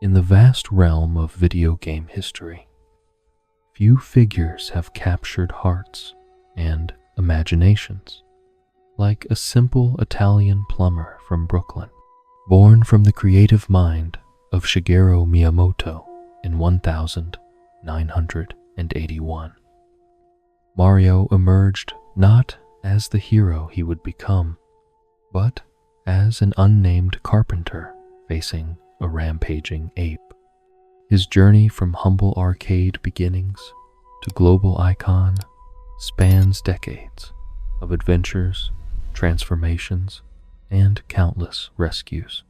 In the vast realm of video game history, few figures have captured hearts and imaginations like a simple Italian plumber from Brooklyn. Born from the creative mind of Shigeru Miyamoto in 1981, Mario emerged not as the hero he would become, but as an unnamed carpenter facing a rampaging ape. His journey from humble arcade beginnings to global icon spans decades of adventures, transformations, and countless rescues.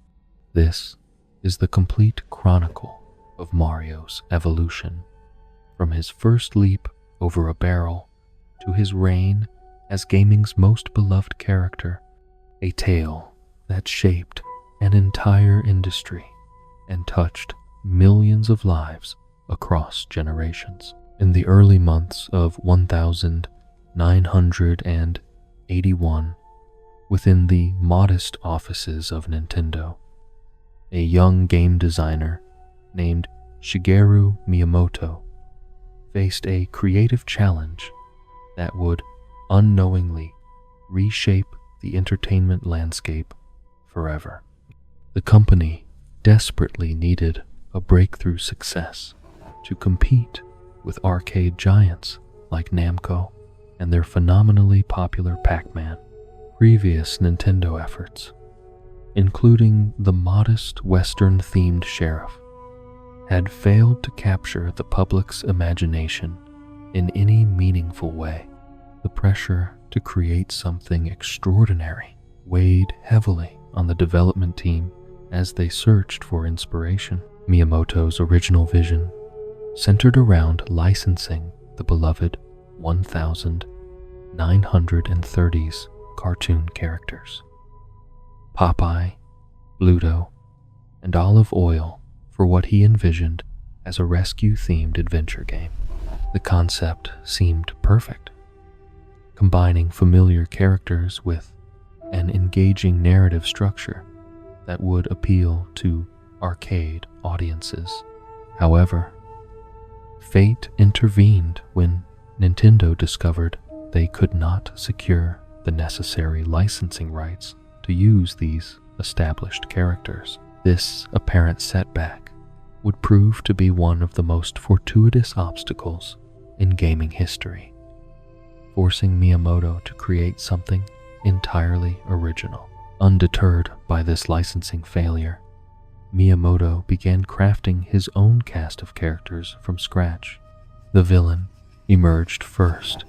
This is the complete chronicle of Mario's evolution, from his first leap over a barrel to his reign as gaming's most beloved character, a tale that shaped an entire industry and touched millions of lives across generations. In the early months of 1981, within the modest offices of Nintendo, a young game designer named Shigeru Miyamoto faced a creative challenge that would unknowingly reshape the entertainment landscape forever. The company desperately needed a breakthrough success to compete with arcade giants like Namco and their phenomenally popular Pac-Man. Previous Nintendo efforts, including the modest Western-themed sheriff, had failed to capture the public's imagination in any meaningful way. The pressure to create something extraordinary weighed heavily on the development team as they searched for inspiration. Miyamoto's original vision centered around licensing the beloved 1930s cartoon characters, Popeye, Bluto, and Olive Oyl, for what he envisioned as a rescue-themed adventure game. The concept seemed perfect, combining familiar characters with an engaging narrative structure that would appeal to arcade audiences. However, fate intervened when Nintendo discovered they could not secure the necessary licensing rights to use these established characters. This apparent setback would prove to be one of the most fortuitous obstacles in gaming history, forcing Miyamoto to create something entirely original. Undeterred by this licensing failure, Miyamoto began crafting his own cast of characters from scratch. The villain emerged first,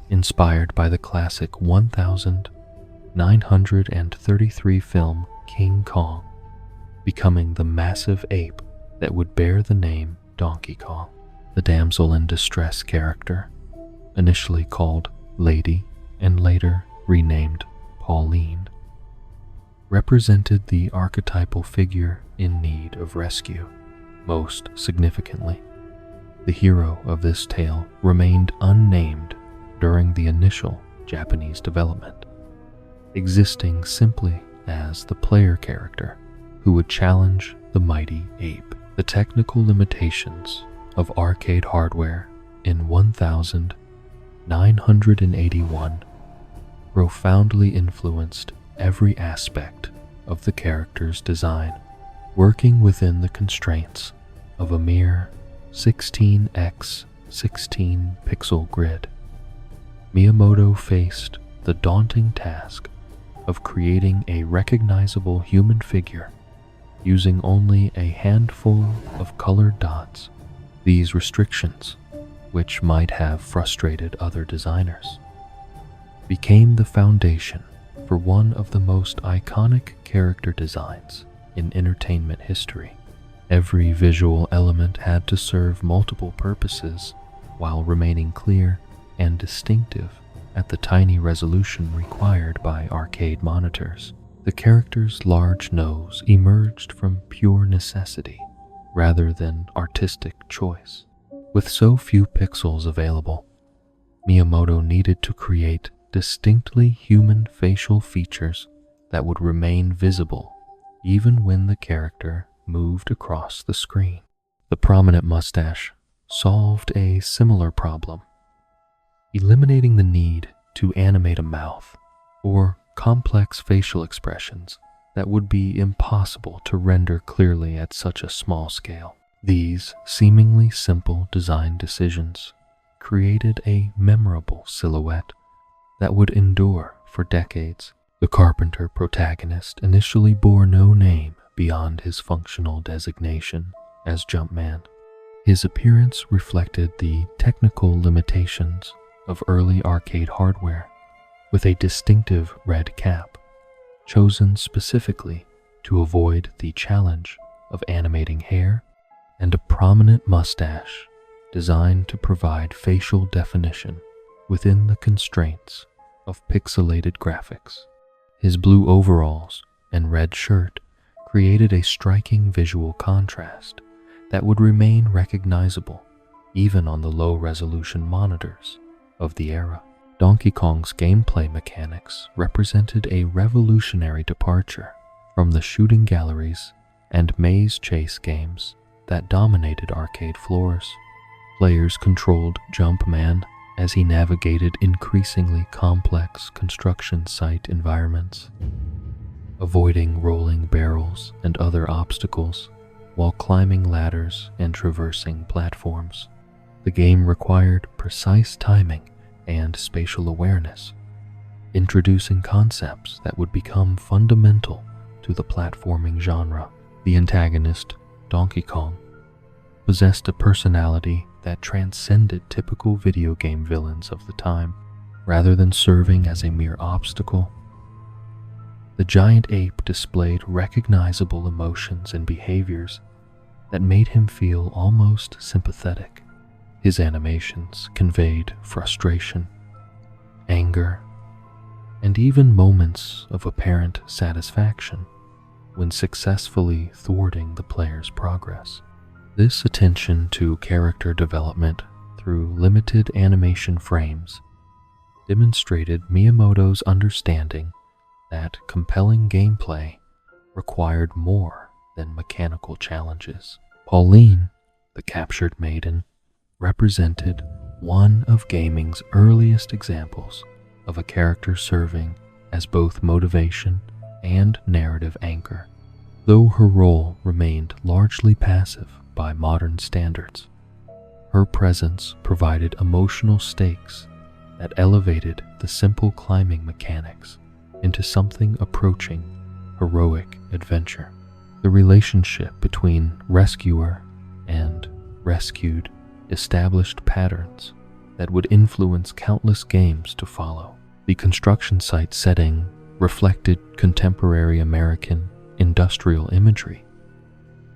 inspired by the classic 1933 film King Kong, becoming the massive ape that would bear the name Donkey Kong. The damsel in distress character, initially called Lady and later renamed Pauline, represented the archetypal figure in need of rescue. Most significantly, the hero of this tale remained unnamed during the initial Japanese development, existing simply as the player character who would challenge the mighty ape. The technical limitations of arcade hardware in 1981 profoundly influenced every aspect of the character's design. Working within the constraints of a mere 16x16 pixel grid, Miyamoto faced the daunting task of creating a recognizable human figure using only a handful of colored dots. These restrictions, which might have frustrated other designers, became the foundation for one of the most iconic character designs in entertainment history. Every visual element had to serve multiple purposes while remaining clear and distinctive at the tiny resolution required by arcade monitors. The character's large nose emerged from pure necessity rather than artistic choice. With so few pixels available, Miyamoto needed to create distinctly human facial features that would remain visible even when the character moved across the screen. The prominent mustache solved a similar problem, eliminating the need to animate a mouth or complex facial expressions that would be impossible to render clearly at such a small scale. These seemingly simple design decisions created a memorable silhouette that would endure for decades. The Carpenter protagonist initially bore no name beyond his functional designation as Jumpman. His appearance reflected the technical limitations of early arcade hardware, with a distinctive red cap, chosen specifically to avoid the challenge of animating hair, and a prominent mustache designed to provide facial definition within the constraints of pixelated graphics. His blue overalls and red shirt created a striking visual contrast that would remain recognizable even on the low-resolution monitors of the era. Donkey Kong's gameplay mechanics represented a revolutionary departure from the shooting galleries and maze chase games that dominated arcade floors. Players controlled Jumpman as he navigated increasingly complex construction site environments, avoiding rolling barrels and other obstacles while climbing ladders and traversing platforms. The game required precise timing and spatial awareness, introducing concepts that would become fundamental to the platforming genre. The antagonist, Donkey Kong, possessed a personality that transcended typical video game villains of the time. Rather than serving as a mere obstacle, the giant ape displayed recognizable emotions and behaviors that made him feel almost sympathetic. His animations conveyed frustration, anger, and even moments of apparent satisfaction when successfully thwarting the player's progress. This attention to character development through limited animation frames demonstrated Miyamoto's understanding that compelling gameplay required more than mechanical challenges. Pauline, the captured maiden, represented one of gaming's earliest examples of a character serving as both motivation and narrative anchor. Though her role remained largely passive by modern standards, her presence provided emotional stakes that elevated the simple climbing mechanics into something approaching heroic adventure. The relationship between rescuer and rescued established patterns that would influence countless games to follow. The construction site setting reflected contemporary American industrial imagery,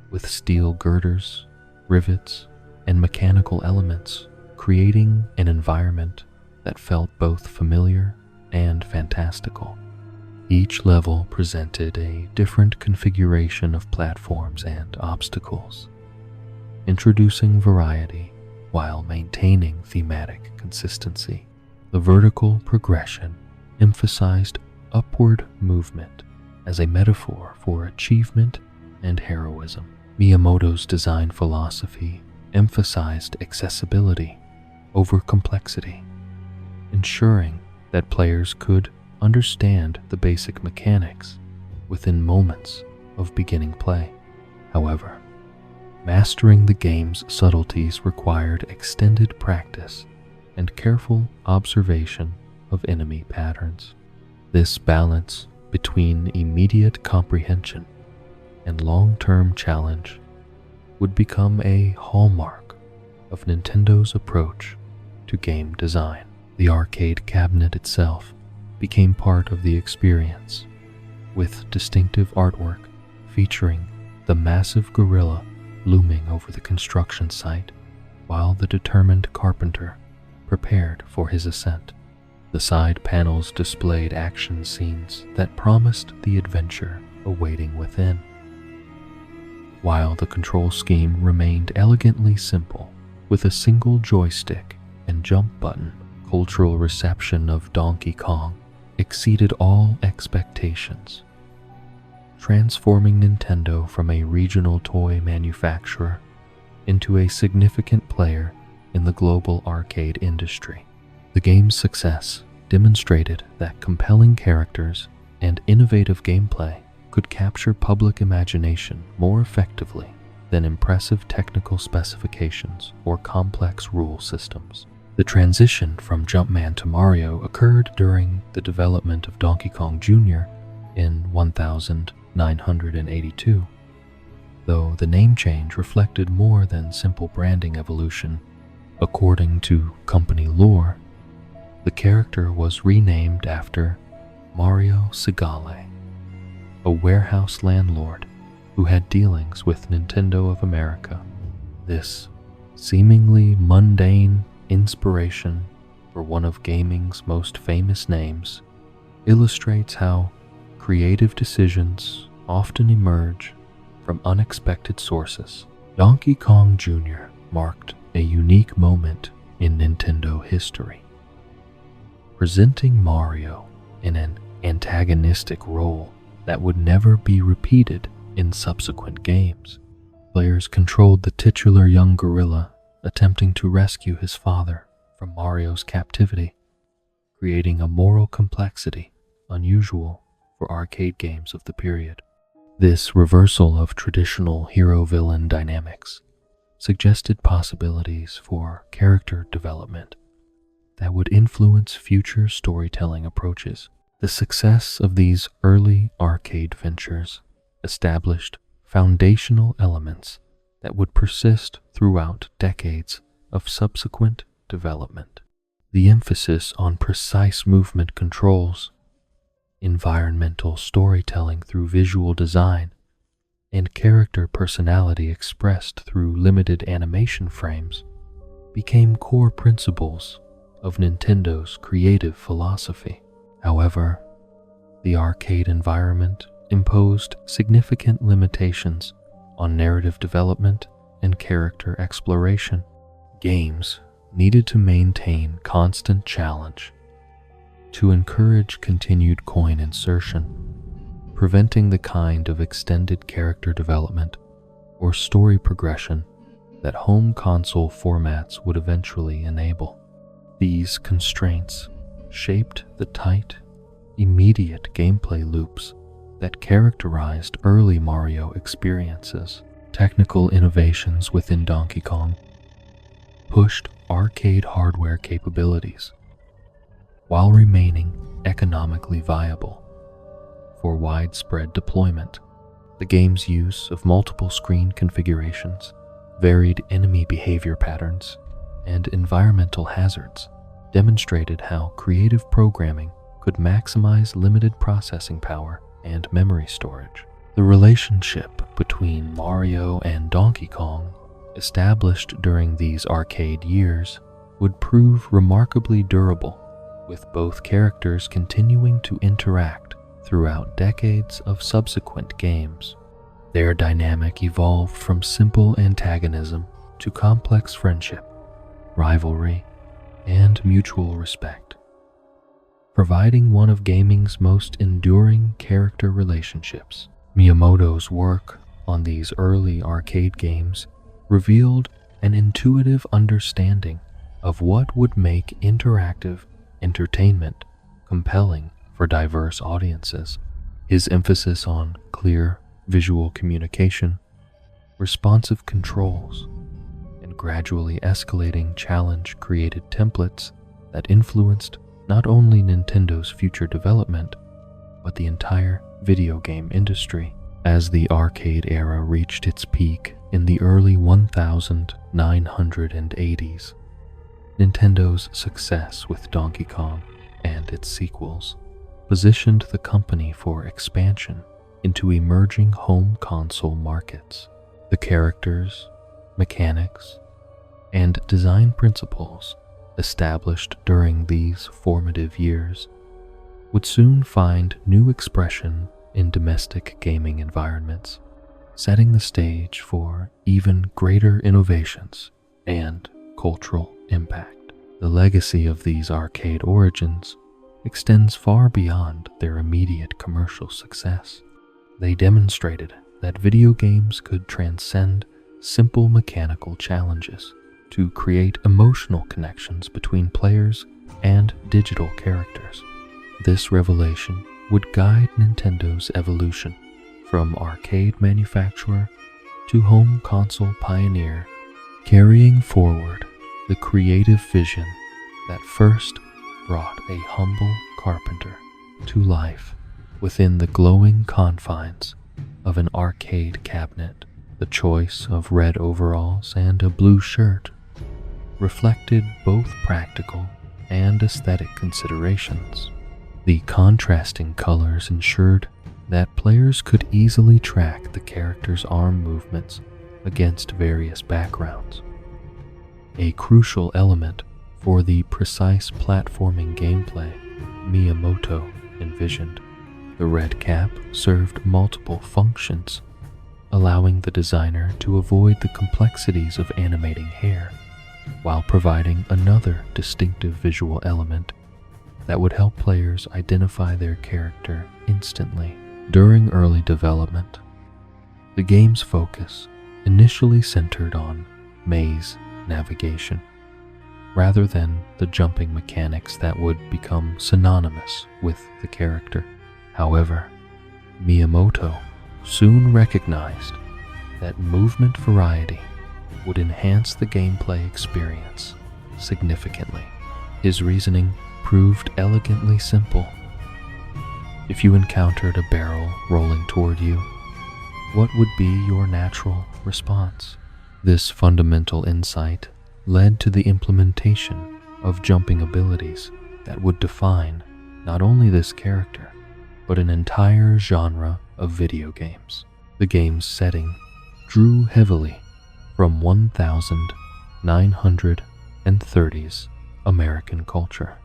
with steel girders, rivets, and mechanical elements, creating an environment that felt both familiar and fantastical. Each level presented a different configuration of platforms and obstacles, introducing variety while maintaining thematic consistency. The vertical progression emphasized upward movement as a metaphor for achievement and heroism. Miyamoto's design philosophy emphasized accessibility over complexity, ensuring that players could understand the basic mechanics within moments of beginning play. However, mastering the game's subtleties required extended practice and careful observation of enemy patterns. This balance between immediate comprehension and long-term challenge would become a hallmark of Nintendo's approach to game design. The arcade cabinet itself became part of the experience, with distinctive artwork featuring the massive gorilla looming over the construction site while the determined carpenter prepared for his ascent. The side panels displayed action scenes that promised the adventure awaiting within, while the control scheme remained elegantly simple with a single joystick and jump button. Cultural reception of Donkey Kong exceeded all expectations, transforming Nintendo from a regional toy manufacturer into a significant player in the global arcade industry. The game's success demonstrated that compelling characters and innovative gameplay could capture public imagination more effectively than impressive technical specifications or complex rule systems. The transition from Jumpman to Mario occurred during the development of Donkey Kong Jr. in 1982, though the name change reflected more than simple branding evolution. According to company lore, the character was renamed after Mario Segale, a warehouse landlord who had dealings with Nintendo of America. This seemingly mundane inspiration for one of gaming's most famous names illustrates how creative decisions often emerge from unexpected sources. Donkey Kong Jr. marked a unique moment in Nintendo history, presenting Mario in an antagonistic role that would never be repeated in subsequent games. Players controlled the titular young gorilla attempting to rescue his father from Mario's captivity, creating a moral complexity unusual for arcade games of the period. This reversal of traditional hero-villain dynamics suggested possibilities for character development that would influence future storytelling approaches. The success of these early arcade ventures established foundational elements that would persist throughout decades of subsequent development. The emphasis on precise movement controls, environmental storytelling through visual design, and character personality expressed through limited animation frames became core principles of Nintendo's creative philosophy. However, the arcade environment imposed significant limitations on narrative development and character exploration. Games needed to maintain constant challenge to encourage continued coin insertion, preventing the kind of extended character development or story progression that home console formats would eventually enable. These constraints shaped the tight, immediate gameplay loops that characterized early Mario experiences. Technical innovations within Donkey Kong pushed arcade hardware capabilities while remaining economically viable for widespread deployment. The game's use of multiple screen configurations, varied enemy behavior patterns, and environmental hazards demonstrated how creative programming could maximize limited processing power and memory storage. The relationship between Mario and Donkey Kong, established during these arcade years, would prove remarkably durable, with both characters continuing to interact throughout decades of subsequent games. Their dynamic evolved from simple antagonism to complex friendship, rivalry, and mutual respect, providing one of gaming's most enduring character relationships. Miyamoto's work on these early arcade games revealed an intuitive understanding of what would make interactive entertainment compelling for diverse audiences. His emphasis on clear visual communication, responsive controls, and gradually escalating challenge created templates that influenced not only Nintendo's future development, but the entire video game industry. As the arcade era reached its peak in the early 1980s, Nintendo's success with Donkey Kong and its sequels positioned the company for expansion into emerging home console markets. The characters, mechanics, and design principles established during these formative years would soon find new expression in domestic gaming environments, setting the stage for even greater innovations and cultural impact. The legacy of these arcade origins extends far beyond their immediate commercial success. They demonstrated that video games could transcend simple mechanical challenges to create emotional connections between players and digital characters. This revelation would guide Nintendo's evolution from arcade manufacturer to home console pioneer, carrying forward the creative vision that first brought a humble carpenter to life within the glowing confines of an arcade cabinet. The choice of red overalls and a blue shirt reflected both practical and aesthetic considerations. The contrasting colors ensured that players could easily track the character's arm movements against various backgrounds, a crucial element for the precise platforming gameplay Miyamoto envisioned. The red cap served multiple functions, allowing the designer to avoid the complexities of animating hair, while providing another distinctive visual element that would help players identify their character instantly. During early development, the game's focus initially centered on maze navigation, rather than the jumping mechanics that would become synonymous with the character. However, Miyamoto soon recognized that movement variety would enhance the gameplay experience significantly. His reasoning proved elegantly simple. If you encountered a barrel rolling toward you, what would be your natural response? This fundamental insight led to the implementation of jumping abilities that would define not only this character, but an entire genre of video games. The game's setting drew heavily from 1930s American culture,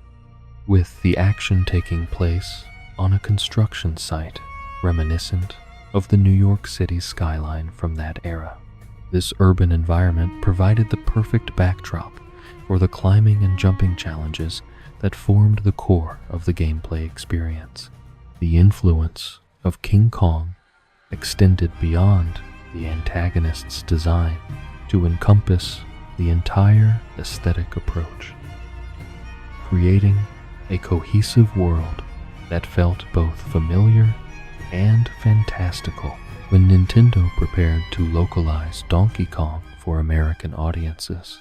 with the action taking place on a construction site reminiscent of the New York City skyline from that era. This urban environment provided the perfect backdrop for the climbing and jumping challenges that formed the core of the gameplay experience. The influence of King Kong extended beyond the antagonist's design to encompass the entire aesthetic approach, creating a cohesive world that felt both familiar and fantastical. When Nintendo prepared to localize Donkey Kong for American audiences,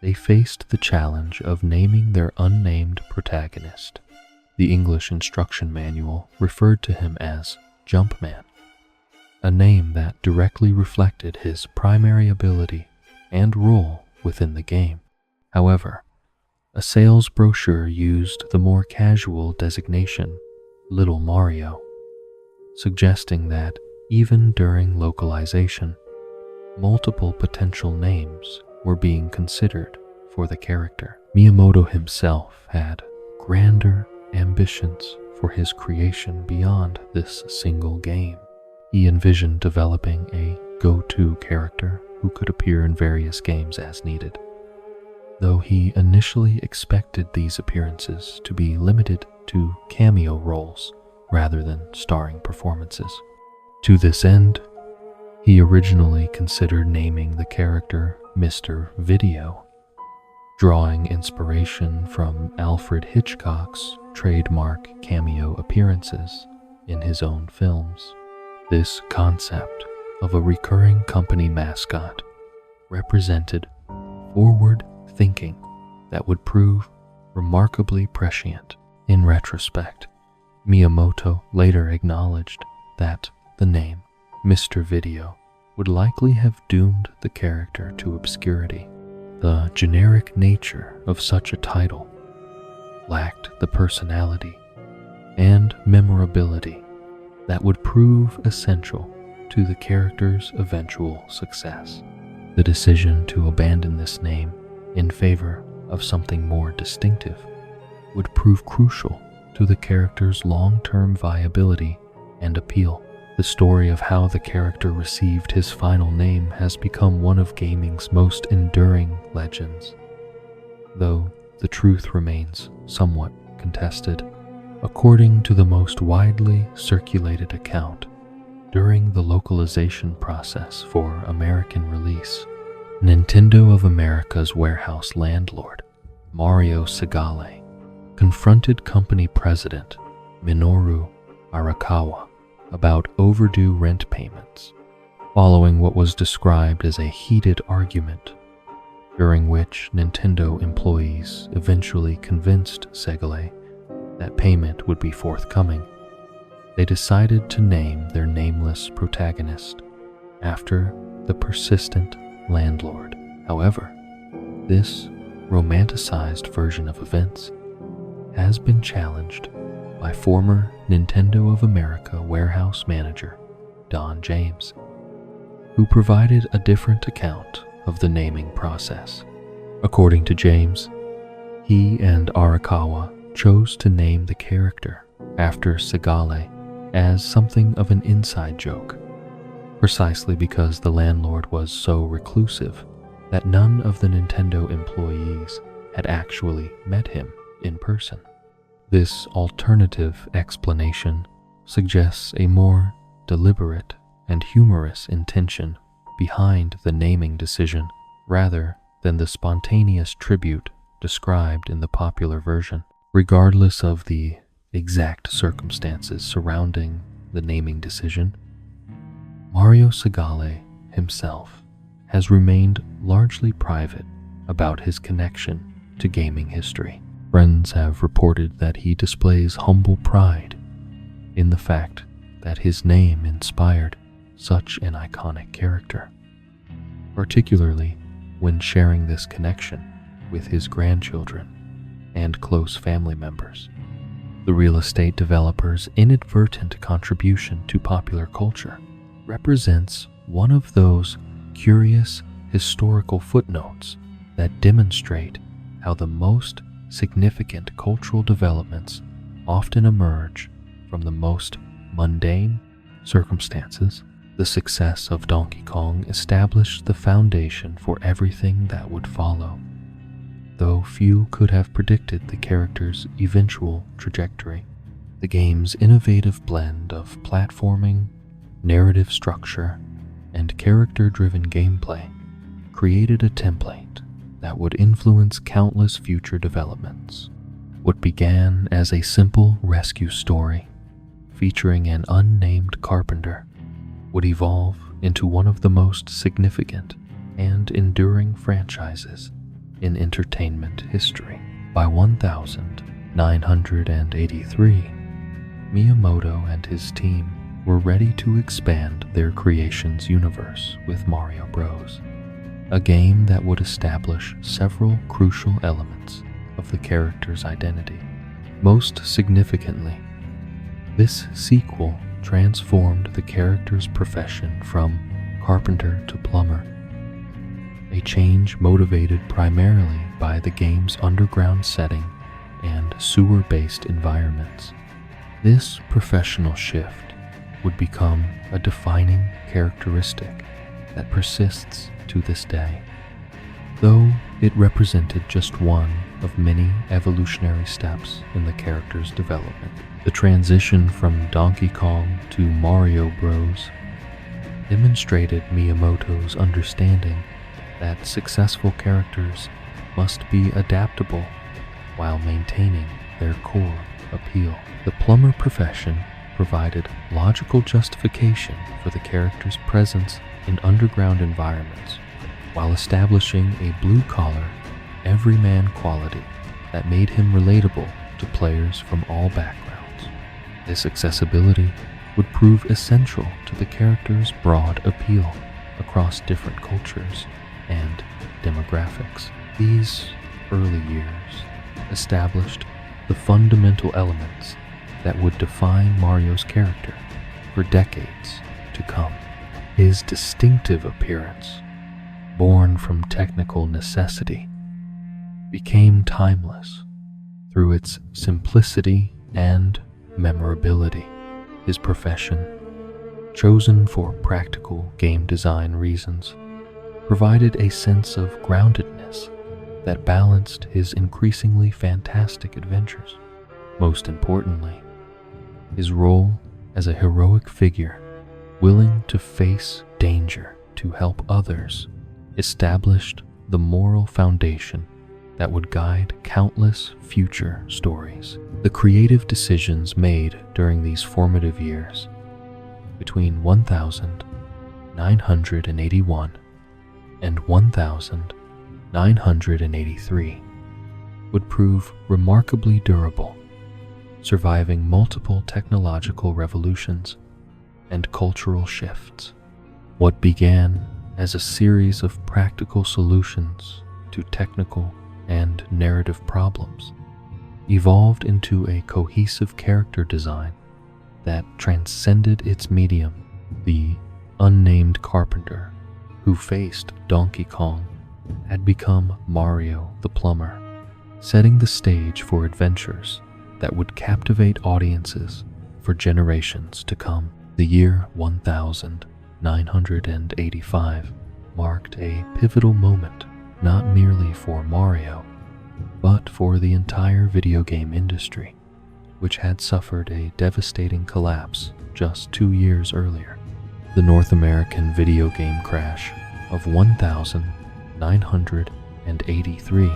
they faced the challenge of naming their unnamed protagonist. The English instruction manual referred to him as Jumpman, a name that directly reflected his primary ability and role within the game. However, a sales brochure used the more casual designation Little Mario, suggesting that even during localization, multiple potential names were being considered for the character. Miyamoto himself had grander ambitions for his creation beyond this single game. He envisioned developing a go-to character who could appear in various games as needed, though he initially expected these appearances to be limited to cameo roles rather than starring performances. To this end, he originally considered naming the character Mr. Video, drawing inspiration from Alfred Hitchcock's trademark cameo appearances in his own films. This concept of a recurring company mascot represented forward thinking that would prove remarkably prescient. In retrospect, Miyamoto later acknowledged that the name Mr. Video would likely have doomed the character to obscurity. The generic nature of such a title lacked the personality and memorability that would prove essential to the character's eventual success. The decision to abandon this name in favor of something more distinctive would prove crucial to the character's long-term viability and appeal. The story of how the character received his final name has become one of gaming's most enduring legends, though the truth remains somewhat contested. According to the most widely circulated account, During the localization process for American release, Nintendo of America's warehouse landlord, Mario Segale, confronted company president Minoru Arakawa about overdue rent payments, following what was described as a heated argument, during which Nintendo employees eventually convinced Segale that payment would be forthcoming. They decided to name their nameless protagonist after the persistent landlord. However, this romanticized version of events has been challenged by former Nintendo of America warehouse manager Don James, who provided a different account of the naming process. According to James, he and Arakawa chose to name the character after Segale as something of an inside joke, precisely because the landlord was so reclusive that none of the Nintendo employees had actually met him in person. This alternative explanation suggests a more deliberate and humorous intention behind the naming decision rather than the spontaneous tribute described in the popular version. Regardless of the exact circumstances surrounding the naming decision, Mario Segale himself has remained largely private about his connection to gaming history. Friends have reported that he displays humble pride in the fact that his name inspired such an iconic character, particularly when sharing this connection with his grandchildren and close family members. The real estate developer's inadvertent contribution to popular culture represents one of those curious historical footnotes that demonstrate how the most significant cultural developments often emerge from the most mundane circumstances. The success of Donkey Kong established the foundation for everything that would follow, though few could have predicted the character's eventual trajectory. The game's innovative blend of platforming, narrative structure, and character-driven gameplay created a template that would influence countless future developments. What began as a simple rescue story featuring an unnamed carpenter would evolve into one of the most significant and enduring franchises in entertainment history. By 1983, Miyamoto and his team were ready to expand their creation's universe with Mario Bros., a game that would establish several crucial elements of the character's identity. Most significantly, this sequel transformed the character's profession from carpenter to plumber, a change motivated primarily by the game's underground setting and sewer-based environments. This professional shift would become a defining characteristic that persists to this day. Though it represented just one of many evolutionary steps in the character's development, the transition from Donkey Kong to Mario Bros. Demonstrated Miyamoto's understanding that successful characters must be adaptable while maintaining their core appeal. The plumber profession provided logical justification for the character's presence in underground environments, while establishing a blue-collar, everyman quality that made him relatable to players from all backgrounds. This accessibility would prove essential to the character's broad appeal across different cultures and demographics. These early years established the fundamental elements that would define Mario's character for decades to come. His distinctive appearance, born from technical necessity, became timeless through its simplicity and memorability. His profession, chosen for practical game design reasons, provided a sense of groundedness that balanced his increasingly fantastic adventures. Most importantly, his role as a heroic figure willing to face danger to help others, established the moral foundation that would guide countless future stories. The creative decisions made during these formative years, between 1981 and 1983, would prove remarkably durable, surviving multiple technological revolutions and cultural shifts. What began as a series of practical solutions to technical and narrative problems evolved into a cohesive character design that transcended its medium. The unnamed carpenter who faced Donkey Kong had become Mario the Plumber, setting the stage for adventures that would captivate audiences for generations to come. The year 1985 marked a pivotal moment not merely for Mario, but for the entire video game industry, which had suffered a devastating collapse just 2 years earlier. The North American video game crash of 1983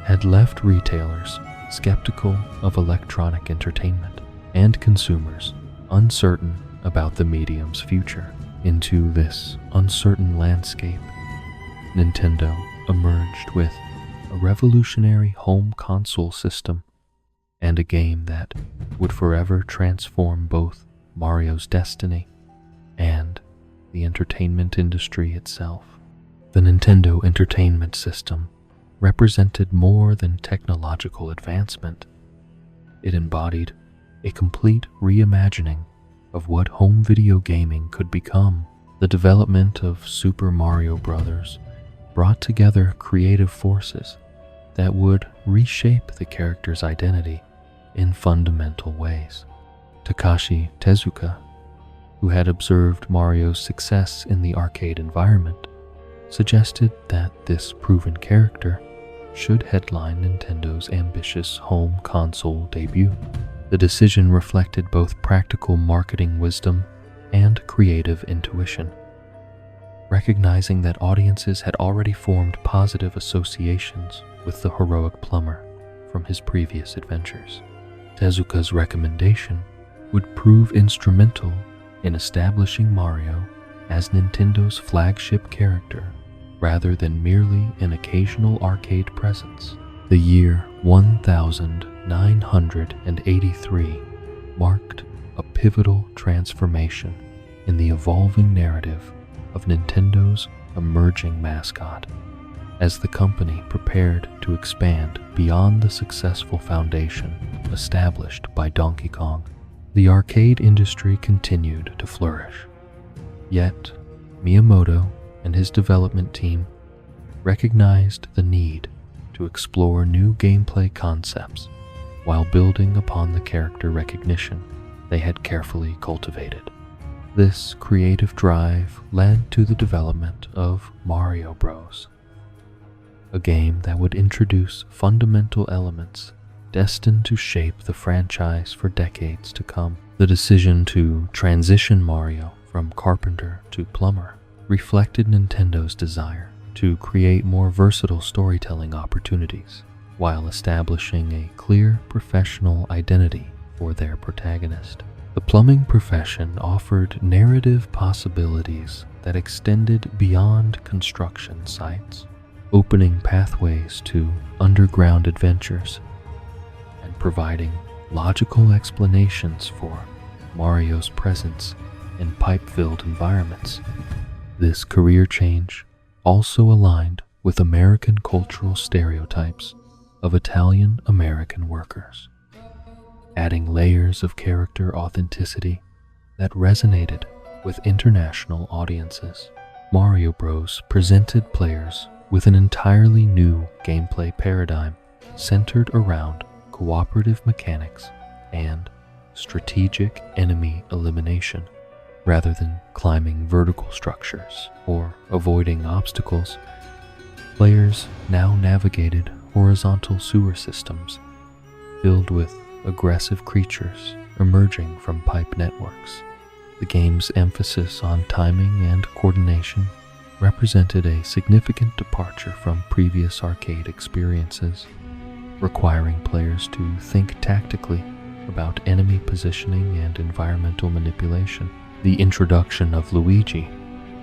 had left retailers skeptical of electronic entertainment and consumers uncertain about the medium's future. Into this uncertain landscape, Nintendo emerged with a revolutionary home console system and a game that would forever transform both Mario's destiny and the entertainment industry itself. The Nintendo Entertainment System represented more than technological advancement. It embodied a complete reimagining of what home video gaming could become. The development of Super Mario Bros. Brought together creative forces that would reshape the character's identity in fundamental ways. Takashi Tezuka, who had observed Mario's success in the arcade environment, suggested that this proven character should headline Nintendo's ambitious home console debut. The decision reflected both practical marketing wisdom and creative intuition. Recognizing that audiences had already formed positive associations with the heroic plumber from his previous adventures, Tezuka's recommendation would prove instrumental in establishing Mario as Nintendo's flagship character rather than merely an occasional arcade presence. The year 1983 marked a pivotal transformation in the evolving narrative of Nintendo's emerging mascot. As the company prepared to expand beyond the successful foundation established by Donkey Kong, the arcade industry continued to flourish. Yet, Miyamoto and his development team recognized the need to explore new gameplay concepts while building upon the character recognition they had carefully cultivated. This creative drive led to the development of Mario Bros., a game that would introduce fundamental elements destined to shape the franchise for decades to come. The decision to transition Mario from carpenter to plumber reflected Nintendo's desire to create more versatile storytelling opportunities while establishing a clear professional identity for their protagonist. The plumbing profession offered narrative possibilities that extended beyond construction sites, opening pathways to underground adventures and providing logical explanations for Mario's presence in pipe-filled environments. This career change also aligned with American cultural stereotypes of Italian-American workers, adding layers of character authenticity that resonated with international audiences. Mario Bros. Presented players with an entirely new gameplay paradigm centered around cooperative mechanics and strategic enemy elimination. Rather than climbing vertical structures or avoiding obstacles, players now navigated horizontal sewer systems filled with aggressive creatures emerging from pipe networks. The game's emphasis on timing and coordination represented a significant departure from previous arcade experiences, requiring players to think tactically about enemy positioning and environmental manipulation. The introduction of Luigi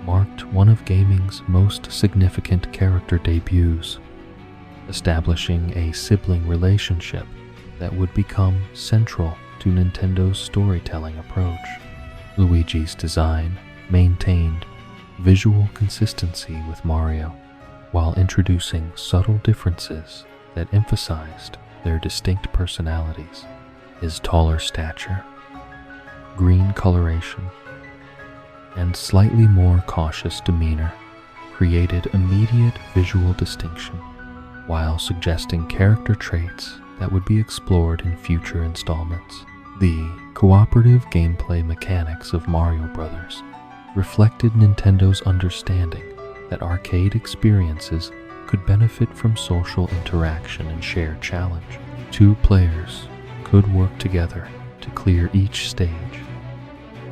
marked one of gaming's most significant character debuts, establishing a sibling relationship that would become central to Nintendo's storytelling approach. Luigi's design maintained visual consistency with Mario, while introducing subtle differences that emphasized their distinct personalities. His taller stature, green coloration, and slightly more cautious demeanor created immediate visual distinction, while suggesting character traits that would be explored in future installments. The cooperative gameplay mechanics of Mario Bros. Reflected Nintendo's understanding that arcade experiences could benefit from social interaction and shared challenge. Two players could work together to clear each stage,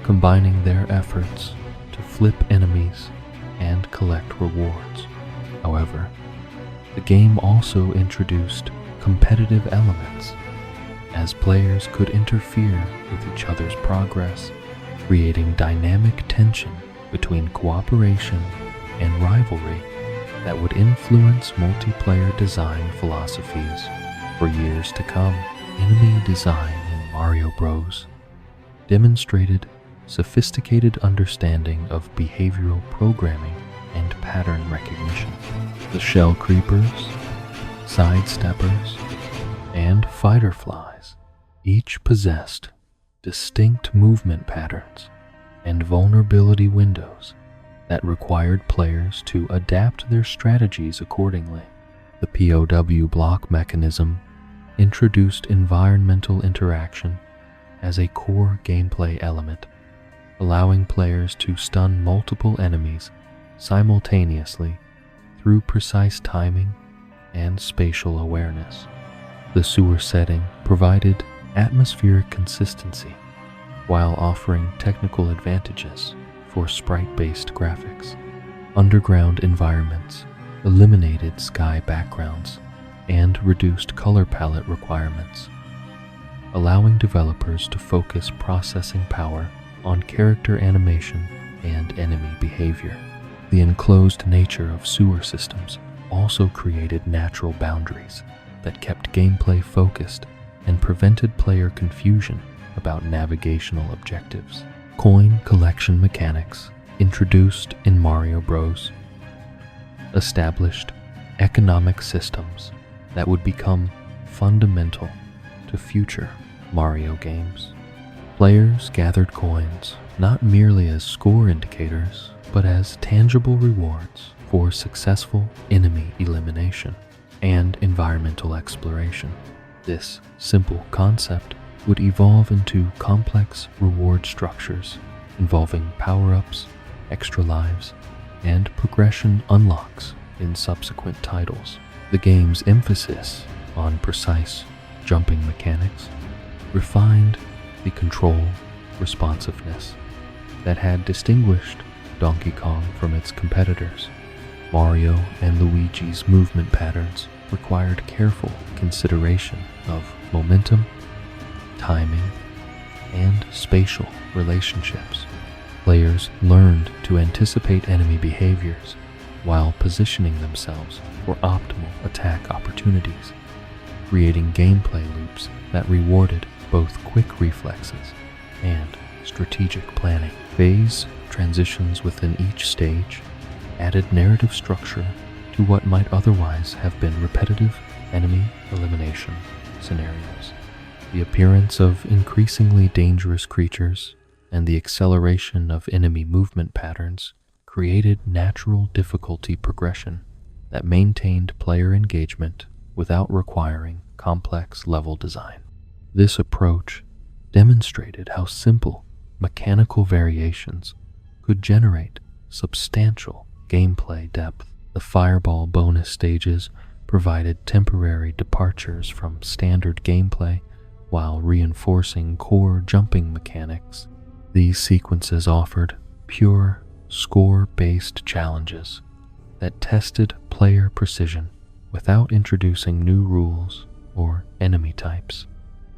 combining their efforts to flip enemies and collect rewards. However, the game also introduced competitive elements, as players could interfere with each other's progress, creating dynamic tension between cooperation and rivalry that would influence multiplayer design philosophies for years to come. Enemy design in Mario Bros. Demonstrated sophisticated understanding of behavioral programming and pattern recognition. The shell creepers, sidesteppers, and fighter flies each possessed distinct movement patterns and vulnerability windows that required players to adapt their strategies accordingly. The POW block mechanism introduced environmental interaction as a core gameplay element, allowing players to stun multiple enemies simultaneously through precise timing and spatial awareness. The sewer setting provided atmospheric consistency while offering technical advantages for sprite-based graphics. Underground environments eliminated sky backgrounds and reduced color palette requirements, allowing developers to focus processing power on character animation and enemy behavior. The enclosed nature of sewer systems also created natural boundaries that kept gameplay focused and prevented player confusion about navigational objectives. Coin collection mechanics introduced in Mario Bros. Established economic systems that would become fundamental to future Mario games. Players gathered coins not merely as score indicators, but as tangible rewards for successful enemy elimination and environmental exploration. This simple concept would evolve into complex reward structures involving power-ups, extra lives, and progression unlocks in subsequent titles. The game's emphasis on precise jumping mechanics refined the control responsiveness that had distinguished Donkey Kong from its competitors. Mario and Luigi's movement patterns required careful consideration of momentum, timing, and spatial relationships. Players learned to anticipate enemy behaviors while positioning themselves for optimal attack opportunities, creating gameplay loops that rewarded both quick reflexes and strategic planning. Phase transitions within each stage added narrative structure to what might otherwise have been repetitive enemy elimination scenarios. The appearance of increasingly dangerous creatures and the acceleration of enemy movement patterns created natural difficulty progression that maintained player engagement without requiring complex level design. This approach demonstrated how simple mechanical variations could generate substantial gameplay depth. The fireball bonus stages provided temporary departures from standard gameplay while reinforcing core jumping mechanics. These sequences offered pure, score-based challenges that tested player precision without introducing new rules or enemy types.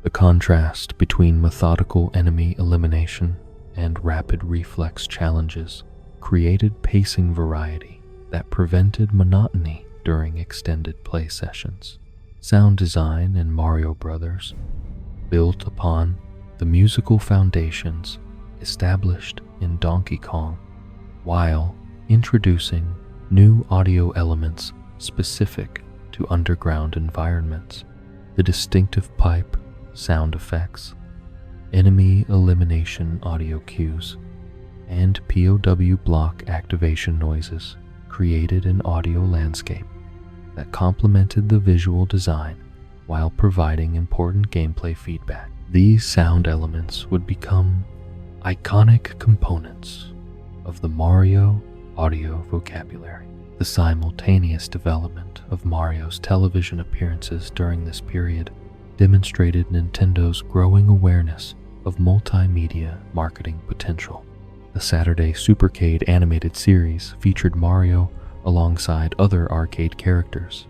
The contrast between methodical enemy elimination and rapid reflex challenges created pacing variety that prevented monotony during extended play sessions. Sound design in Mario Bros. Built upon the musical foundations established in Donkey Kong, while introducing new audio elements specific to underground environments. The distinctive pipe sound effects, enemy elimination audio cues, and POW block activation noises created an audio landscape that complemented the visual design while providing important gameplay feedback. These sound elements would become iconic components of the Mario audio vocabulary. The simultaneous development of Mario's television appearances during this period demonstrated Nintendo's growing awareness of multimedia marketing potential. The Saturday Supercade animated series featured Mario alongside other arcade characters,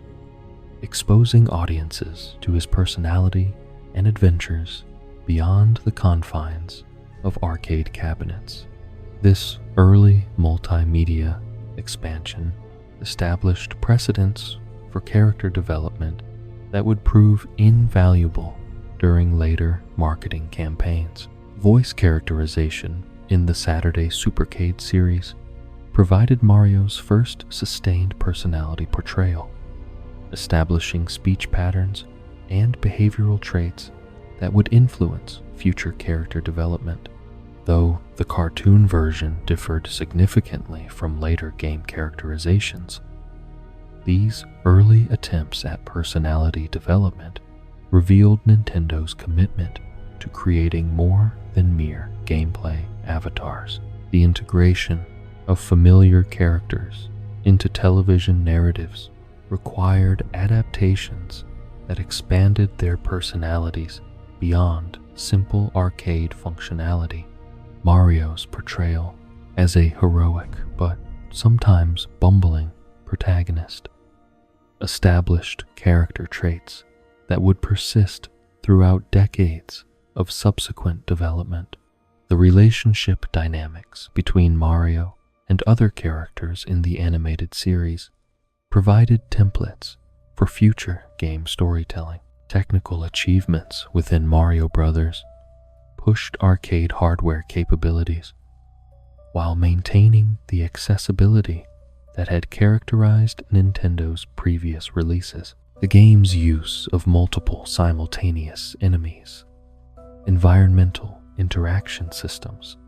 exposing audiences to his personality and adventures beyond the confines of arcade cabinets. This early multimedia expansion established precedents for character development that would prove invaluable during later marketing campaigns. Voice characterization in the Saturday Supercade series provided Mario's first sustained personality portrayal, establishing speech patterns and behavioral traits that would influence future character development. Though the cartoon version differed significantly from later game characterizations, these early attempts at personality development revealed Nintendo's commitment to creating more than mere gameplay avatars. The integration of familiar characters into television narratives required adaptations that expanded their personalities beyond simple arcade functionality. Mario's portrayal as a heroic but sometimes bumbling protagonist established character traits that would persist throughout decades of subsequent development. The relationship dynamics between Mario and other characters in the animated series provided templates for future game storytelling. Technical achievements within Mario Bros. Pushed arcade hardware capabilities while maintaining the accessibility that had characterized Nintendo's previous releases. The game's use of multiple simultaneous enemies, environmental interaction systems,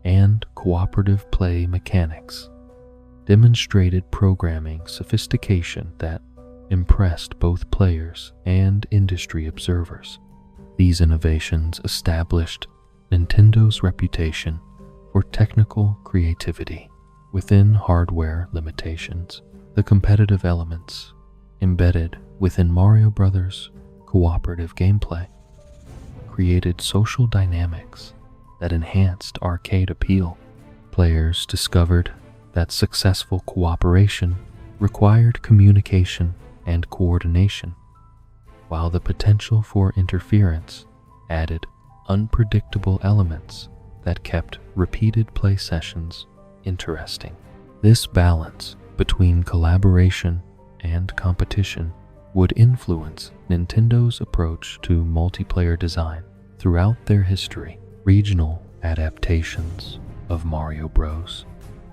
and cooperative play mechanics demonstrated programming sophistication that impressed both players and industry observers. These innovations established Nintendo's reputation for technical creativity within hardware limitations. The competitive elements embedded within Mario Bros. Cooperative gameplay created social dynamics that enhanced arcade appeal. Players discovered that successful cooperation required communication and coordination, while the potential for interference added unpredictable elements that kept repeated play sessions interesting. This balance between collaboration and competition would influence Nintendo's approach to multiplayer design throughout their history. Regional adaptations of Mario Bros.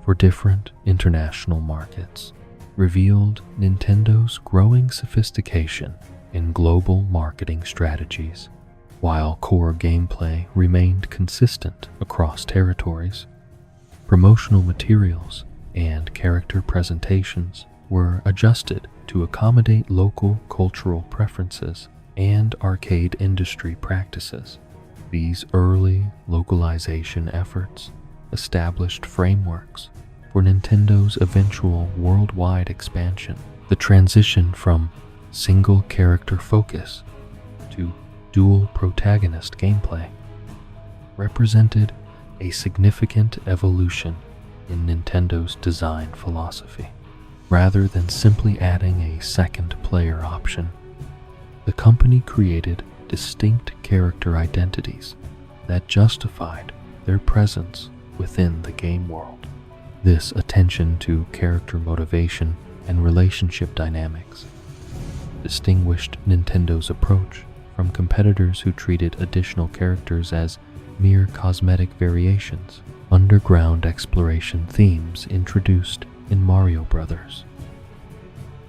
For different international markets revealed Nintendo's growing sophistication in global marketing strategies. While core gameplay remained consistent across territories, promotional materials and character presentations were adjusted to accommodate local cultural preferences and arcade industry practices. These early localization efforts established frameworks for Nintendo's eventual worldwide expansion. The transition from single character focus to dual protagonist gameplay represented a significant evolution in Nintendo's design philosophy. Rather than simply adding a second player option, the company created distinct character identities that justified their presence within the game world. This attention to character motivation and relationship dynamics distinguished Nintendo's approach from competitors who treated additional characters as mere cosmetic variations. Underground exploration themes introduced in Mario Bros.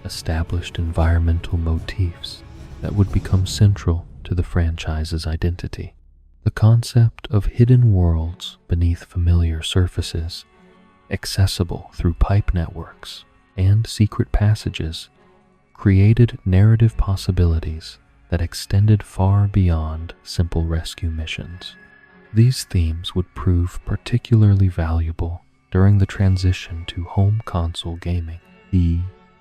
Established environmental motifs that would become central to the franchise's identity. The concept of hidden worlds beneath familiar surfaces, accessible through pipe networks and secret passages, created narrative possibilities that extended far beyond simple rescue missions. These themes would prove particularly valuable during the transition to home console gaming. The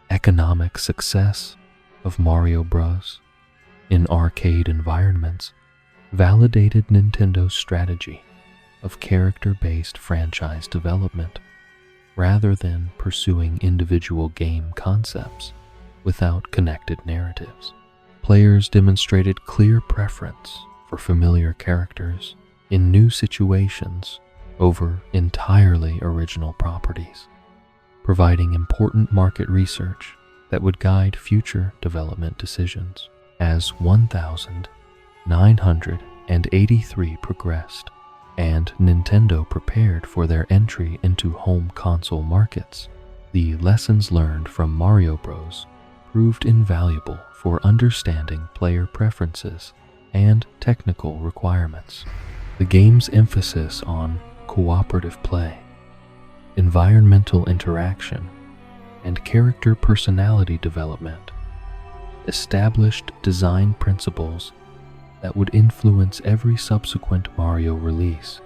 economic success of Mario Bros. In arcade environments validated Nintendo's strategy of character-based franchise development rather than pursuing individual game concepts without connected narratives. Players demonstrated clear preference for familiar characters in new situations over entirely original properties, providing important market research that would guide future development decisions. As 1983 progressed and Nintendo prepared for their entry into home console markets, the lessons learned from Mario Bros. Proved invaluable for understanding player preferences and technical requirements. The game's emphasis on cooperative play, environmental interaction, and character personality development established design principles that would influence every subsequent Mario release.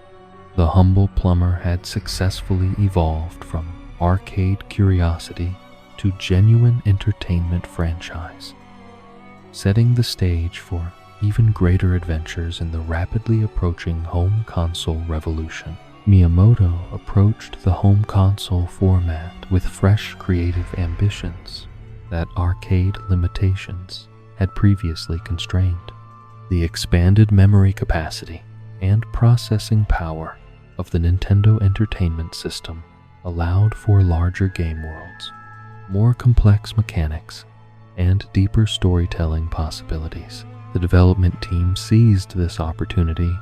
The humble Plumber had successfully evolved from arcade curiosity to genuine entertainment franchise, setting the stage for even greater adventures in the rapidly approaching home console revolution. Miyamoto approached the home console format with fresh creative ambitions that arcade limitations had previously constrained. The expanded memory capacity and processing power of the Nintendo Entertainment System allowed for larger game worlds, more complex mechanics, and deeper storytelling possibilities. The development team seized this opportunity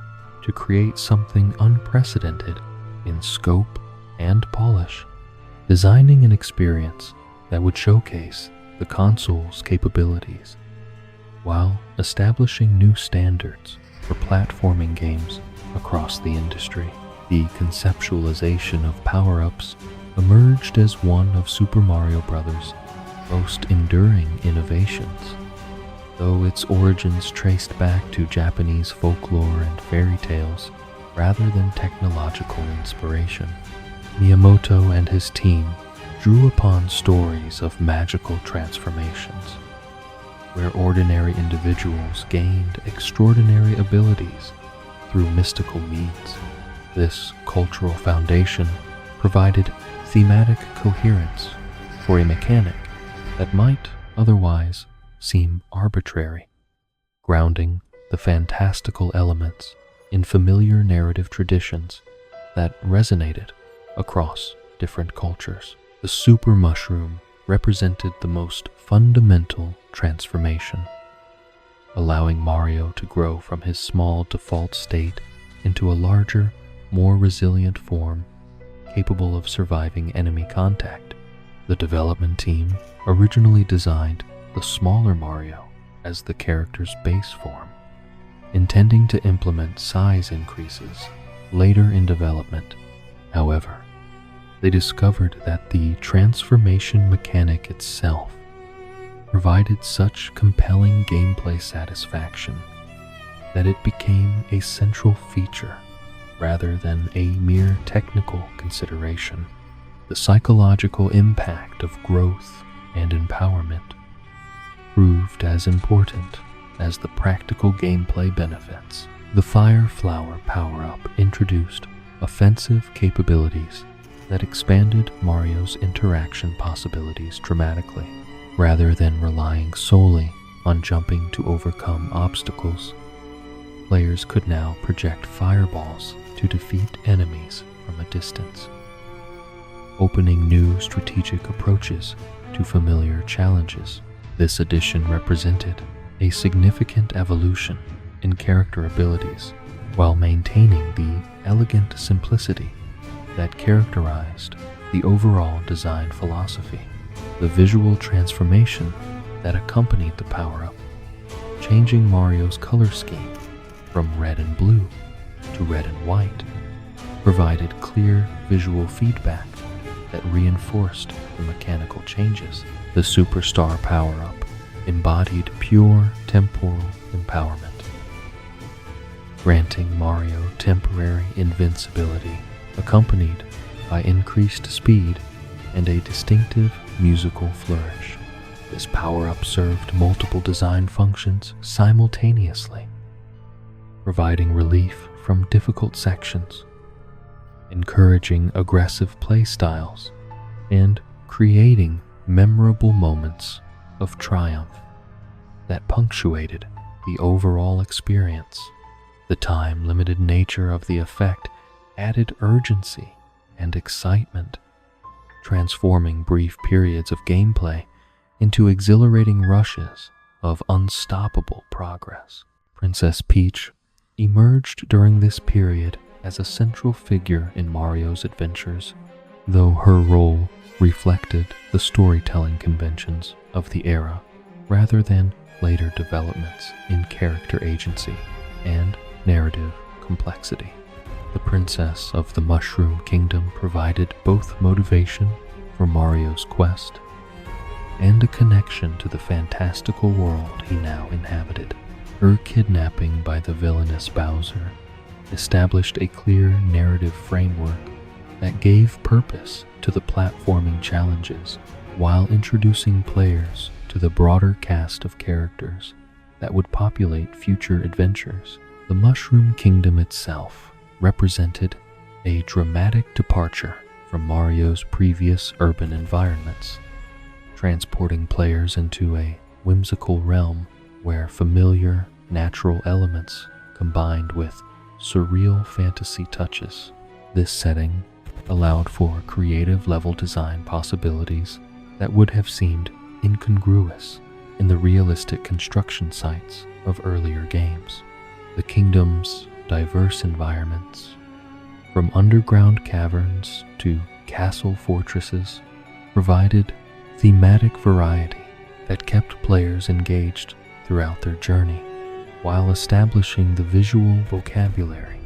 to create something unprecedented in scope and polish, designing an experience that would showcase the console's capabilities, while establishing new standards for platforming games across the industry. The conceptualization of power-ups emerged as one of Super Mario Bros.' most enduring innovations, though its origins traced back to Japanese folklore and fairy tales rather than technological inspiration. Miyamoto and his team drew upon stories of magical transformations, where ordinary individuals gained extraordinary abilities through mystical means. This cultural foundation provided thematic coherence for a mechanic that might otherwise seem arbitrary, grounding the fantastical elements in familiar narrative traditions that resonated across different cultures. The Super Mushroom represented the most fundamental transformation, allowing Mario to grow from his small default state into a larger, more resilient form capable of surviving enemy contact. The development team originally designed the smaller Mario as the character's base form, intending to implement size increases later in development. However, they discovered that the transformation mechanic itself provided such compelling gameplay satisfaction that it became a central feature rather than a mere technical consideration. The psychological impact of growth and empowerment proved as important as the practical gameplay benefits. The Fire Flower power-up introduced offensive capabilities that expanded Mario's interaction possibilities dramatically. Rather than relying solely on jumping to overcome obstacles, players could now project fireballs to defeat enemies from a distance, opening new strategic approaches to familiar challenges. This addition represented a significant evolution in character abilities while maintaining the elegant simplicity that characterized the overall design philosophy. The visual transformation that accompanied the power-up, changing Mario's color scheme from red and blue to red and white, provided clear visual feedback that reinforced the mechanical changes. The Superstar power-up embodied pure temporal empowerment, granting Mario temporary invincibility accompanied by increased speed and a distinctive musical flourish. This power-up served multiple design functions simultaneously, providing relief from difficult sections, encouraging aggressive play styles, and creating memorable moments of triumph that punctuated the overall experience. The time-limited nature of the effect added urgency and excitement, transforming brief periods of gameplay into exhilarating rushes of unstoppable progress. Princess Peach emerged during this period as a central figure in Mario's adventures, though her role reflected the storytelling conventions of the era rather than later developments in character agency and narrative complexity. The Princess of the Mushroom Kingdom provided both motivation for Mario's quest and a connection to the fantastical world he now inhabited. Her kidnapping by the villainous Bowser established a clear narrative framework that gave purpose to the platforming challenges while introducing players to the broader cast of characters that would populate future adventures. The Mushroom Kingdom itself represented a dramatic departure from Mario's previous urban environments, transporting players into a whimsical realm where familiar natural elements combined with surreal fantasy touches. This setting allowed for creative level design possibilities that would have seemed incongruous in the realistic construction sites of earlier games. The kingdom's diverse environments, from underground caverns to castle fortresses, provided thematic variety that kept players engaged throughout their journey, while establishing the visual vocabulary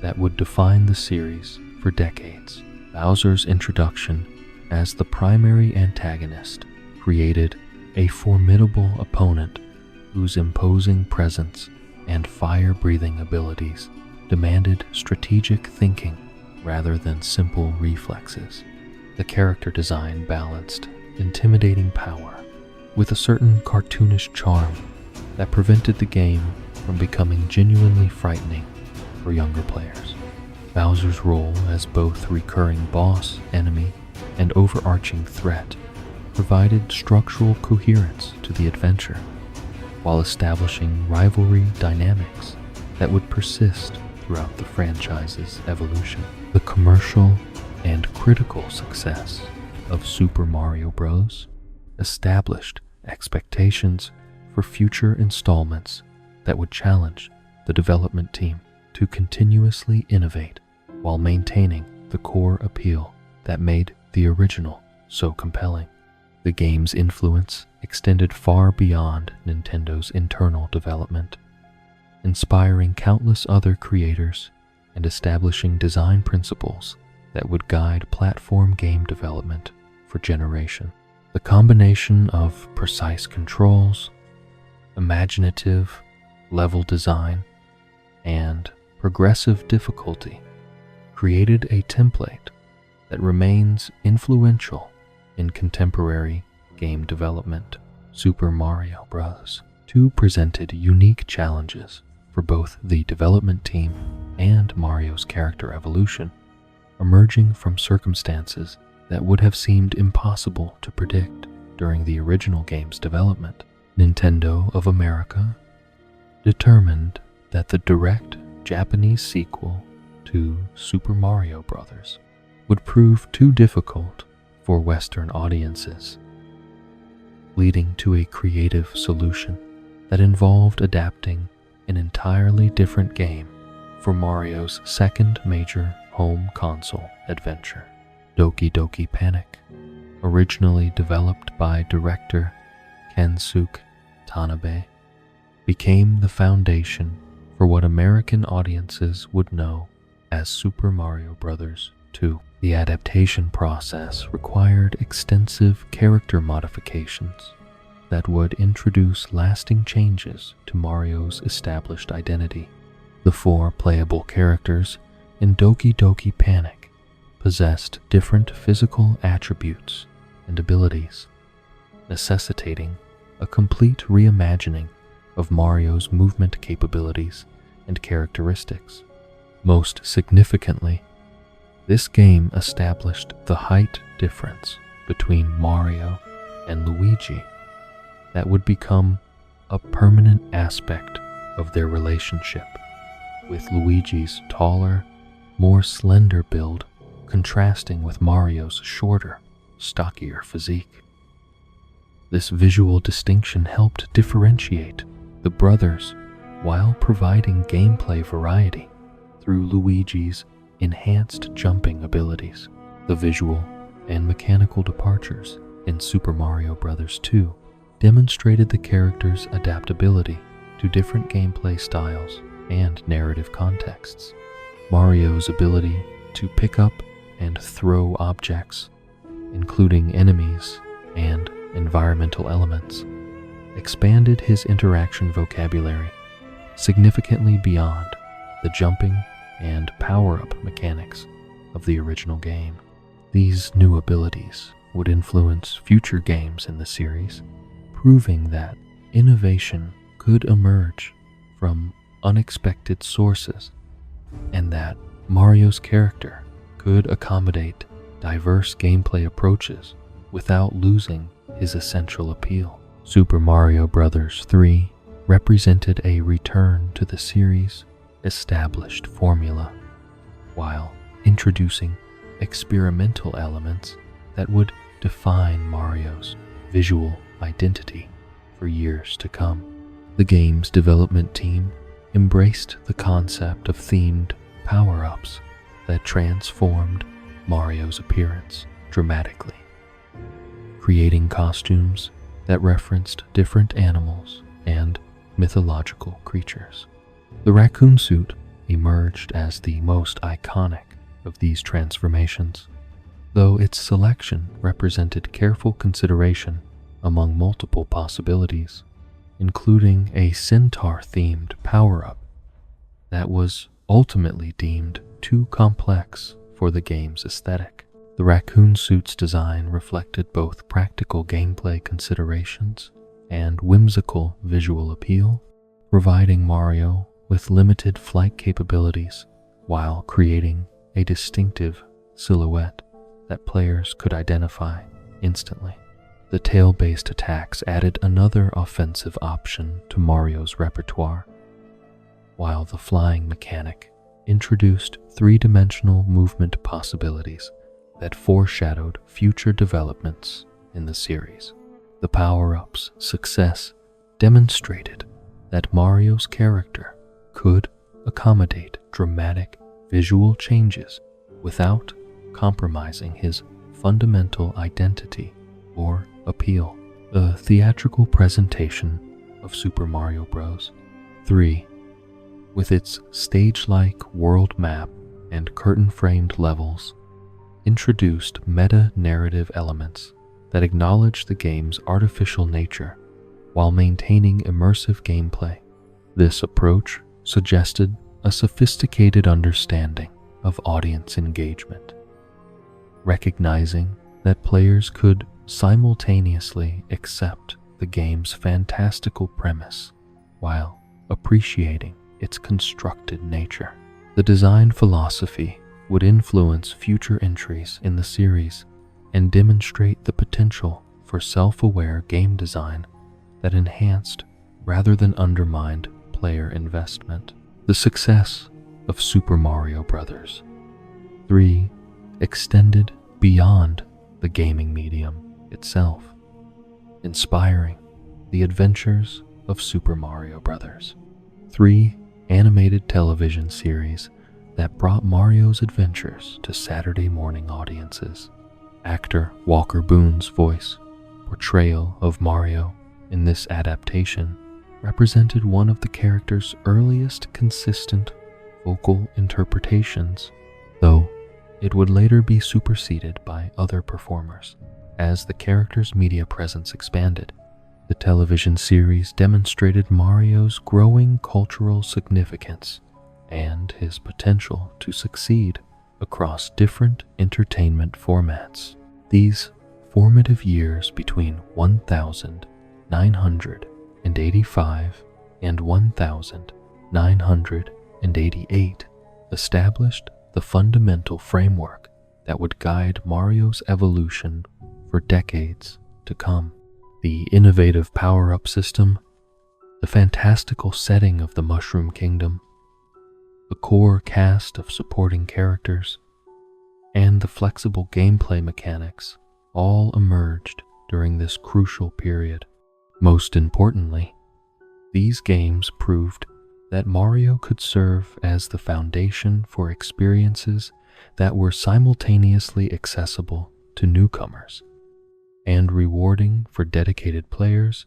that would define the series for decades. Bowser's introduction as the primary antagonist created a formidable opponent whose imposing presence and fire-breathing abilities demanded strategic thinking rather than simple reflexes. The character design balanced intimidating power with a certain cartoonish charm that prevented the game from becoming genuinely frightening for younger players. Bowser's role as both recurring boss, enemy, and overarching threat provided structural coherence to the adventure, while establishing rivalry dynamics that would persist throughout the franchise's evolution. The commercial and critical success of Super Mario Bros. Established expectations for future installments that would challenge the development team to continuously innovate while maintaining the core appeal that made the original so compelling. The game's influence extended far beyond Nintendo's internal development, inspiring countless other creators and establishing design principles that would guide platform game development for generations. The combination of precise controls, imaginative level design, and progressive difficulty created a template that remains influential in contemporary game development. Super Mario Bros. 2 presented unique challenges for both the development team and Mario's character evolution, emerging from circumstances that would have seemed impossible to predict during the original game's development. Nintendo of America determined that the direct Japanese sequel to Super Mario Bros. Would prove too difficult for Western audiences, leading to a creative solution that involved adapting an entirely different game for Mario's second major home console adventure. Doki Doki Panic, originally developed by director Kensuke Tanabe, became the foundation for what American audiences would know as Super Mario Bros. 2. The adaptation process required extensive character modifications that would introduce lasting changes to Mario's established identity. The 4 playable characters in Doki Doki Panic possessed different physical attributes and abilities, necessitating a complete reimagining of Mario's movement capabilities and characteristics. Most significantly, this game established the height difference between Mario and Luigi that would become a permanent aspect of their relationship, with Luigi's taller, more slender build contrasting with Mario's shorter, stockier physique. This visual distinction helped differentiate the brothers while providing gameplay variety through Luigi's enhanced jumping abilities. The visual and mechanical departures in Super Mario Bros. 2 demonstrated the character's adaptability to different gameplay styles and narrative contexts. Mario's ability to pick up and throw objects, including enemies and environmental elements, expanded his interaction vocabulary significantly beyond the jumping and power-up mechanics of the original game. These new abilities would influence future games in the series, proving that innovation could emerge from unexpected sources and that Mario's character could accommodate diverse gameplay approaches without losing his essential appeal. Super Mario Bros. 3 represented a return to the series' established formula, while introducing experimental elements that would define Mario's visual identity for years to come. The game's development team embraced the concept of themed power-ups that transformed Mario's appearance dramatically, creating costumes that referenced different animals and mythological creatures. The raccoon suit emerged as the most iconic of these transformations, though its selection represented careful consideration among multiple possibilities, including a centaur-themed power-up that was ultimately deemed too complex for the game's aesthetic. The raccoon suit's design reflected both practical gameplay considerations and whimsical visual appeal, providing Mario with limited flight capabilities while creating a distinctive silhouette that players could identify instantly. The tail-based attacks added another offensive option to Mario's repertoire, while the flying mechanic introduced three-dimensional movement possibilities that foreshadowed future developments in the series. The power-up's success demonstrated that Mario's character could accommodate dramatic visual changes without compromising his fundamental identity or appeal. The theatrical presentation of Super Mario Bros. 3, with its stage-like world map and curtain-framed levels, introduced meta-narrative elements that acknowledge the game's artificial nature while maintaining immersive gameplay. This approach suggested a sophisticated understanding of audience engagement, recognizing that players could simultaneously accept the game's fantastical premise while appreciating its constructed nature. The design philosophy would influence future entries in the series and demonstrate the potential for self-aware game design that enhanced rather than undermined player investment. The success of Super Mario Bros. 3 extended beyond the gaming medium itself, inspiring the adventures of Super Mario Bros. 3 animated television series that brought Mario's adventures to Saturday morning audiences. Actor Walker Boone's voice portrayal of Mario in this adaptation represented one of the character's earliest consistent vocal interpretations, though it would later be superseded by other performers. As the character's media presence expanded, the television series demonstrated Mario's growing cultural significance and his potential to succeed across different entertainment formats. These formative years between 1985 and 1988 established the fundamental framework that would guide Mario's evolution for decades to come. The innovative power-up system, the fantastical setting of the Mushroom Kingdom, the core cast of supporting characters, and the flexible gameplay mechanics all emerged during this crucial period. Most importantly, these games proved that Mario could serve as the foundation for experiences that were simultaneously accessible to newcomers and rewarding for dedicated players,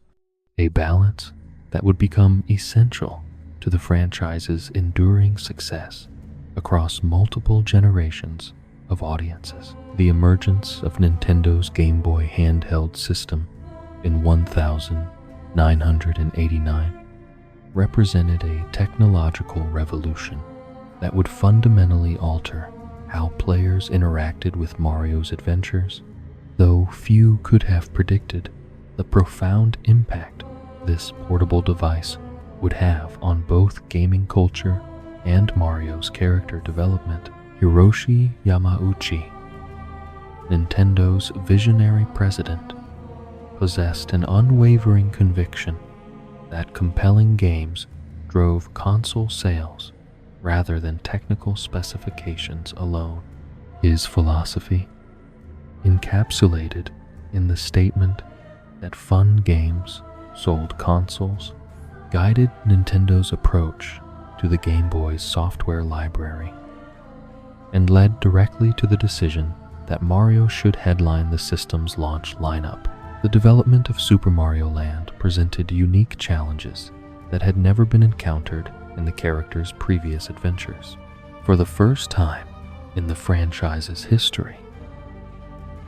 a balance that would become essential to the franchise's enduring success across multiple generations of audiences. The emergence of Nintendo's Game Boy handheld system in 1989 represented a technological revolution that would fundamentally alter how players interacted with Mario's adventures, though few could have predicted the profound impact this portable device would have on both gaming culture and Mario's character development. Hiroshi Yamauchi, Nintendo's visionary president, possessed an unwavering conviction that compelling games drove console sales rather than technical specifications alone. His philosophy, encapsulated in the statement that fun games sold consoles, guided Nintendo's approach to the Game Boy's software library and led directly to the decision that Mario should headline the system's launch lineup. The development of Super Mario Land presented unique challenges that had never been encountered in the character's previous adventures. For the first time in the franchise's history,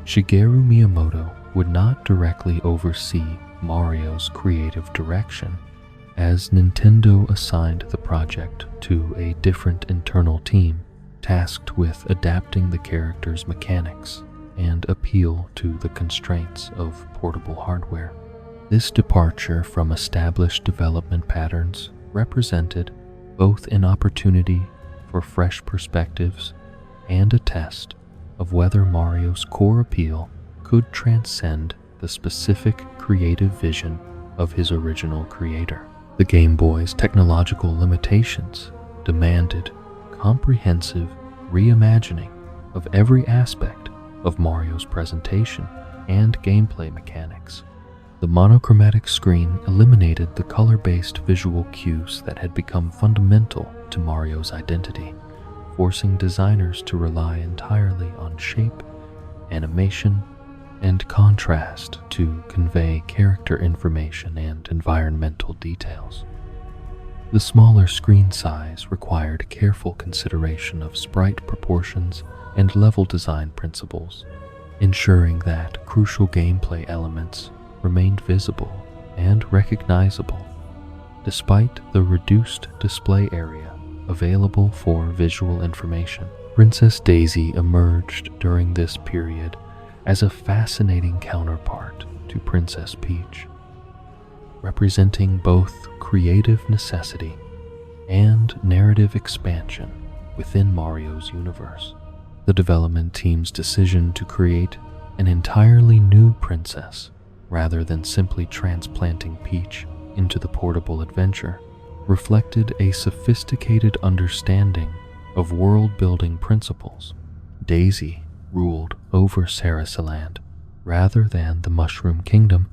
Shigeru Miyamoto would not directly oversee Mario's creative direction, as Nintendo assigned the project to a different internal team tasked with adapting the character's mechanics and appeal to the constraints of portable hardware. This departure from established development patterns represented both an opportunity for fresh perspectives and a test of whether Mario's core appeal could transcend the specific creative vision of his original creator. The Game Boy's technological limitations demanded comprehensive reimagining of every aspect of Mario's presentation and gameplay mechanics. The monochromatic screen eliminated the color-based visual cues that had become fundamental to Mario's identity, forcing designers to rely entirely on shape, animation, and contrast to convey character information and environmental details. The smaller screen size required careful consideration of sprite proportions and level design principles, ensuring that crucial gameplay elements remained visible and recognizable, despite the reduced display area available for visual information. Princess Daisy emerged during this period as a fascinating counterpart to Princess Peach, representing both creative necessity and narrative expansion within Mario's universe. The development team's decision to create an entirely new princess, rather than simply transplanting Peach into the portable adventure, reflected a sophisticated understanding of world-building principles. Daisy ruled over Sarasaland rather than the Mushroom Kingdom,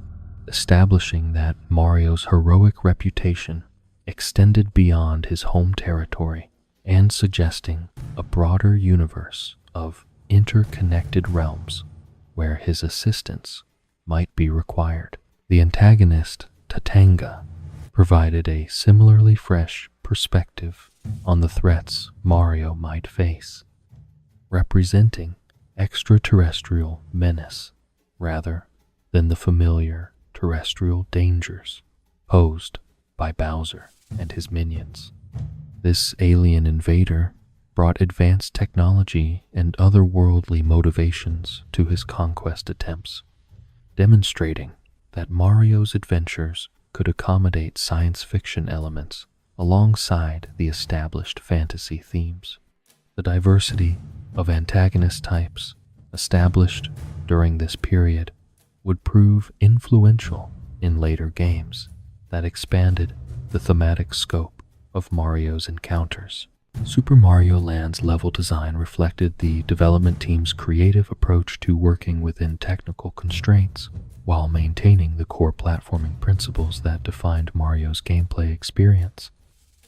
establishing that Mario's heroic reputation extended beyond his home territory and suggesting a broader universe of interconnected realms where his assistance might be required. The antagonist, Tatanga, provided a similarly fresh perspective on the threats Mario might face, representing extraterrestrial menace rather than the familiar terrestrial dangers posed by Bowser and his minions. This alien invader brought advanced technology and otherworldly motivations to his conquest attempts, demonstrating that Mario's adventures could accommodate science fiction elements alongside the established fantasy themes. The diversity of antagonist types established during this period would prove influential in later games that expanded the thematic scope of Mario's encounters. Super Mario Land's level design reflected the development team's creative approach to working within technical constraints while maintaining the core platforming principles that defined Mario's gameplay experience.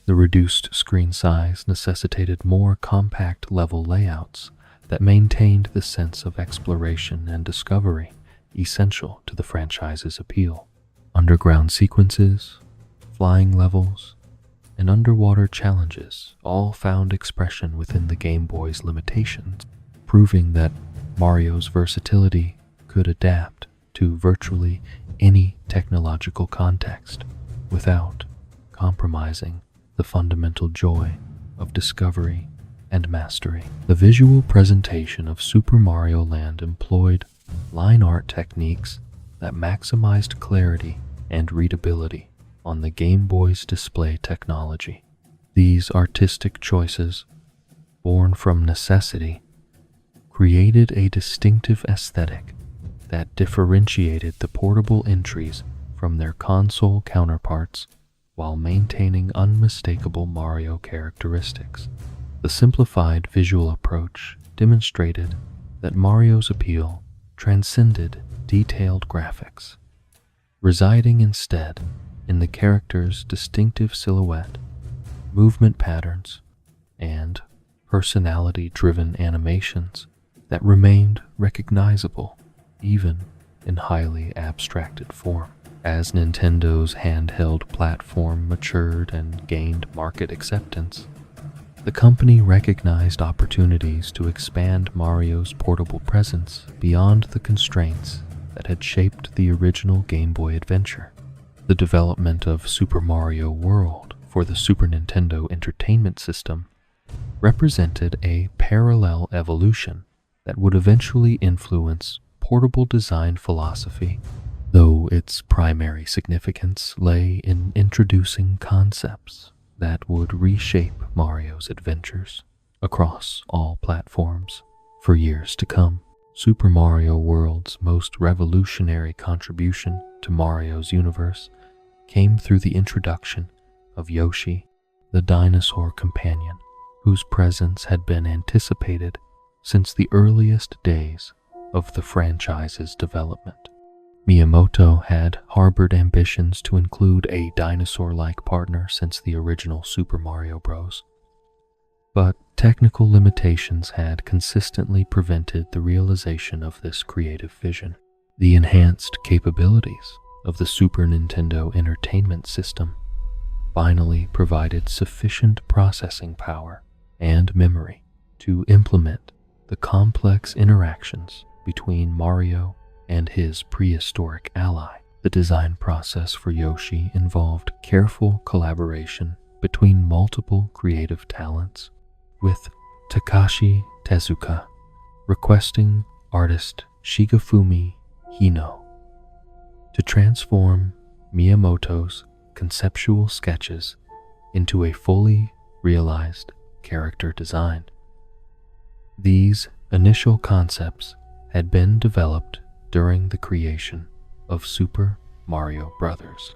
The reduced screen size necessitated more compact level layouts that maintained the sense of exploration and discovery essential to the franchise's appeal. Underground sequences, flying levels, and underwater challenges all found expression within the Game Boy's limitations, proving that Mario's versatility could adapt to virtually any technological context without compromising the fundamental joy of discovery and mastery. The visual presentation of Super Mario Land employed line art techniques that maximized clarity and readability on the Game Boy's display technology. These artistic choices, born from necessity, created a distinctive aesthetic that differentiated the portable entries from their console counterparts while maintaining unmistakable Mario characteristics. The simplified visual approach demonstrated that Mario's appeal transcended detailed graphics, residing instead in the character's distinctive silhouette, movement patterns, and personality-driven animations that remained recognizable even in highly abstracted form. As Nintendo's handheld platform matured and gained market acceptance, the company recognized opportunities to expand Mario's portable presence beyond the constraints that had shaped the original Game Boy Adventure. The development of Super Mario World for the Super Nintendo Entertainment System represented a parallel evolution that would eventually influence portable design philosophy, though its primary significance lay in introducing concepts that would reshape Mario's adventures across all platforms for years to come. Super Mario World's most revolutionary contribution to Mario's universe came through the introduction of Yoshi, the dinosaur companion, whose presence had been anticipated since the earliest days of the franchise's development. Miyamoto had harbored ambitions to include a dinosaur-like partner since the original Super Mario Bros., but technical limitations had consistently prevented the realization of this creative vision. The enhanced capabilities of the Super Nintendo Entertainment System finally provided sufficient processing power and memory to implement the complex interactions between Mario and his prehistoric ally. The design process for Yoshi involved careful collaboration between multiple creative talents, with Takashi Tezuka requesting artist Shigefumi Hino to transform Miyamoto's conceptual sketches into a fully realized character design. These initial concepts had been developed during the creation of Super Mario Bros.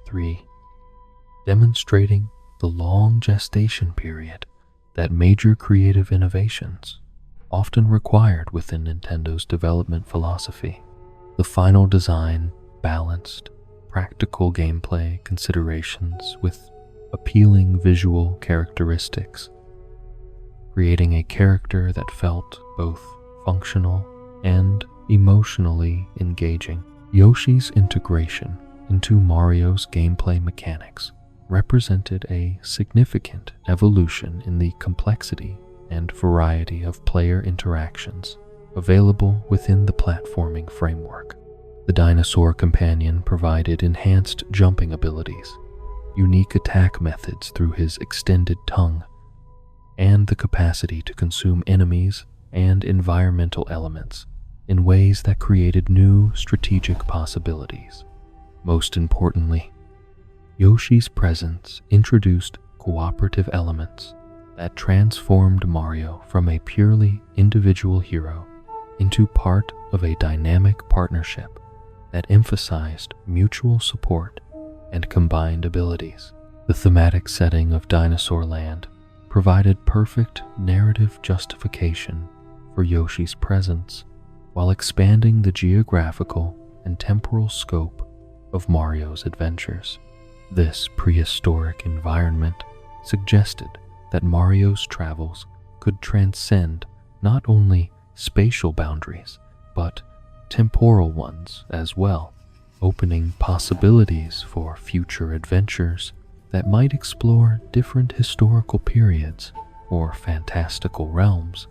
3, demonstrating the long gestation period that major creative innovations often required within Nintendo's development philosophy. The final design balanced practical gameplay considerations with appealing visual characteristics, creating a character that felt both functional and emotionally engaging. Yoshi's integration into Mario's gameplay mechanics represented a significant evolution in the complexity and variety of player interactions available within the platforming framework. The dinosaur companion provided enhanced jumping abilities, unique attack methods through his extended tongue, and the capacity to consume enemies and environmental elements in ways that created new strategic possibilities. Most importantly, Yoshi's presence introduced cooperative elements that transformed Mario from a purely individual hero into part of a dynamic partnership that emphasized mutual support and combined abilities. The thematic setting of Dinosaur Land provided perfect narrative justification for Yoshi's presence while expanding the geographical and temporal scope of Mario's adventures. This prehistoric environment suggested that Mario's travels could transcend not only spatial boundaries, but temporal ones as well, opening possibilities for future adventures that might explore different historical periods or fantastical realms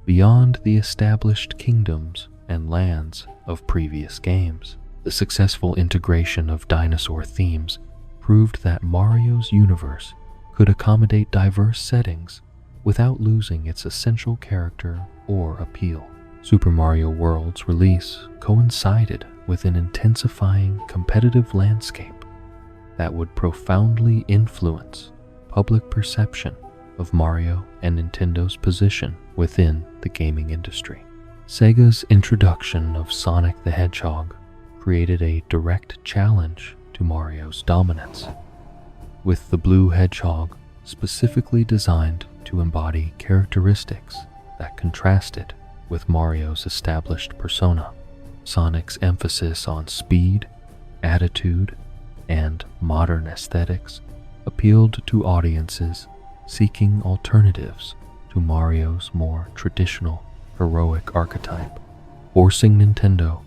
beyond the established kingdoms and lands of previous games. The successful integration of dinosaur themes proved that Mario's universe could accommodate diverse settings without losing its essential character or appeal. Super Mario World's release coincided with an intensifying competitive landscape that would profoundly influence public perception of Mario and Nintendo's position within the gaming industry. Sega's introduction of Sonic the Hedgehog created a direct challenge to Mario's dominance, with the blue hedgehog specifically designed to embody characteristics that contrasted with Mario's established persona. Sonic's emphasis on speed, attitude, and modern aesthetics appealed to audiences seeking alternatives to Mario's more traditional heroic archetype, forcing Nintendo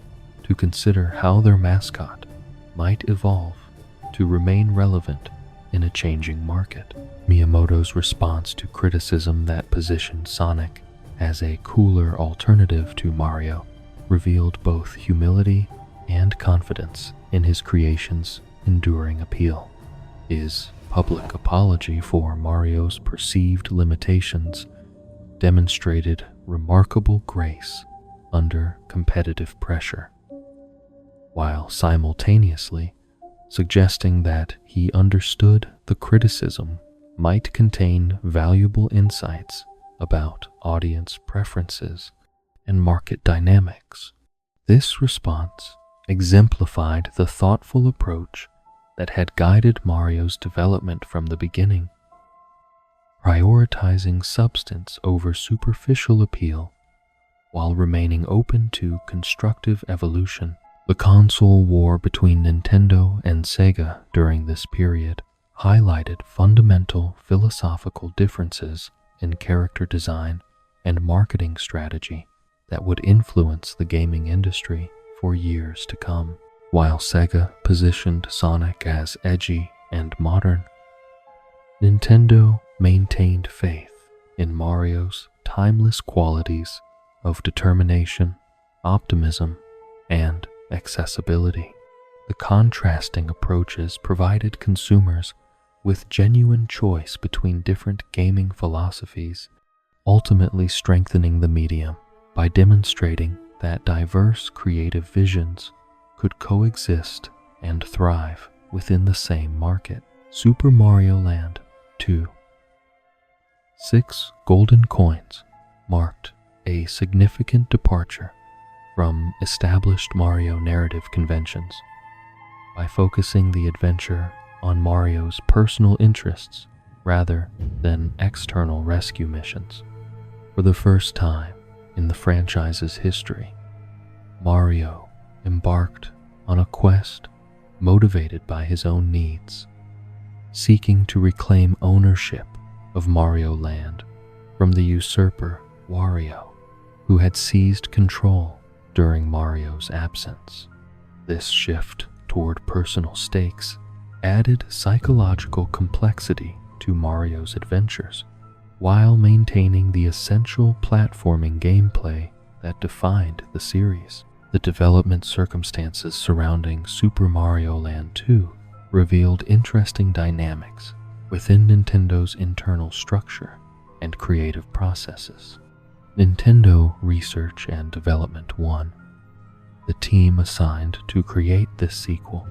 to consider how their mascot might evolve to remain relevant in a changing market. Miyamoto's response to criticism that positioned Sonic as a cooler alternative to Mario revealed both humility and confidence in his creation's enduring appeal. His public apology for Mario's perceived limitations demonstrated remarkable grace under competitive pressure, while simultaneously suggesting that he understood the criticism might contain valuable insights about audience preferences and market dynamics. This response exemplified the thoughtful approach that had guided Mario's development from the beginning, prioritizing substance over superficial appeal while remaining open to constructive evolution. The console war between Nintendo and Sega during this period highlighted fundamental philosophical differences in character design and marketing strategy that would influence the gaming industry for years to come. While Sega positioned Sonic as edgy and modern, Nintendo maintained faith in Mario's timeless qualities of determination, optimism, and accessibility. The contrasting approaches provided consumers with genuine choice between different gaming philosophies, ultimately strengthening the medium by demonstrating that diverse creative visions could coexist and thrive within the same market. Super Mario Land 2. 6 golden coins marked a significant departure from established Mario narrative conventions by focusing the adventure on Mario's personal interests rather than external rescue missions. For the first time in the franchise's history, Mario embarked on a quest motivated by his own needs, seeking to reclaim ownership of Mario Land from the usurper Wario, who had seized control during Mario's absence. This shift toward personal stakes added psychological complexity to Mario's adventures, while maintaining the essential platforming gameplay that defined the series. The development circumstances surrounding Super Mario Land 2 revealed interesting dynamics within Nintendo's internal structure and creative processes. Nintendo Research and Development 1, the team assigned to create this sequel,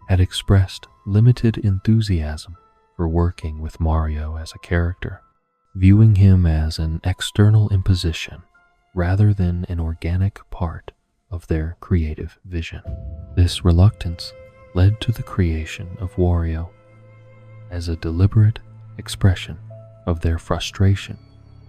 had expressed limited enthusiasm for working with Mario as a character, viewing him as an external imposition rather than an organic part of their creative vision. This reluctance led to the creation of Wario as a deliberate expression of their frustration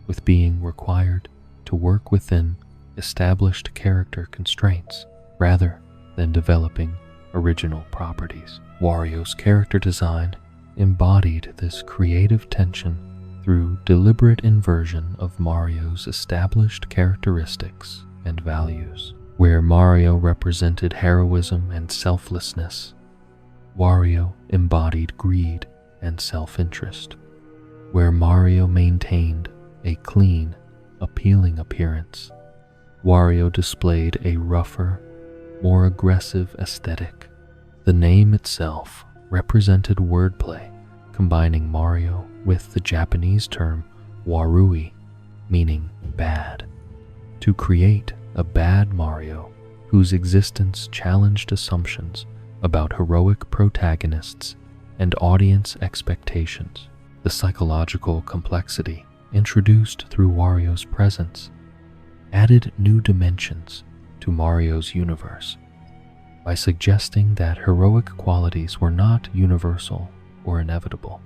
with being required to work within established character constraints rather than developing original properties. Wario's character design embodied this creative tension through deliberate inversion of Mario's established characteristics and values. Where Mario represented heroism and selflessness, Wario embodied greed and self-interest. Where Mario maintained a clean, appealing appearance, Wario displayed a rougher, more aggressive aesthetic. The name itself represented wordplay, combining Mario with the Japanese term warui, meaning bad, to create a bad Mario whose existence challenged assumptions about heroic protagonists and audience expectations. The psychological complexity introduced through Wario's presence added new dimensions to Mario's universe by suggesting that heroic qualities were not universal or inevitable.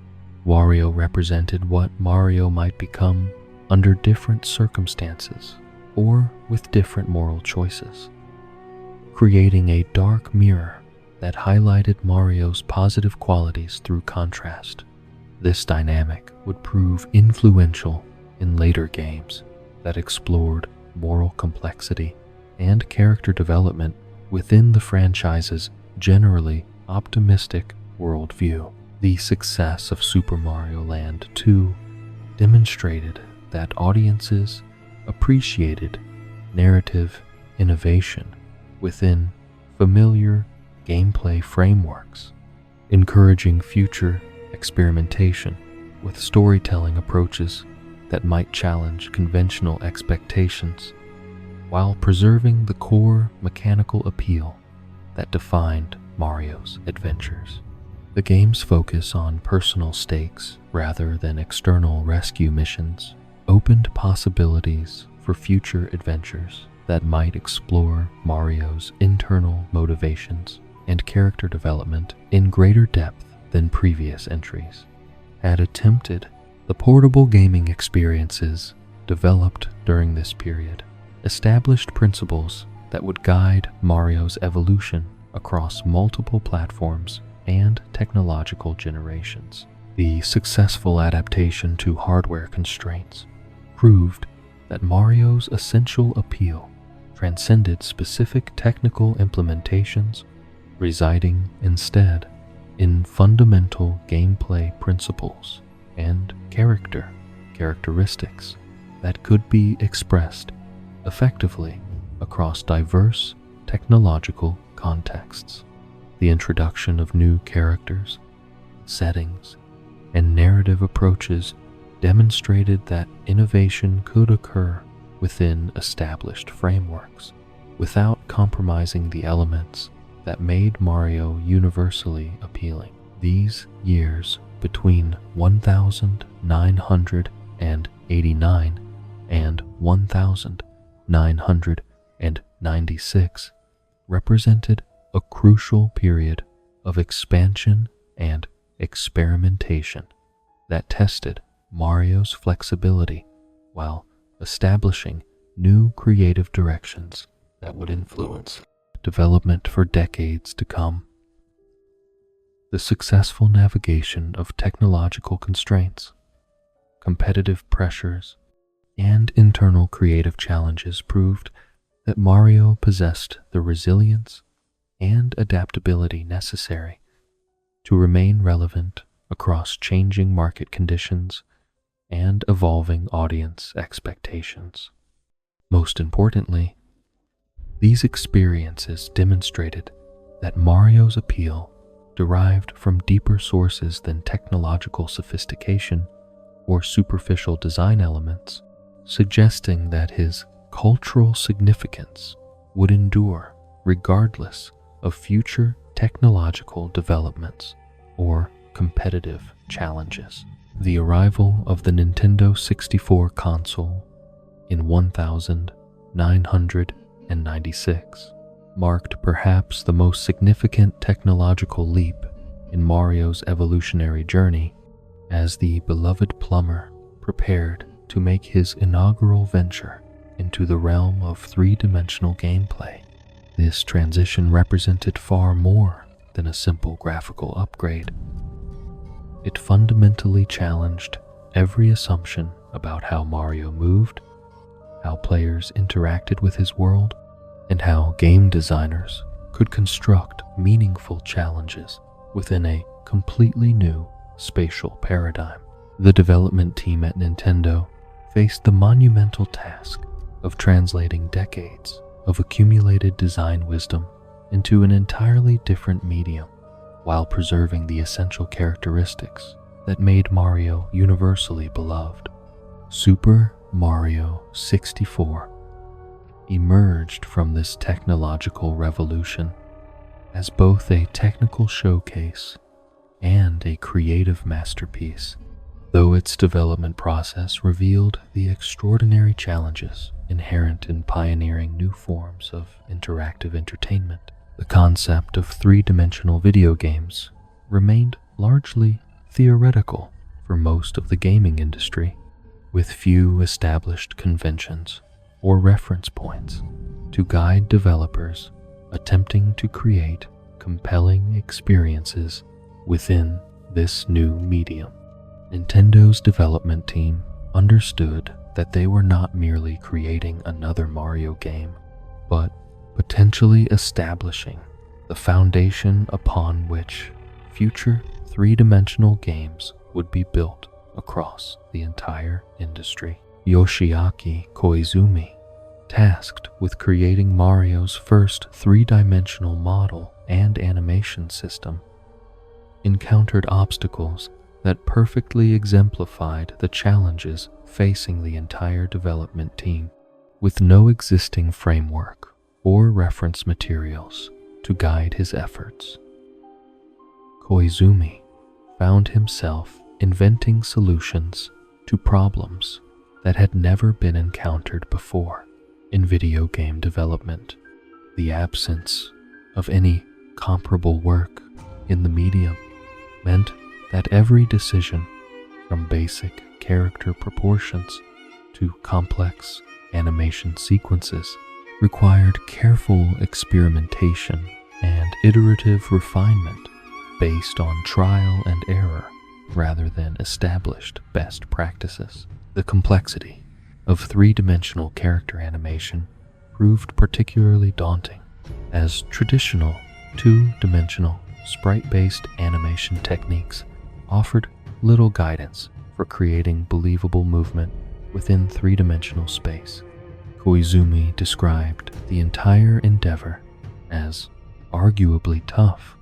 Wario represented what Mario might become under different circumstances or with different moral choices, creating a dark mirror that highlighted Mario's positive qualities through contrast. This dynamic would prove influential in later games that explored moral complexity and character development within the franchise's generally optimistic worldview. The success of Super Mario Land 2 demonstrated that audiences appreciated narrative innovation within familiar gameplay frameworks, encouraging future experimentation with storytelling approaches that might challenge conventional expectations while preserving the core mechanical appeal that defined Mario's adventures. The game's focus on personal stakes rather than external rescue missions opened possibilities for future adventures that might explore Mario's internal motivations and character development in greater depth than previous entries had attempted. The portable gaming experiences developed during this period established principles that would guide Mario's evolution across multiple platforms and technological generations. The successful adaptation to hardware constraints proved that Mario's essential appeal transcended specific technical implementations, residing instead in fundamental gameplay principles and characteristics that could be expressed effectively across diverse technological contexts. The introduction of new characters, settings, and narrative approaches demonstrated that innovation could occur within established frameworks without compromising the elements that made Mario universally appealing. These years between 1989 and 1996 represented a crucial period of expansion and experimentation that tested Mario's flexibility while establishing new creative directions that would influence development for decades to come. The successful navigation of technological constraints, competitive pressures, and internal creative challenges proved that Mario possessed the resilience and adaptability necessary to remain relevant across changing market conditions and evolving audience expectations. Most importantly, these experiences demonstrated that Mario's appeal derived from deeper sources than technological sophistication or superficial design elements, suggesting that his cultural significance would endure regardless of future technological developments or competitive challenges. The arrival of the Nintendo 64 console in 1996 marked perhaps the most significant technological leap in Mario's evolutionary journey, as the beloved Plumber prepared to make his inaugural venture into the realm of three-dimensional gameplay. This transition represented far more than a simple graphical upgrade. It fundamentally challenged every assumption about how Mario moved, how players interacted with his world, and how game designers could construct meaningful challenges within a completely new spatial paradigm. The development team at Nintendo faced the monumental task of translating decades of accumulated design wisdom into an entirely different medium while preserving the essential characteristics that made Mario universally beloved. Super Mario 64 emerged from this technological revolution as both a technical showcase and a creative masterpiece, though its development process revealed the extraordinary challenges inherent in pioneering new forms of interactive entertainment. The concept of three-dimensional video games remained largely theoretical for most of the gaming industry, with few established conventions or reference points to guide developers attempting to create compelling experiences within this new medium. Nintendo's development team understood that they were not merely creating another Mario game, but potentially establishing the foundation upon which future three-dimensional games would be built across the entire industry. Yoshiaki Koizumi, tasked with creating Mario's first three-dimensional model and animation system, encountered obstacles that perfectly exemplified the challenges facing the entire development team. With no existing framework or reference materials to guide his efforts, Koizumi found himself inventing solutions to problems that had never been encountered before in video game development. The absence of any comparable work in the medium meant that every decision, from basic character proportions to complex animation sequences, required careful experimentation and iterative refinement based on trial and error rather than established best practices. The complexity of three-dimensional character animation proved particularly daunting, as traditional two-dimensional sprite-based animation techniques offered little guidance for creating believable movement within three-dimensional space. Koizumi described the entire endeavor as arguably tough,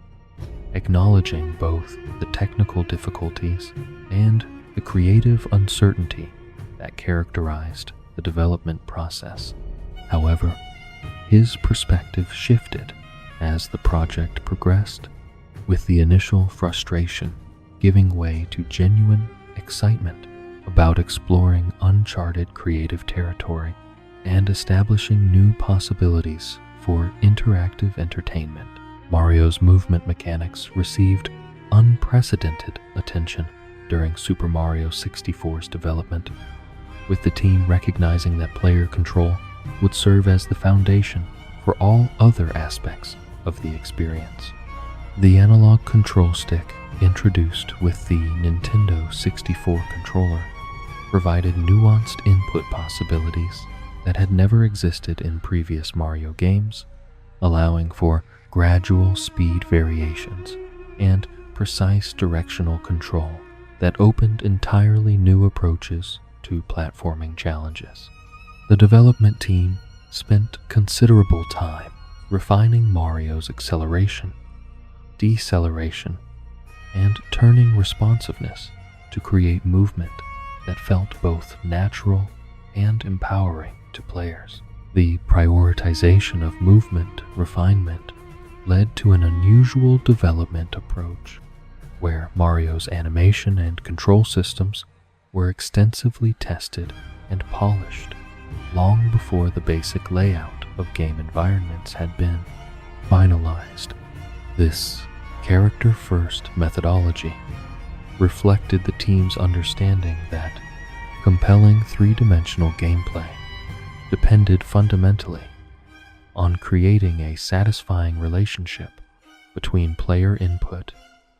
acknowledging both the technical difficulties and the creative uncertainty that characterized the development process. However, his perspective shifted as the project progressed, with the initial frustration giving way to genuine excitement about exploring uncharted creative territory and establishing new possibilities for interactive entertainment. Mario's movement mechanics received unprecedented attention during Super Mario 64's development, with the team recognizing that player control would serve as the foundation for all other aspects of the experience. The analog control stick, introduced with the Nintendo 64 controller, provided nuanced input possibilities that had never existed in previous Mario games, allowing for gradual speed variations and precise directional control that opened entirely new approaches to platforming challenges. The development team spent considerable time refining Mario's acceleration, deceleration, and turning responsiveness to create movement that felt both natural and empowering to players. The prioritization of movement refinement led to an unusual development approach, where Mario's animation and control systems were extensively tested and polished long before the basic layout of game environments had been finalized. This character-first methodology reflected the team's understanding that compelling three-dimensional gameplay depended fundamentally on creating a satisfying relationship between player input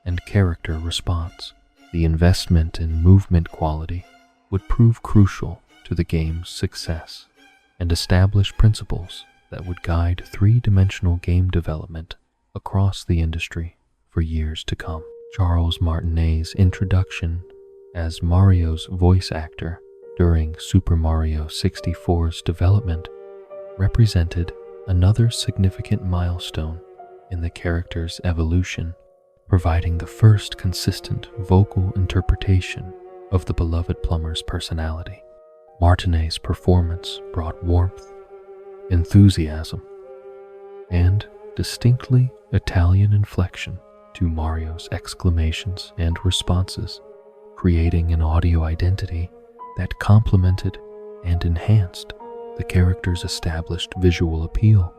and character response. The investment in movement quality would prove crucial to the game's success and establish principles that would guide three-dimensional game development across the industry for years to come. Charles Martinet's introduction as Mario's voice actor during Super Mario 64's development represented another significant milestone in the character's evolution, providing the first consistent vocal interpretation of the beloved Plumber's personality. Martinet's performance brought warmth, enthusiasm, and distinctly Italian inflection to Mario's exclamations and responses, creating an audio identity that complemented and enhanced the character's established visual appeal.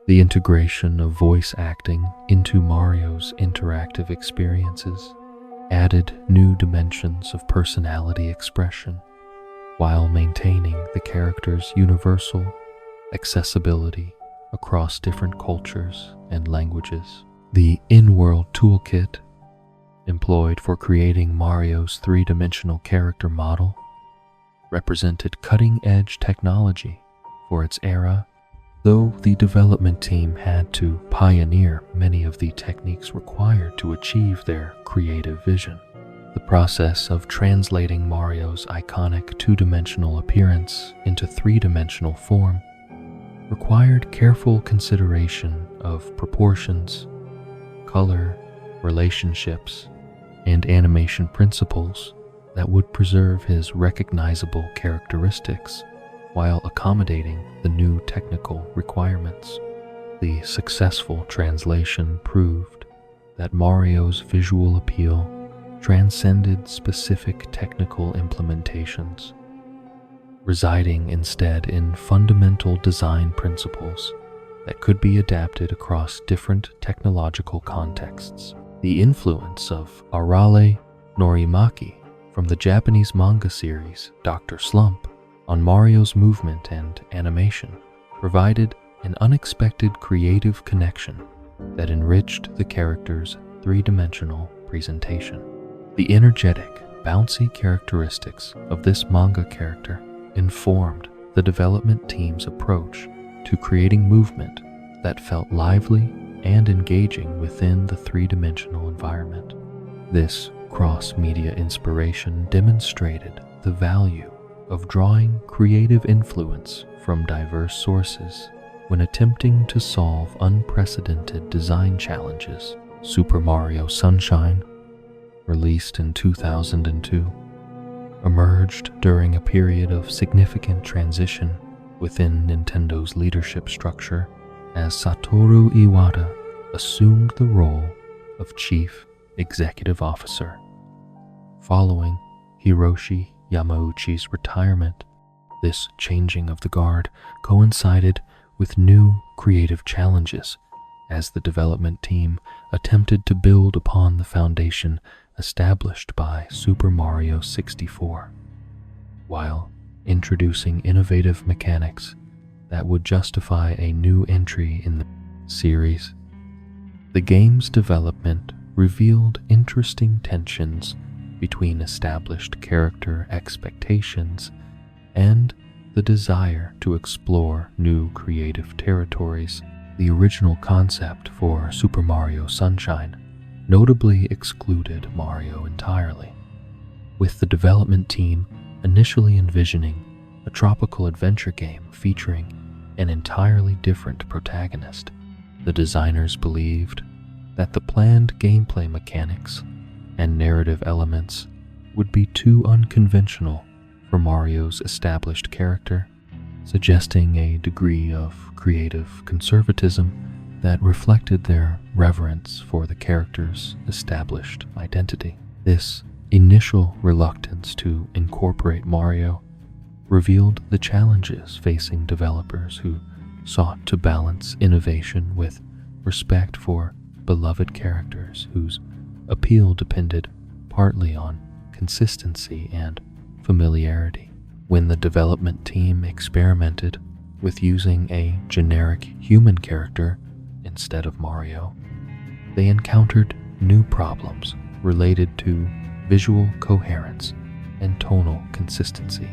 The integration of voice acting into Mario's interactive experiences added new dimensions of personality expression while maintaining the character's universal accessibility across different cultures and languages. The in-world toolkit employed for creating Mario's three-dimensional character model represented cutting-edge technology for its era, though the development team had to pioneer many of the techniques required to achieve their creative vision. The process of translating Mario's iconic two-dimensional appearance into three-dimensional form required careful consideration of proportions, color, relationships, and animation principles that would preserve his recognizable characteristics while accommodating the new technical requirements. The successful translation proved that Mario's visual appeal transcended specific technical implementations, residing instead in fundamental design principles that could be adapted across different technological contexts. The influence of Arale Norimaki from the Japanese manga series Dr. Slump on Mario's movement and animation provided an unexpected creative connection that enriched the character's three-dimensional presentation. The energetic, bouncy characteristics of this manga character informed the development team's approach to creating movement that felt lively and engaging within the three-dimensional environment. This cross-media inspiration demonstrated the value of drawing creative influence from diverse sources when attempting to solve unprecedented design challenges. Super Mario Sunshine, released in 2002, emerged during a period of significant transition within Nintendo's leadership structure as Satoru Iwata assumed the role of Chief Executive Officer. Following Hiroshi Yamauchi's retirement, this changing of the guard coincided with new creative challenges as the development team attempted to build upon the foundation established by Super Mario 64, while introducing innovative mechanics that would justify a new entry in the series. The game's development revealed interesting tensions between established character expectations and the desire to explore new creative territories. The original concept for Super Mario Sunshine notably excluded Mario entirely, with the development team initially envisioning a tropical adventure game featuring an entirely different protagonist. The designers believed that the planned gameplay mechanics and narrative elements would be too unconventional for Mario's established character, suggesting a degree of creative conservatism that reflected their reverence for the character's established identity. This initial reluctance to incorporate Mario revealed the challenges facing developers who sought to balance innovation with respect for beloved characters whose appeal depended partly on consistency and familiarity. When the development team experimented with using a generic human character instead of Mario, they encountered new problems related to visual coherence and tonal consistency.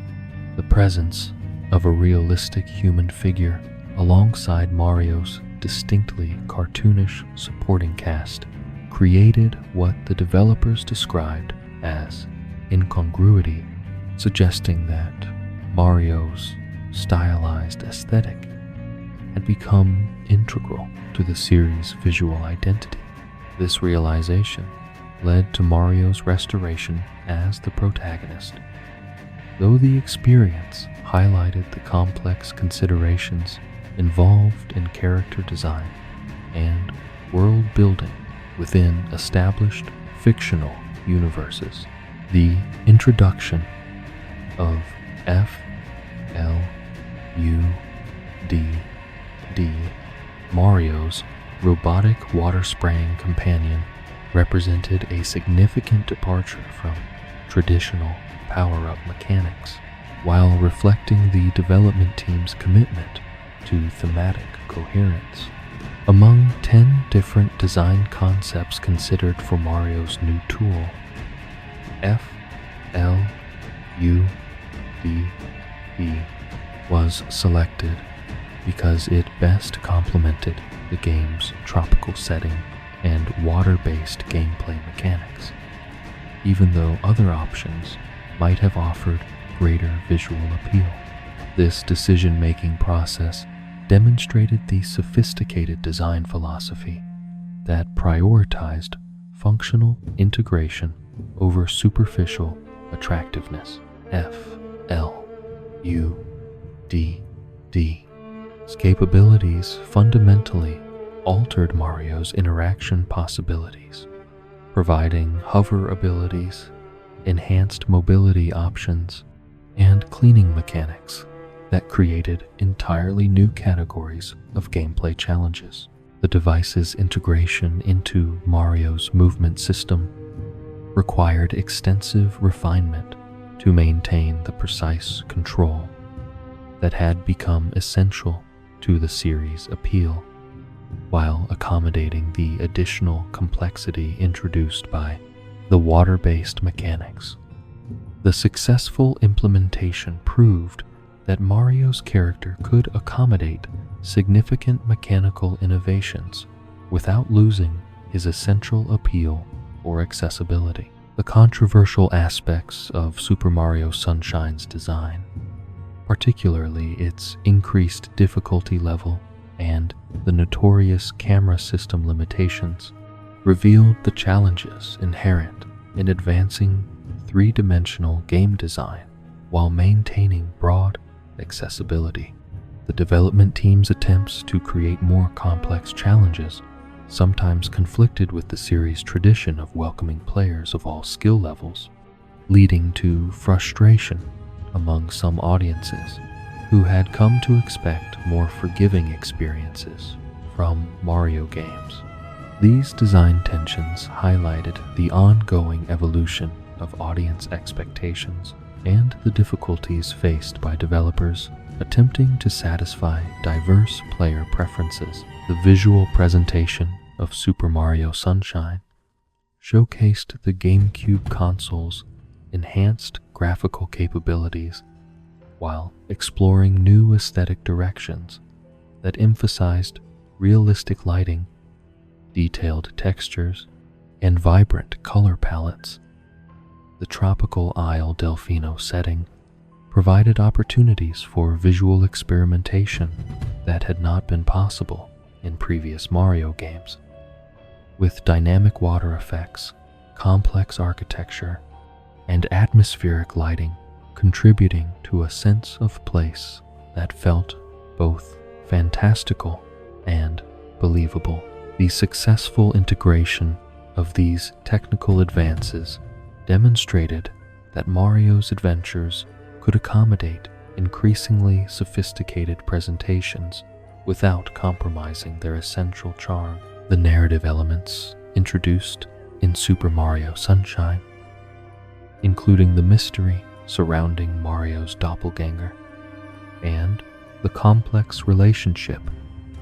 The presence of a realistic human figure alongside Mario's distinctly cartoonish supporting cast created what the developers described as incongruity, suggesting that Mario's stylized aesthetic had become integral to the series' visual identity. This realization led to Mario's restoration as the protagonist. Though the experience highlighted the complex considerations involved in character design and world building within established fictional universes, the introduction of FLUDD, Mario's robotic water-spraying companion, represented a significant departure from traditional power-up mechanics, while reflecting the development team's commitment to thematic coherence. Among 10 different design concepts considered for Mario's new tool, FLUDD was selected because it best complemented the game's tropical setting and water-based gameplay mechanics, even though other options might have offered greater visual appeal. This decision-making process demonstrated the sophisticated design philosophy that prioritized functional integration over superficial attractiveness. FLUDD's capabilities fundamentally altered Mario's interaction possibilities, providing hover abilities, enhanced mobility options, and cleaning mechanics that created entirely new categories of gameplay challenges. The device's integration into Mario's movement system required extensive refinement to maintain the precise control that had become essential to the series' appeal, while accommodating the additional complexity introduced by the water-based mechanics. The successful implementation proved that Mario's character could accommodate significant mechanical innovations without losing his essential appeal or accessibility. The controversial aspects of Super Mario Sunshine's design, particularly its increased difficulty level and the notorious camera system limitations, revealed the challenges inherent in advancing three-dimensional game design while maintaining broad accessibility. The development team's attempts to create more complex challenges sometimes conflicted with the series' tradition of welcoming players of all skill levels. leading to frustration among some audiences who had come to expect more forgiving experiences from Mario games. These design tensions highlighted the ongoing evolution of audience expectations and the difficulties faced by developers attempting to satisfy diverse player preferences. The visual presentation of Super Mario Sunshine showcased the GameCube console's enhanced graphical capabilities while exploring new aesthetic directions that emphasized realistic lighting, detailed textures, and vibrant color palettes. The tropical Isle Delfino setting provided opportunities for visual experimentation that had not been possible in previous Mario games. With dynamic water effects, complex architecture, and atmospheric lighting contributing to a sense of place that felt both fantastical and believable. The successful integration of these technical advances demonstrated that Mario's adventures could accommodate increasingly sophisticated presentations without compromising their essential charm. The narrative elements introduced in Super Mario Sunshine, including the mystery surrounding Mario's doppelganger and the complex relationship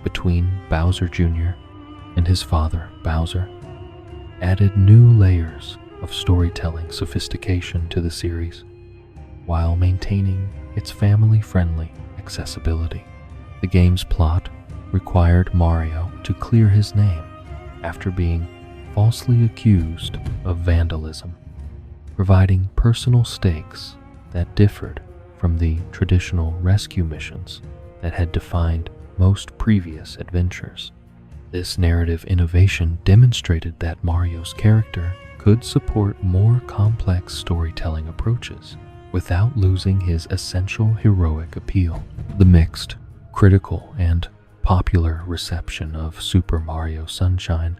between Bowser Jr. and his father, Bowser, added new layers of storytelling sophistication to the series while maintaining its family-friendly accessibility. The game's plot required Mario to clear his name after being falsely accused of vandalism, providing personal stakes that differed from the traditional rescue missions that had defined most previous adventures. This narrative innovation demonstrated that Mario's character could support more complex storytelling approaches without losing his essential heroic appeal. The mixed, critical, and popular reception of Super Mario Sunshine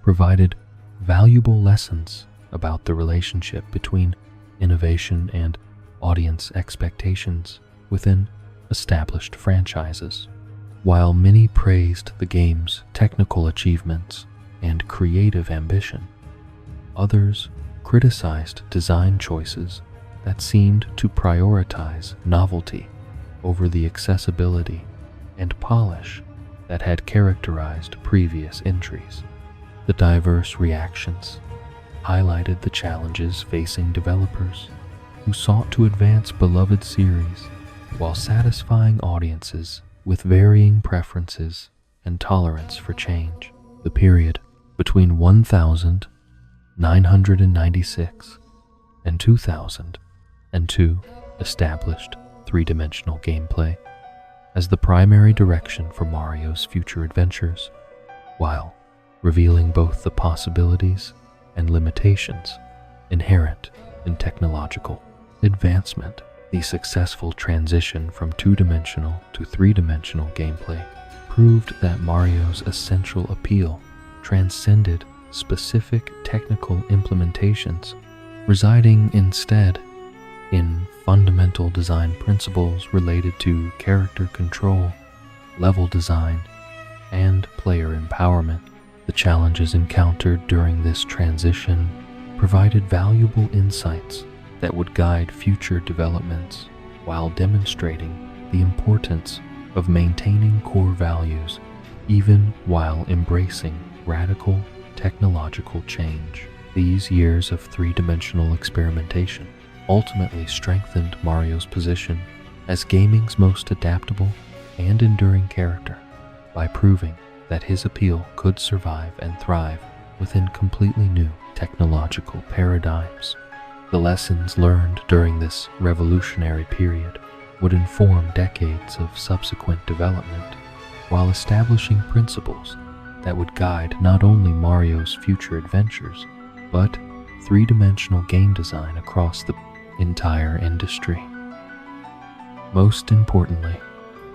provided valuable lessons about the relationship between innovation and audience expectations within established franchises. While many praised the game's technical achievements and creative ambition, others criticized design choices that seemed to prioritize novelty over the accessibility and polish that had characterized previous entries. The diverse reactions highlighted the challenges facing developers who sought to advance beloved series while satisfying audiences with varying preferences and tolerance for change. The period between 1996 and 2002 established three-dimensional gameplay as the primary direction for Mario's future adventures, while revealing both the possibilities and limitations inherent in technological advancement. The successful transition from two-dimensional to three-dimensional gameplay proved that Mario's essential appeal transcended specific technical implementations, residing instead in fundamental design principles related to character control, level design, and player empowerment. The challenges encountered during this transition provided valuable insights that would guide future developments while demonstrating the importance of maintaining core values even while embracing radical technological change. These years of three-dimensional experimentation ultimately strengthened Mario's position as gaming's most adaptable and enduring character by proving that his appeal could survive and thrive within completely new technological paradigms. The lessons learned during this revolutionary period would inform decades of subsequent development while establishing principles that would guide not only Mario's future adventures, but three-dimensional game design across the entire industry. Most importantly,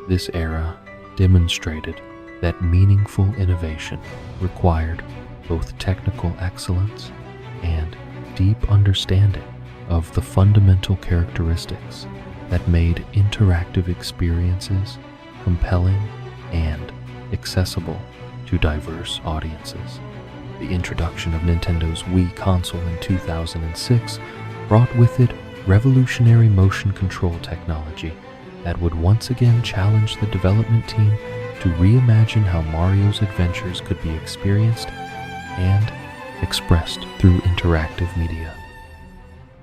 this era demonstrated that meaningful innovation required both technical excellence and deep understanding of the fundamental characteristics that made interactive experiences compelling and accessible to diverse audiences. The introduction of Nintendo's Wii console in 2006 brought with it revolutionary motion control technology that would once again challenge the development team to reimagine how Mario's adventures could be experienced and expressed through interactive media.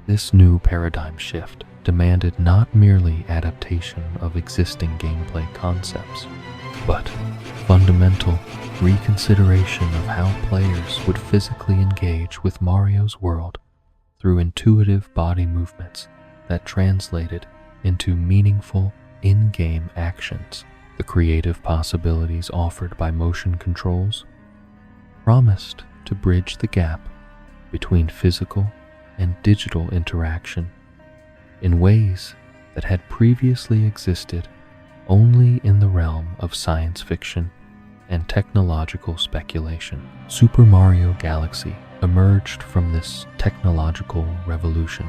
This new paradigm shift demanded not merely adaptation of existing gameplay concepts, but fundamental reconsideration of how players would physically engage with Mario's world through intuitive body movements that translated into meaningful in-game actions. The creative possibilities offered by motion controls promised to bridge the gap between physical and digital interaction in ways that had previously existed only in the realm of science fiction and technological speculation. Super Mario Galaxy emerged from this technological revolution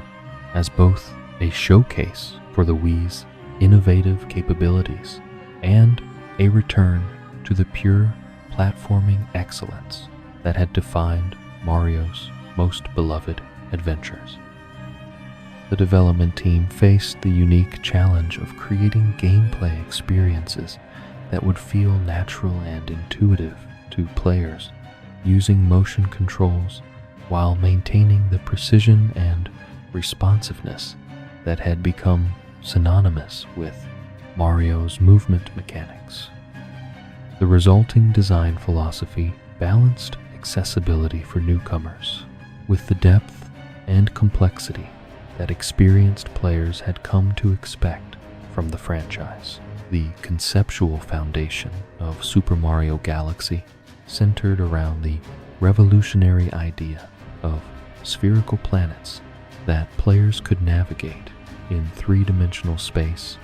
as both a showcase for the Wii's innovative capabilities and a return to the pure platforming excellence that had defined Mario's most beloved adventures. The development team faced the unique challenge of creating gameplay experiences that would feel natural and intuitive to players using motion controls while maintaining the precision and responsiveness that had become synonymous with Mario's movement mechanics. The resulting design philosophy balanced accessibility for newcomers with the depth and complexity that experienced players had come to expect from the franchise. The conceptual foundation of Super Mario Galaxy centered around the revolutionary idea of spherical planets that players could navigate in three-dimensional space,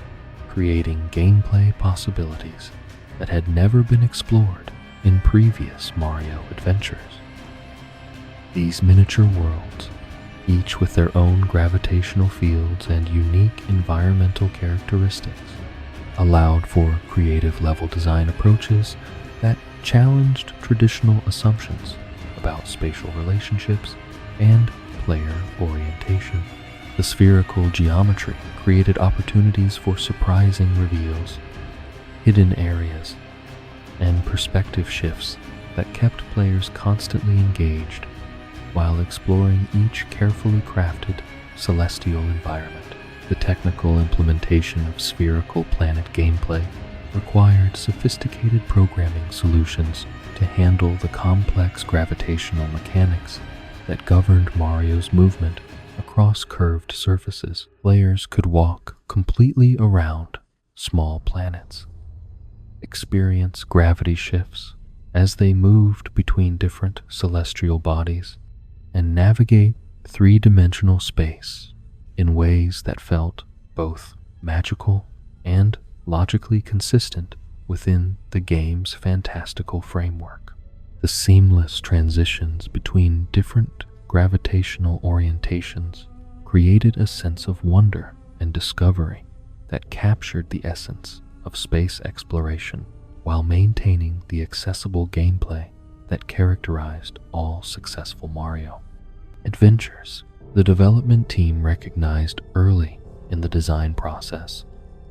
creating gameplay possibilities that had never been explored in previous Mario adventures. These miniature worlds, each with their own gravitational fields and unique environmental characteristics, allowed for creative level design approaches that challenged traditional assumptions about spatial relationships and player orientation. The spherical geometry created opportunities for surprising reveals, hidden areas, and perspective shifts that kept players constantly engaged while exploring each carefully crafted celestial environment. The technical implementation of spherical planet gameplay required sophisticated programming solutions to handle the complex gravitational mechanics that governed Mario's movement across curved surfaces. Players could walk completely around small planets, experience gravity shifts as they moved between different celestial bodies, and navigate three-dimensional space in ways that felt both magical and logically consistent within the game's fantastical framework. The seamless transitions between different gravitational orientations created a sense of wonder and discovery that captured the essence of space exploration while maintaining the accessible gameplay that characterized all successful Mario adventures. The development team recognized early in the design process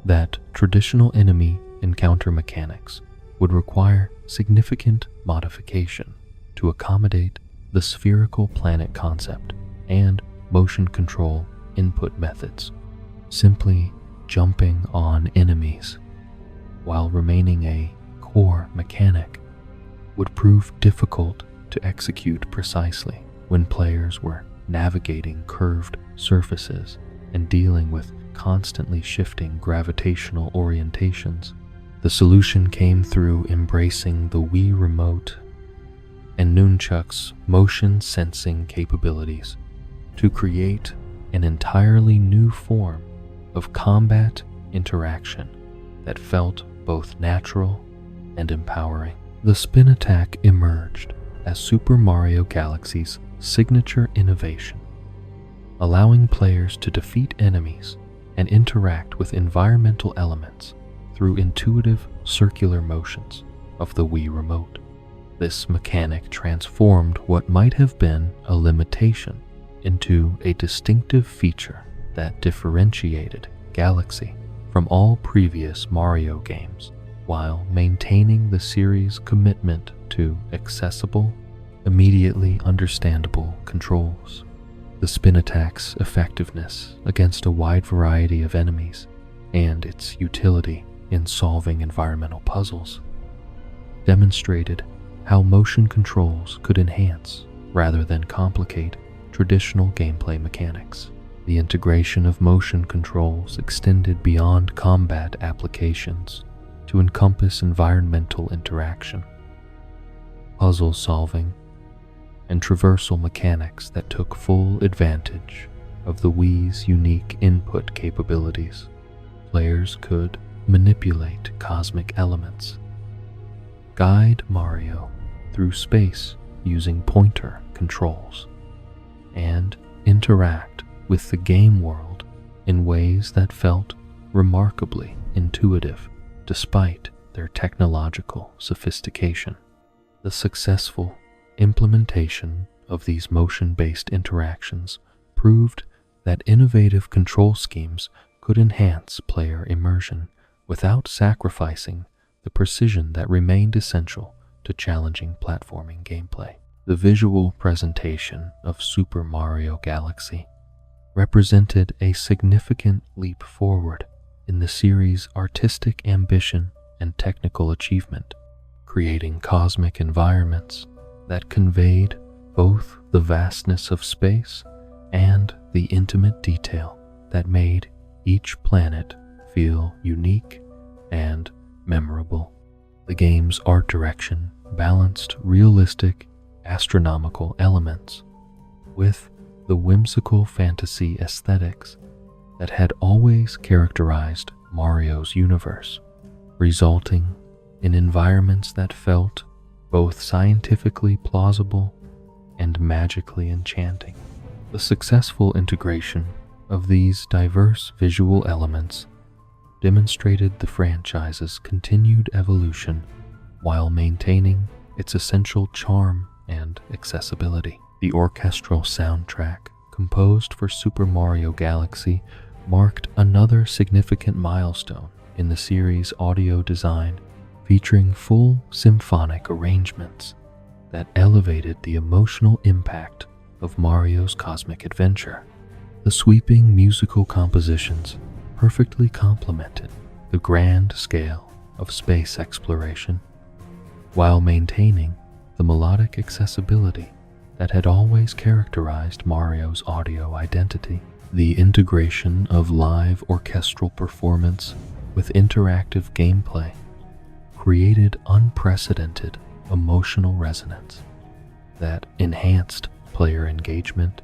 that traditional enemy encounter mechanics would require significant modification to accommodate the spherical planet concept and motion control input methods. Simply jumping on enemies while remaining a core mechanic would prove difficult to execute precisely when players were navigating curved surfaces and dealing with constantly shifting gravitational orientations. The solution came through embracing the Wii Remote and Nunchuck's motion sensing capabilities to create an entirely new form of combat interaction that felt both natural and empowering. The spin attack emerged as Super Mario Galaxy's signature innovation, allowing players to defeat enemies and interact with environmental elements through intuitive circular motions of the Wii Remote. This mechanic transformed what might have been a limitation into a distinctive feature that differentiated Galaxy from all previous Mario games, while maintaining the series' commitment to accessible, immediately understandable controls. The spin attack's effectiveness against a wide variety of enemies and its utility in solving environmental puzzles demonstrated how motion controls could enhance rather than complicate traditional gameplay mechanics. The integration of motion controls extended beyond combat applications to encompass environmental interaction, puzzle solving, and traversal mechanics that took full advantage of the Wii's unique input capabilities. Players could manipulate cosmic elements, guide Mario through space using pointer controls, and interact with the game world in ways that felt remarkably intuitive despite their technological sophistication. The successful implementation of these motion-based interactions proved that innovative control schemes could enhance player immersion without sacrificing the precision that remained essential to challenging platforming gameplay. The visual presentation of Super Mario Galaxy represented a significant leap forward in the series' artistic ambition and technical achievement, creating cosmic environments that conveyed both the vastness of space and the intimate detail that made each planet feel unique and memorable. The game's art direction balanced realistic astronomical elements with the whimsical fantasy aesthetics that had always characterized Mario's universe, resulting in environments that felt both scientifically plausible and magically enchanting. The successful integration of these diverse visual elements demonstrated the franchise's continued evolution while maintaining its essential charm and accessibility. The orchestral soundtrack composed for Super Mario Galaxy marked another significant milestone in the series' audio design, featuring full symphonic arrangements that elevated the emotional impact of Mario's cosmic adventure. The sweeping musical compositions perfectly complemented the grand scale of space exploration, while maintaining the melodic accessibility that had always characterized Mario's audio identity. The integration of live orchestral performance with interactive gameplay created unprecedented emotional resonance that enhanced player engagement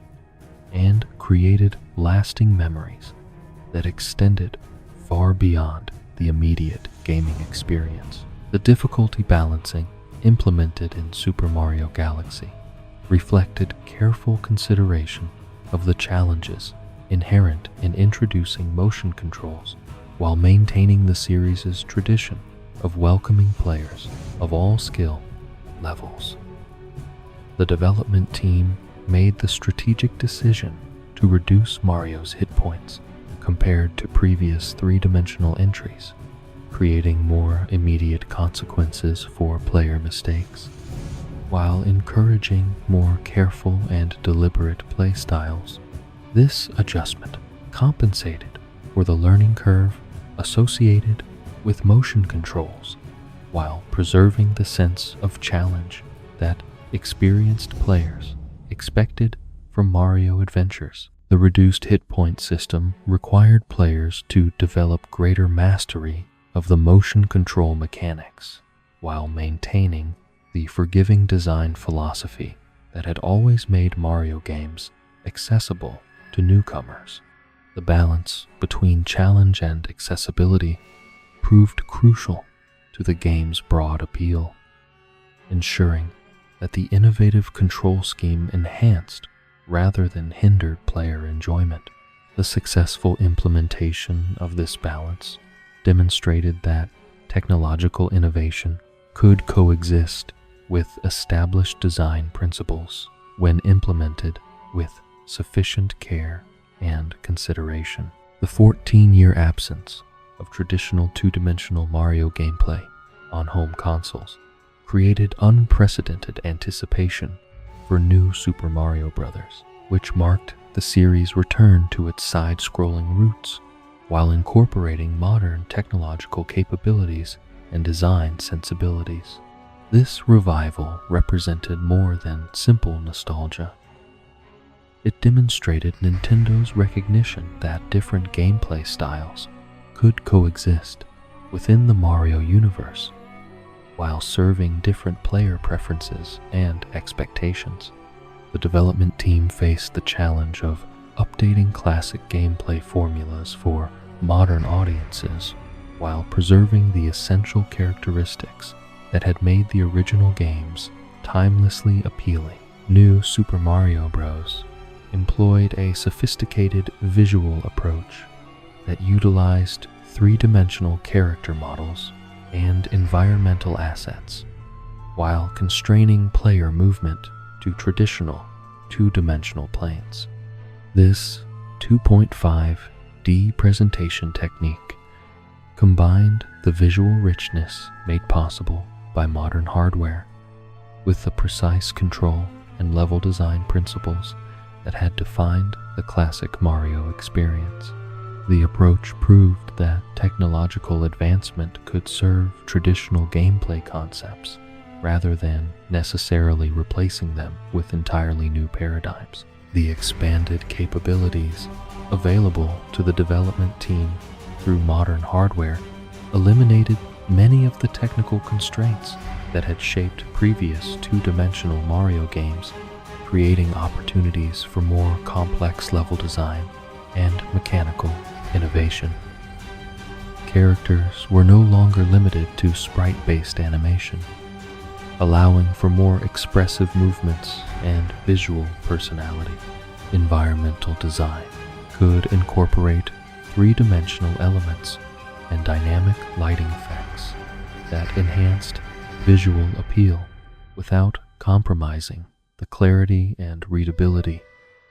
and created lasting memories that extended far beyond the immediate gaming experience. The difficulty balancing implemented in Super Mario Galaxy reflected careful consideration of the challenges inherent in introducing motion controls while maintaining the series' tradition of welcoming players of all skill levels. The development team made the strategic decision to reduce Mario's hit points compared to previous three-dimensional entries, creating more immediate consequences for player mistakes, while encouraging more careful and deliberate play styles. This adjustment compensated for the learning curve associated with motion controls, while preserving the sense of challenge that experienced players expected from Mario adventures. The reduced hit point system required players to develop greater mastery of the motion control mechanics, while maintaining the forgiving design philosophy that had always made Mario games accessible to newcomers. The balance between challenge and accessibility proved crucial to the game's broad appeal, ensuring that the innovative control scheme enhanced rather than hindered player enjoyment. The successful implementation of this balance demonstrated that technological innovation could coexist with established design principles when implemented with sufficient care and consideration. The 14-year absence of traditional two-dimensional Mario gameplay on home consoles created unprecedented anticipation for New Super Mario Bros., which marked the series' return to its side-scrolling roots while incorporating modern technological capabilities and design sensibilities. This revival represented more than simple nostalgia. It demonstrated Nintendo's recognition that different gameplay styles could coexist within the Mario universe while serving different player preferences and expectations. The development team faced the challenge of updating classic gameplay formulas for modern audiences while preserving the essential characteristics that had made the original games timelessly appealing. New Super Mario Bros. Employed a sophisticated visual approach that utilized three-dimensional character models and environmental assets, while constraining player movement to traditional two-dimensional planes. This 2.5D presentation technique combined the visual richness made possible by modern hardware with the precise control and level design principles that had defined the classic Mario experience. The approach proved that technological advancement could serve traditional gameplay concepts rather than necessarily replacing them with entirely new paradigms. The expanded capabilities available to the development team through modern hardware eliminated many of the technical constraints that had shaped previous two-dimensional Mario games, creating opportunities for more complex level design and mechanical innovation. Characters were no longer limited to sprite-based animation, allowing for more expressive movements and visual personality. Environmental design could incorporate three-dimensional elements and dynamic lighting effects that enhanced visual appeal without compromising the clarity and readability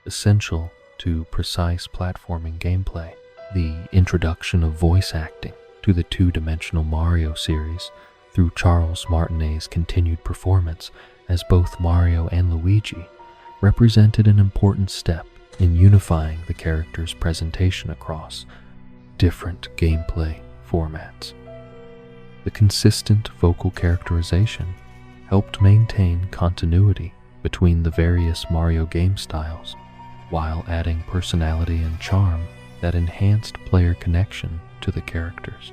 essential to precise platforming gameplay. The introduction of voice acting to the two-dimensional Mario series through Charles Martinet's continued performance as both Mario and Luigi represented an important step in unifying the character's presentation across different gameplay formats. The consistent vocal characterization helped maintain continuity between the various Mario game styles, while adding personality and charm that enhanced player connection to the characters.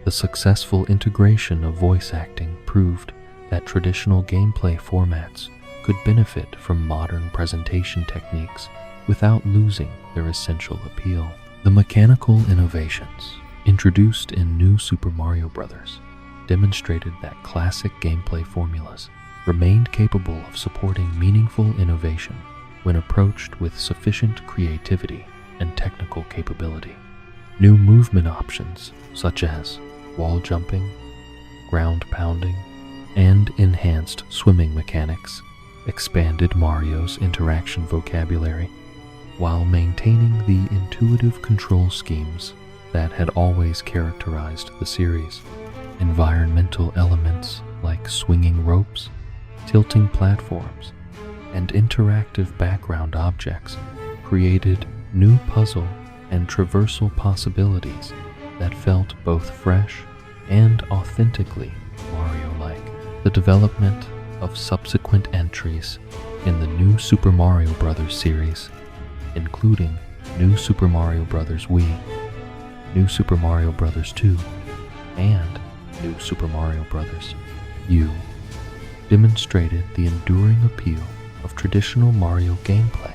The successful integration of voice acting proved that traditional gameplay formats could benefit from modern presentation techniques without losing their essential appeal. The mechanical innovations introduced in New Super Mario Bros. Demonstrated that classic gameplay formulas remained capable of supporting meaningful innovation when approached with sufficient creativity and technical capability. New movement options such as wall jumping, ground pounding, and enhanced swimming mechanics expanded Mario's interaction vocabulary while maintaining the intuitive control schemes that had always characterized the series. Environmental elements like swinging ropes, tilting platforms, and interactive background objects created new puzzle and traversal possibilities that felt both fresh and authentically Mario-like. The development of subsequent entries in the New Super Mario Bros. Series, including New Super Mario Bros. Wii, New Super Mario Bros. 2, and New Super Mario Bros. U, demonstrated the enduring appeal of traditional Mario gameplay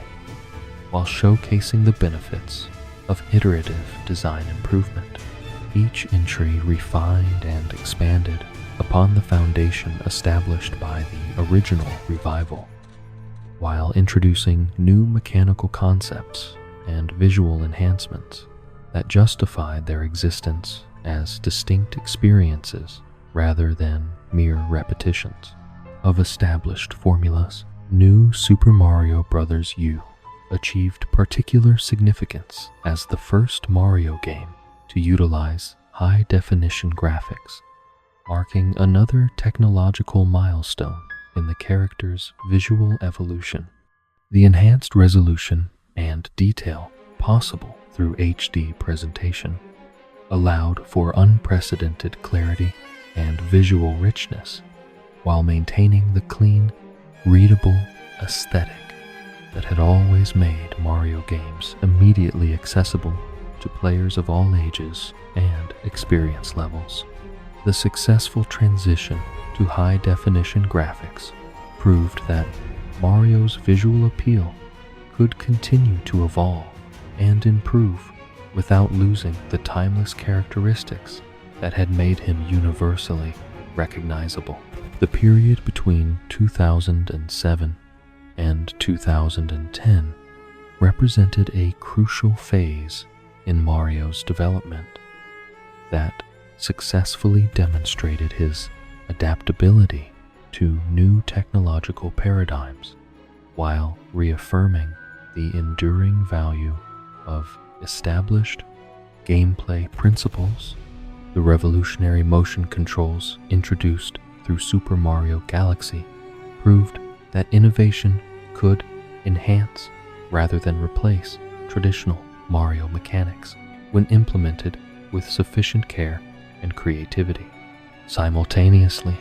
while showcasing the benefits of iterative design improvement. Each entry refined and expanded upon the foundation established by the original revival. while introducing new mechanical concepts and visual enhancements that justified their existence as distinct experiences rather than mere repetitions of established formulas. New Super Mario Bros. U achieved particular significance as the first Mario game to utilize high-definition graphics, marking another technological milestone in the character's visual evolution. The enhanced resolution and detail possible through HD presentation allowed for unprecedented clarity and visual richness while maintaining the clean, readable aesthetic that had always made Mario games immediately accessible to players of all ages and experience levels. The successful transition to high-definition graphics proved that Mario's visual appeal could continue to evolve and improve without losing the timeless characteristics that had made him universally recognizable. The period between 2007 and 2010 represented a crucial phase in Mario's development that successfully demonstrated his adaptability to new technological paradigms while reaffirming the enduring value of established gameplay principles. The revolutionary motion controls introduced through Super Mario Galaxy proved that innovation could enhance rather than replace traditional Mario mechanics when implemented with sufficient care and creativity. Simultaneously,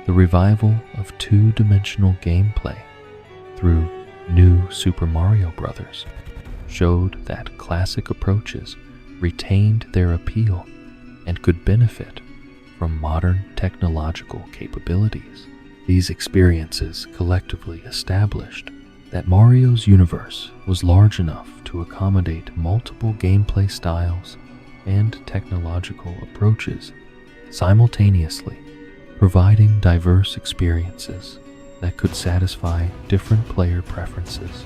the revival of two-dimensional gameplay through New Super Mario Bros. Showed that classic approaches retained their appeal and could benefit from modern technological capabilities. These experiences collectively established that Mario's universe was large enough to accommodate multiple gameplay styles and technological approaches simultaneously, providing diverse experiences that could satisfy different player preferences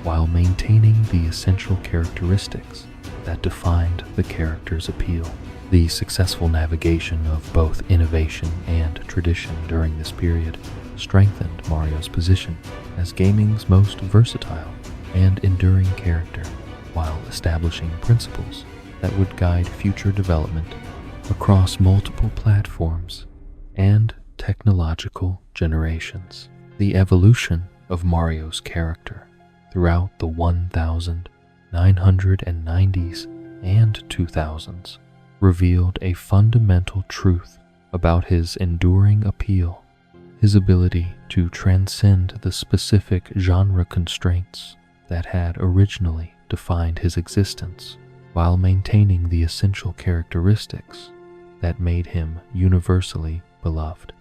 while maintaining the essential characteristics that defined the character's appeal. The successful navigation of both innovation and tradition during this period strengthened Mario's position as gaming's most versatile and enduring character, while establishing principles that would guide future development across multiple platforms and technological generations. The evolution of Mario's character throughout the 1990s and 2000s revealed a fundamental truth about his enduring appeal, his ability to transcend the specific genre constraints that had originally defined his existence, while maintaining the essential characteristics that made him universally beloved.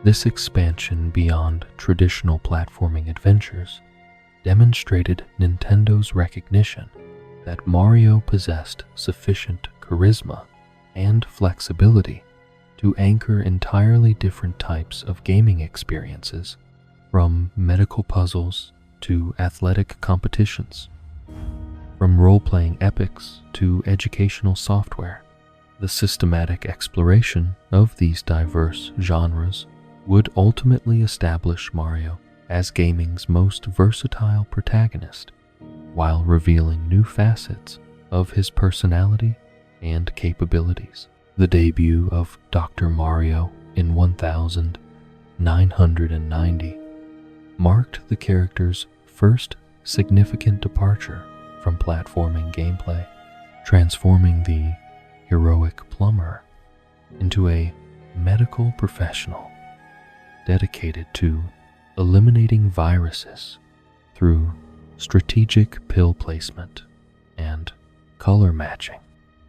This expansion beyond traditional platforming adventures demonstrated Nintendo's recognition that Mario possessed sufficient charisma and flexibility to anchor entirely different types of gaming experiences, from medical puzzles to athletic competitions, from role-playing epics to educational software. The systematic exploration of these diverse genres would ultimately establish Mario as gaming's most versatile protagonist, while revealing new facets of his personality and capabilities. The debut of Dr. Mario in 1990 marked the character's first significant departure from platforming gameplay, transforming the heroic Plumber into a medical professional dedicated to eliminating viruses through strategic pill placement and color matching.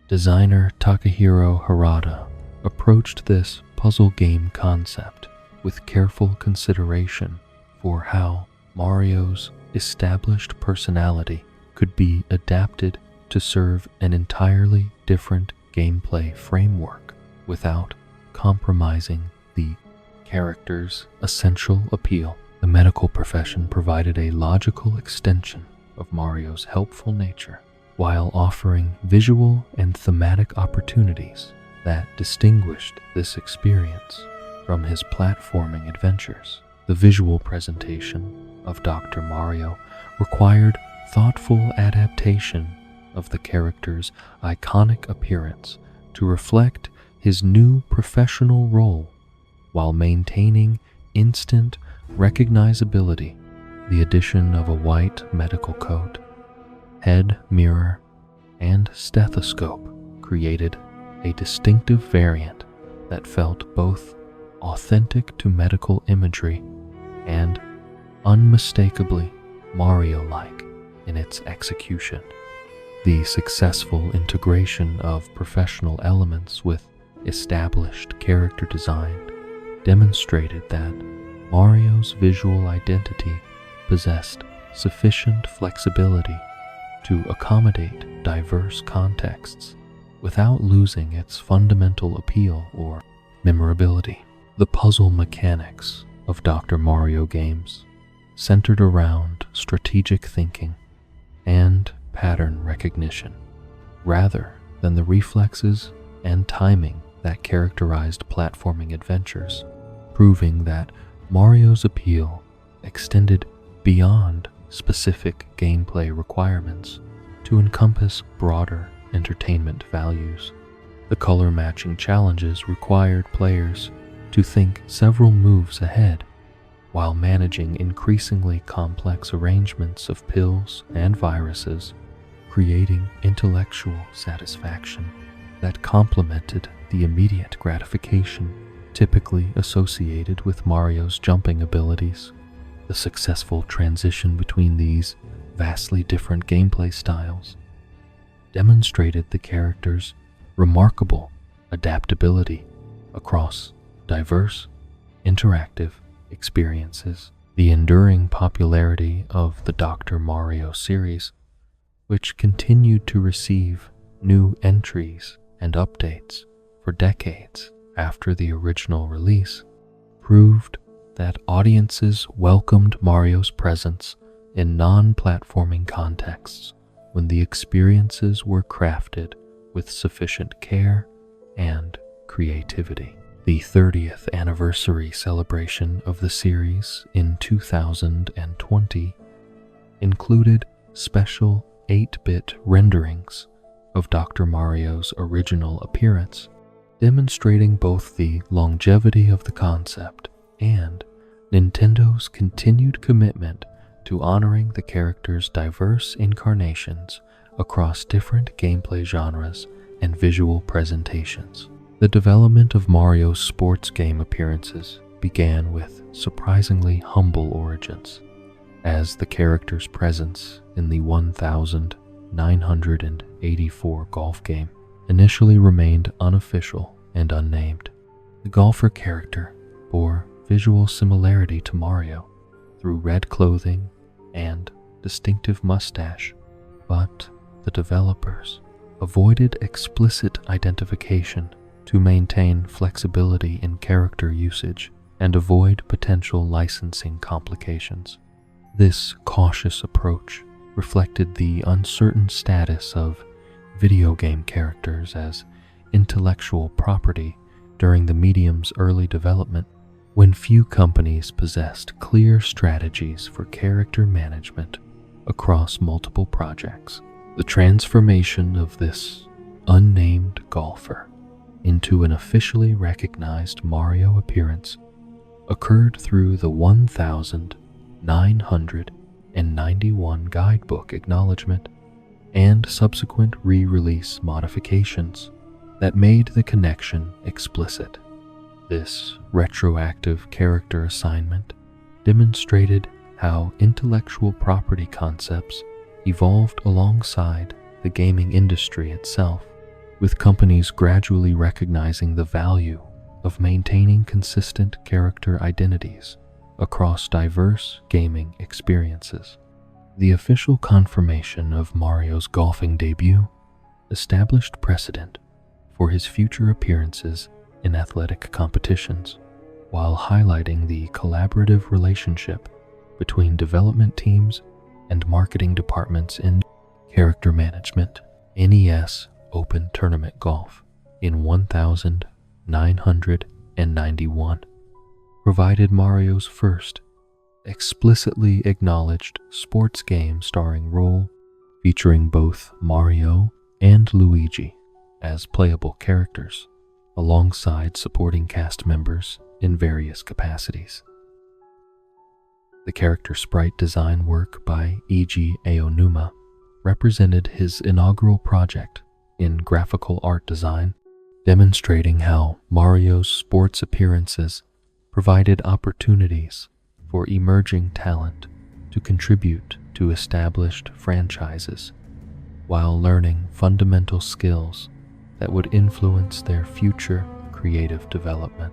Designer Takahiro Harada approached this puzzle game concept with careful consideration for how Mario's established personality could be adapted to serve an entirely different gameplay framework without compromising the character's essential appeal. The medical profession provided a logical extension of Mario's helpful nature, while offering visual and thematic opportunities that distinguished this experience from his platforming adventures. The visual presentation of Dr. Mario required thoughtful adaptation of the character's iconic appearance to reflect his new professional role while maintaining instant recognizability. The addition of a white medical coat, head mirror, and stethoscope created a distinctive variant that felt both authentic to medical imagery and unmistakably Mario-like in its execution. The successful integration of professional elements with established character design demonstrated that Mario's visual identity possessed sufficient flexibility to accommodate diverse contexts without losing its fundamental appeal or memorability. The puzzle mechanics of Dr. Mario games centered around strategic thinking and pattern recognition, rather than the reflexes and timing that characterized platforming adventures, proving that Mario's appeal extended beyond specific gameplay requirements to encompass broader entertainment values. The color matching challenges required players to think several moves ahead while managing increasingly complex arrangements of pills and viruses, creating intellectual satisfaction that complemented the immediate gratification typically associated with Mario's jumping abilities. The successful transition between these vastly different gameplay styles demonstrated the character's remarkable adaptability across diverse, interactive experiences. The enduring popularity of the Dr. Mario series, which continued to receive new entries and updates for decades after the original release, proved that audiences welcomed Mario's presence in non-platforming contexts when the experiences were crafted with sufficient care and creativity. The 30th anniversary celebration of the series in 2020 included special 8-bit renderings of Dr. Mario's original appearance, demonstrating both the longevity of the concept and Nintendo's continued commitment to honoring the character's diverse incarnations across different gameplay genres and visual presentations. The development of Mario's sports game appearances began with surprisingly humble origins, as the character's presence in the 1984 golf game initially remained unofficial and unnamed. The golfer character bore visual similarity to Mario through red clothing and distinctive mustache, but the developers avoided explicit identification to maintain flexibility in character usage and avoid potential licensing complications. This cautious approach reflected the uncertain status of video game characters as intellectual property during the medium's early development, when few companies possessed clear strategies for character management across multiple projects. The transformation of this unnamed golfer into an officially recognized Mario appearance occurred through the 1991 guidebook acknowledgement and subsequent re-release modifications that made the connection explicit. This retroactive character assignment demonstrated how intellectual property concepts evolved alongside the gaming industry itself, with companies gradually recognizing the value of maintaining consistent character identities across diverse gaming experiences. The official confirmation of Mario's golfing debut established precedent for his future appearances in athletic competitions, while highlighting the collaborative relationship between development teams and marketing departments in character management. NES Open Tournament Golf in 1991 provided Mario's first explicitly acknowledged sports game starring role, featuring both Mario and Luigi as playable characters, alongside supporting cast members in various capacities. The character sprite design work by E.G. Aonuma represented his inaugural project in graphical art design, demonstrating how Mario's sports appearances provided opportunities for emerging talent to contribute to established franchises while learning fundamental skills that would influence their future creative development.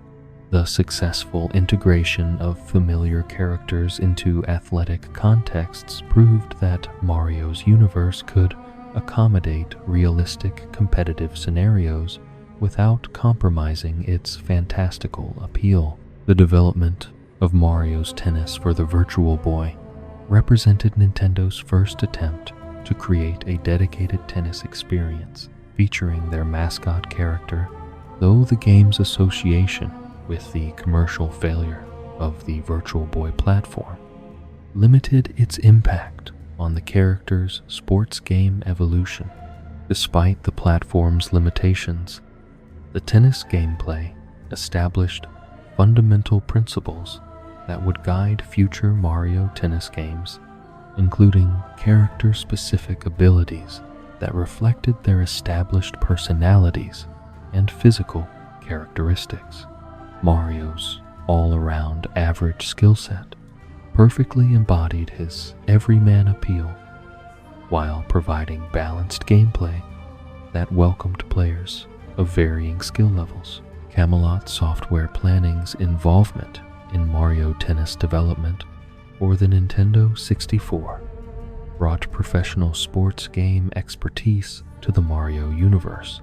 The successful integration of familiar characters into athletic contexts proved that Mario's universe could accommodate realistic competitive scenarios without compromising its fantastical appeal. The development of Mario's Tennis for the Virtual Boy represented Nintendo's first attempt to create a dedicated tennis experience featuring their mascot character, though the game's association with the commercial failure of the Virtual Boy platform limited its impact on the character's sports game evolution. Despite the platform's limitations, the tennis gameplay established fundamental principles that would guide future Mario tennis games, including character-specific abilities that reflected their established personalities and physical characteristics. Mario's all-around average skill set perfectly embodied his everyman appeal, while providing balanced gameplay that welcomed players of varying skill levels. Camelot Software Planning's involvement in Mario Tennis development for the Nintendo 64 brought professional sports game expertise to the Mario universe,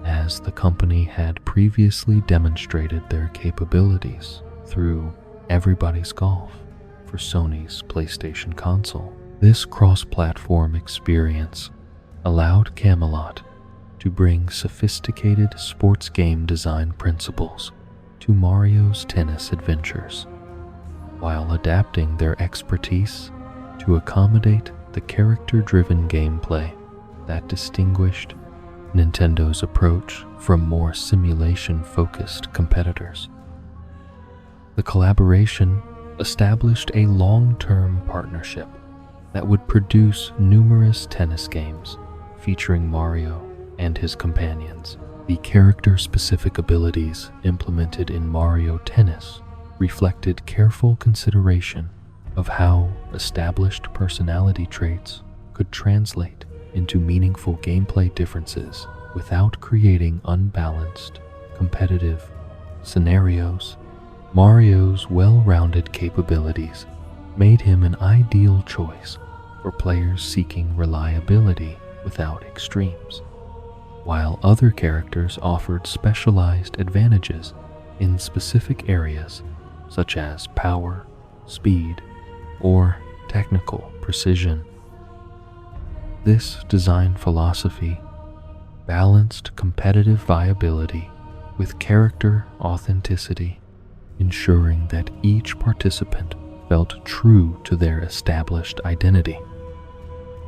as the company had previously demonstrated their capabilities through Everybody's Golf for Sony's PlayStation console. This cross-platform experience allowed Camelot to bring sophisticated sports game design principles to Mario's tennis adventures, while adapting their expertise to accommodate the character-driven gameplay that distinguished Nintendo's approach from more simulation-focused competitors. The collaboration established a long-term partnership that would produce numerous tennis games featuring Mario and his companions. The character-specific abilities implemented in Mario Tennis reflected careful consideration of how established personality traits could translate into meaningful gameplay differences without creating unbalanced, competitive scenarios. Mario's well-rounded capabilities made him an ideal choice for players seeking reliability without extremes, while other characters offered specialized advantages in specific areas such as power, speed, or technical precision. This design philosophy balanced competitive viability with character authenticity, ensuring that each participant felt true to their established identity,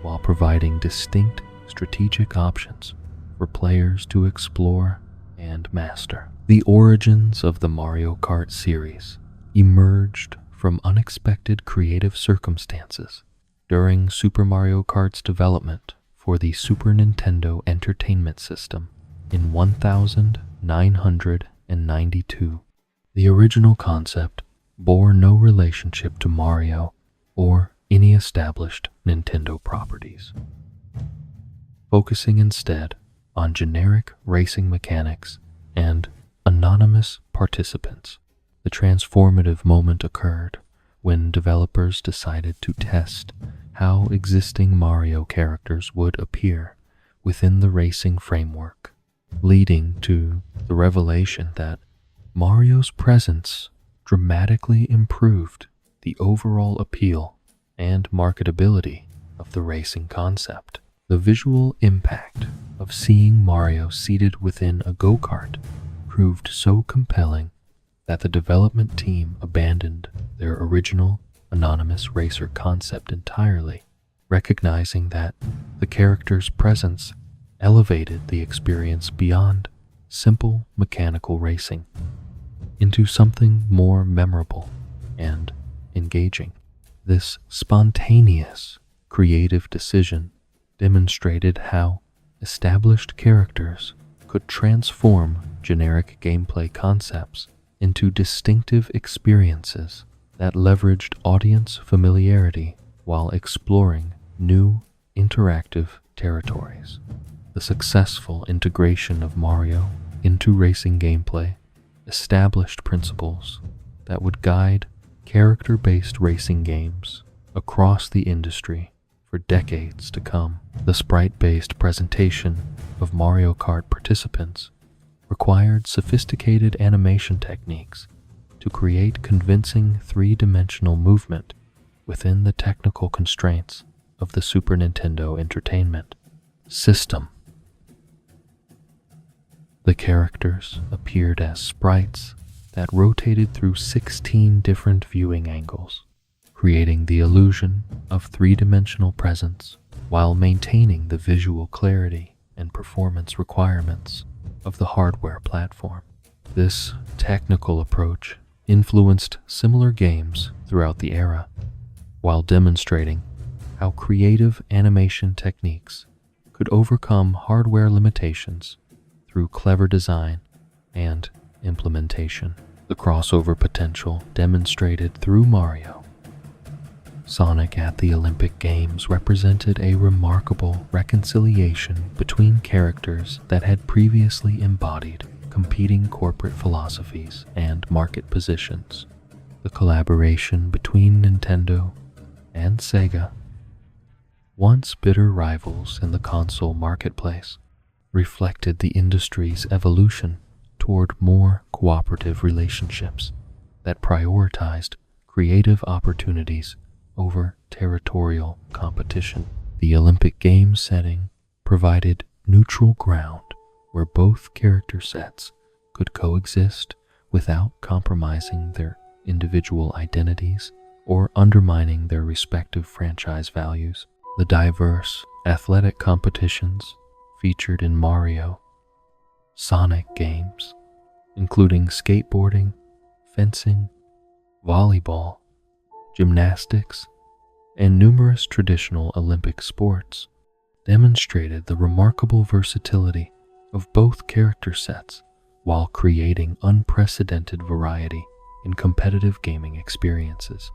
while providing distinct strategic options for players to explore and master. The origins of the Mario Kart series emerged from unexpected creative circumstances during Super Mario Kart's development for the Super Nintendo Entertainment System in 1992. The original concept bore no relationship to Mario or any established Nintendo properties, focusing instead on generic racing mechanics and anonymous participants. The transformative moment occurred when developers decided to test how existing Mario characters would appear within the racing framework, leading to the revelation that Mario's presence dramatically improved the overall appeal and marketability of the racing concept. The visual impact of seeing Mario seated within a go-kart proved so compelling that the development team abandoned their original anonymous racer concept entirely, recognizing that the character's presence elevated the experience beyond simple mechanical racing into something more memorable and engaging. This spontaneous, creative decision demonstrated how established characters could transform generic gameplay concepts into distinctive experiences that leveraged audience familiarity while exploring new interactive territories. The successful integration of Mario into racing gameplay established principles that would guide character-based racing games across the industry for decades to come. The sprite-based presentation of Mario Kart participants required sophisticated animation techniques to create convincing three-dimensional movement within the technical constraints of the Super Nintendo Entertainment System. The characters appeared as sprites that rotated through 16 different viewing angles, creating the illusion of three-dimensional presence while maintaining the visual clarity and performance requirements of the hardware platform. This technical approach influenced similar games throughout the era, while demonstrating how creative animation techniques could overcome hardware limitations through clever design and implementation. The crossover potential demonstrated through Mario, Sonic at the Olympic Games represented a remarkable reconciliation between characters that had previously embodied competing corporate philosophies and market positions. The collaboration between Nintendo and Sega, once bitter rivals in the console marketplace, reflected the industry's evolution toward more cooperative relationships that prioritized creative opportunities over territorial competition. The Olympic Games setting provided neutral ground where both character sets could coexist without compromising their individual identities or undermining their respective franchise values. The diverse athletic competitions featured in Mario, Sonic games, including skateboarding, fencing, volleyball, gymnastics, and numerous traditional Olympic sports, demonstrated the remarkable versatility of both character sets while creating unprecedented variety in competitive gaming experiences.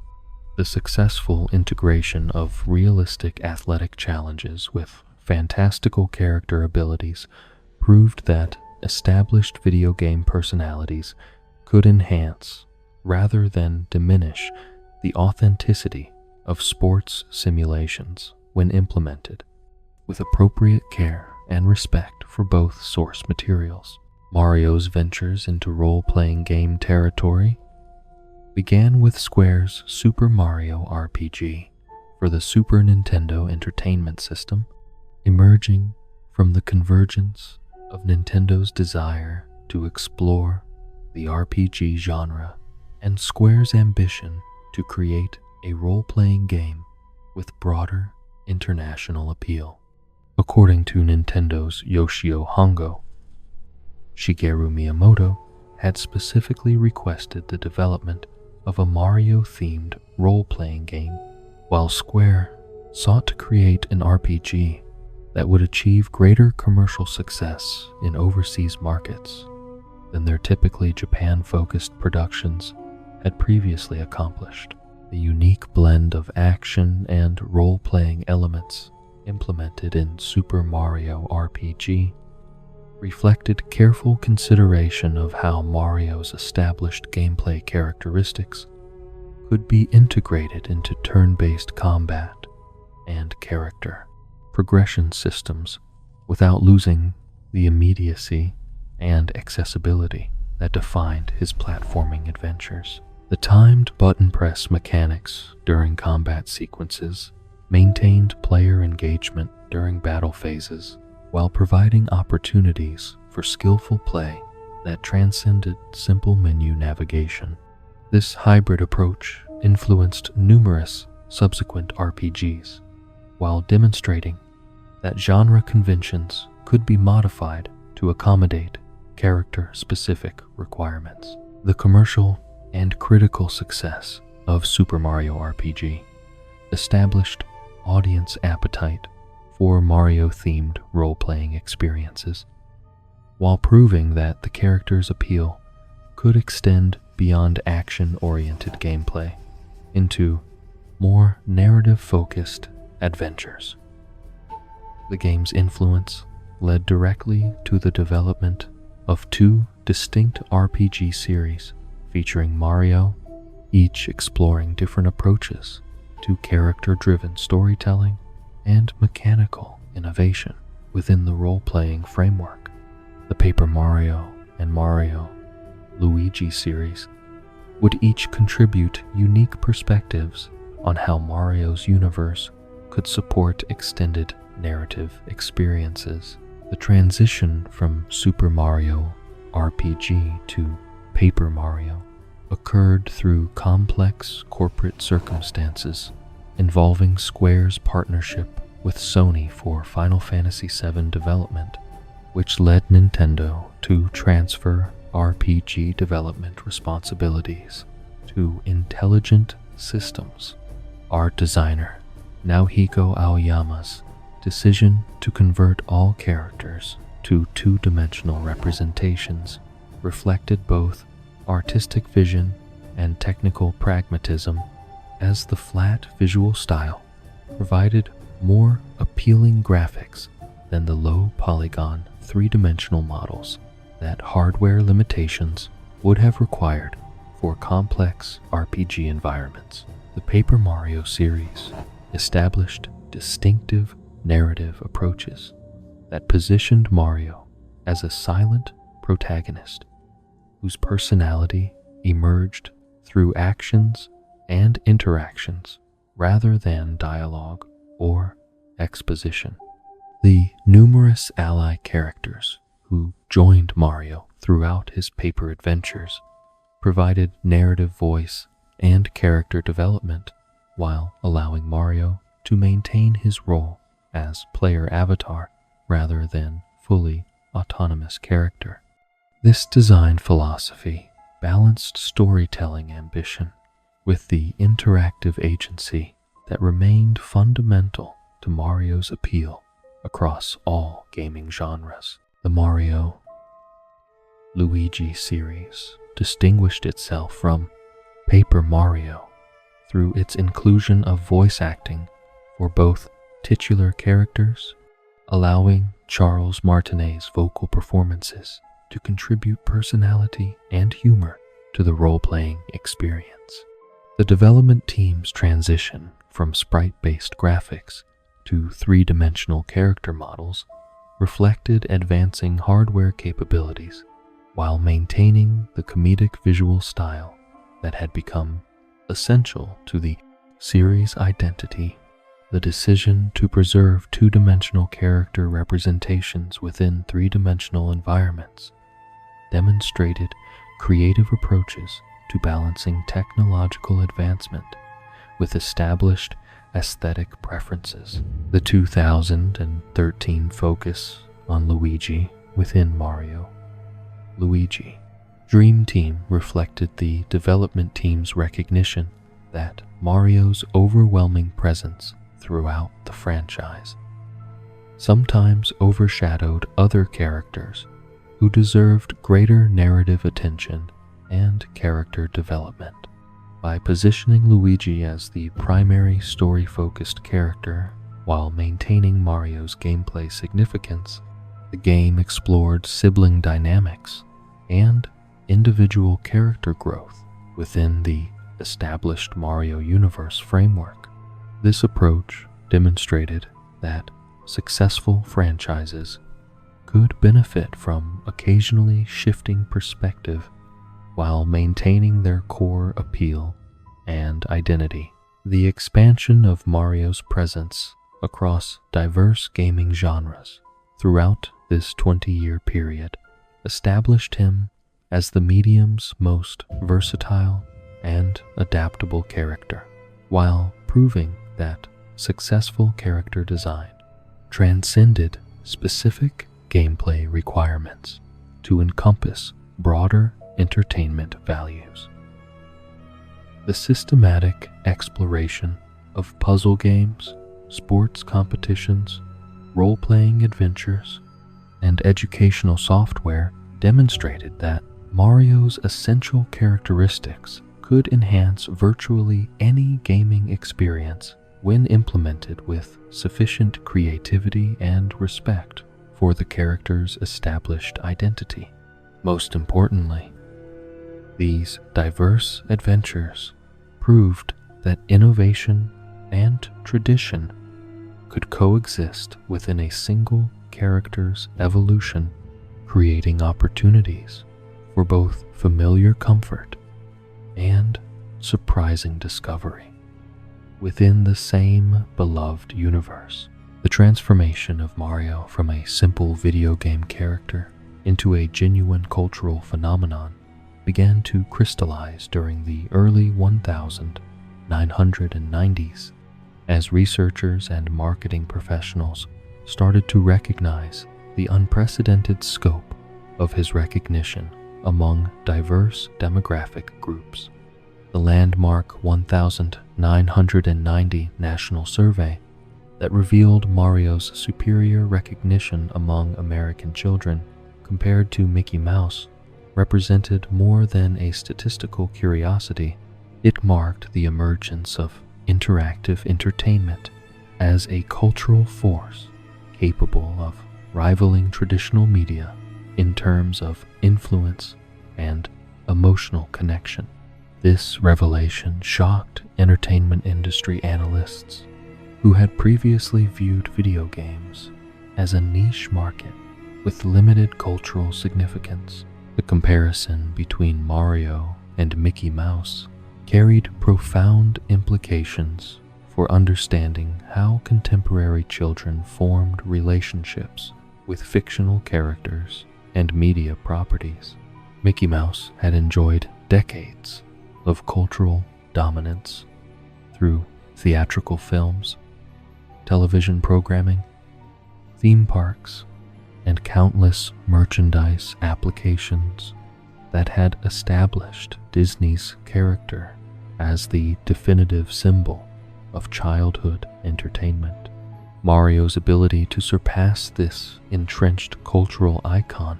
The successful integration of realistic athletic challenges with fantastical character abilities proved that established video game personalities could enhance rather than diminish the authenticity of sports simulations when implemented with appropriate care and respect for both source materials. Mario's ventures into role-playing game territory began with Square's Super Mario RPG for the Super Nintendo Entertainment System, emerging from the convergence of Nintendo's desire to explore the RPG genre and Square's ambition to create a role-playing game with broader international appeal. According to Nintendo's Yoshio Hongo, Shigeru Miyamoto had specifically requested the development of a Mario-themed role-playing game, while Square sought to create an RPG that would achieve greater commercial success in overseas markets than their typically Japan-focused productions had previously accomplished. The unique blend of action and role-playing elements implemented in Super Mario RPG reflected careful consideration of how Mario's established gameplay characteristics could be integrated into turn-based combat and character progression systems without losing the immediacy and accessibility that defined his platforming adventures. The timed button press mechanics during combat sequences maintained player engagement during battle phases while providing opportunities for skillful play that transcended simple menu navigation. This hybrid approach influenced numerous subsequent RPGs, while demonstrating that genre conventions could be modified to accommodate character-specific requirements. The commercial and critical success of Super Mario RPG established audience appetite for Mario-themed role-playing experiences, while proving that the character's appeal could extend beyond action-oriented gameplay into more narrative-focused adventures. The game's influence led directly to the development of two distinct RPG series featuring Mario, each exploring different approaches to character-driven storytelling and mechanical innovation within the role-playing framework. The Paper Mario and Mario Luigi series would each contribute unique perspectives on how Mario's universe could support extended narrative experiences. The transition from Super Mario RPG to Paper Mario occurred through complex corporate circumstances involving Square's partnership with Sony for Final Fantasy VII development, which led Nintendo to transfer RPG development responsibilities to Intelligent Systems. Art designer Naohiko Aoyama's decision to convert all characters to two-dimensional representations reflected both artistic vision and technical pragmatism, as the flat visual style provided more appealing graphics than the low polygon three-dimensional models that hardware limitations would have required for complex RPG environments. The Paper Mario series established distinctive narrative approaches that positioned Mario as a silent protagonist whose personality emerged through actions and interactions rather than dialogue or exposition. The numerous ally characters who joined Mario throughout his paper adventures provided narrative voice and character development while allowing Mario to maintain his role as player avatar rather than fully autonomous character. This design philosophy balanced storytelling ambition with the interactive agency that remained fundamental to Mario's appeal across all gaming genres. The Mario Luigi series distinguished itself from Paper Mario through its inclusion of voice acting for both titular characters, allowing Charles Martinet's vocal performances to contribute personality and humor to the role-playing experience. The development team's transition from sprite-based graphics to three-dimensional character models reflected advancing hardware capabilities while maintaining the comedic visual style that had become essential to the series' identity. The decision to preserve two-dimensional character representations within three-dimensional environments demonstrated creative approaches to balancing technological advancement with established aesthetic preferences. The 2013 focus on Luigi within Mario Luigi Dream Team reflected the development team's recognition that Mario's overwhelming presence throughout the franchise sometimes overshadowed other characters who deserved greater narrative attention and character development. By positioning Luigi as the primary story-focused character while maintaining Mario's gameplay significance, the game explored sibling dynamics and individual character growth within the established Mario universe framework. This approach demonstrated that successful franchises could benefit from occasionally shifting perspective while maintaining their core appeal and identity. The expansion of Mario's presence across diverse gaming genres throughout this 20-year period established him as the medium's most versatile and adaptable character, while proving that successful character design transcended specific gameplay requirements to encompass broader entertainment values. The systematic exploration of puzzle games, sports competitions, role-playing adventures, and educational software demonstrated that Mario's essential characteristics could enhance virtually any gaming experience when implemented with sufficient creativity and respect for the character's established identity. Most importantly, these diverse adventures proved that innovation and tradition could coexist within a single character's evolution, creating opportunities for both familiar comfort and surprising discovery within the same beloved universe. The transformation of Mario from a simple video game character into a genuine cultural phenomenon began to crystallize during the early 1990s as researchers and marketing professionals started to recognize the unprecedented scope of his recognition among diverse demographic groups. The landmark 1990 national survey that revealed Mario's superior recognition among American children compared to Mickey Mouse represented more than a statistical curiosity. It marked the emergence of interactive entertainment as a cultural force capable of rivaling traditional media in terms of influence and emotional connection. This revelation shocked entertainment industry analysts who had previously viewed video games as a niche market with limited cultural significance. The comparison between Mario and Mickey Mouse carried profound implications for understanding how contemporary children formed relationships with fictional characters and media properties. Mickey Mouse had enjoyed decades of cultural dominance through theatrical films, television programming, theme parks, and countless merchandise applications that had established Disney's character as the definitive symbol of childhood entertainment. Mario's ability to surpass this entrenched cultural icon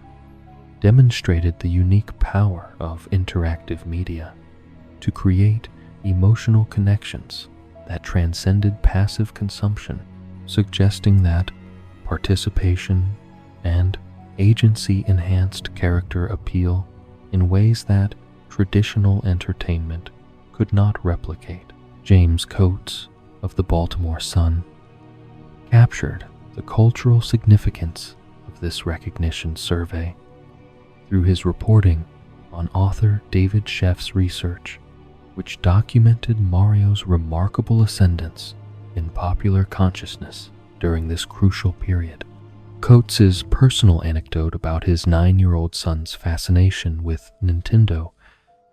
demonstrated the unique power of interactive media to create emotional connections that transcended passive consumption, suggesting that participation and agency-enhanced character appeal in ways that traditional entertainment could not replicate. James Coates of the Baltimore Sun captured the cultural significance of this recognition survey through his reporting on author David Sheff's research, which documented Mario's remarkable ascendance in popular consciousness during this crucial period. Coates's personal anecdote about his 9-year-old son's fascination with Nintendo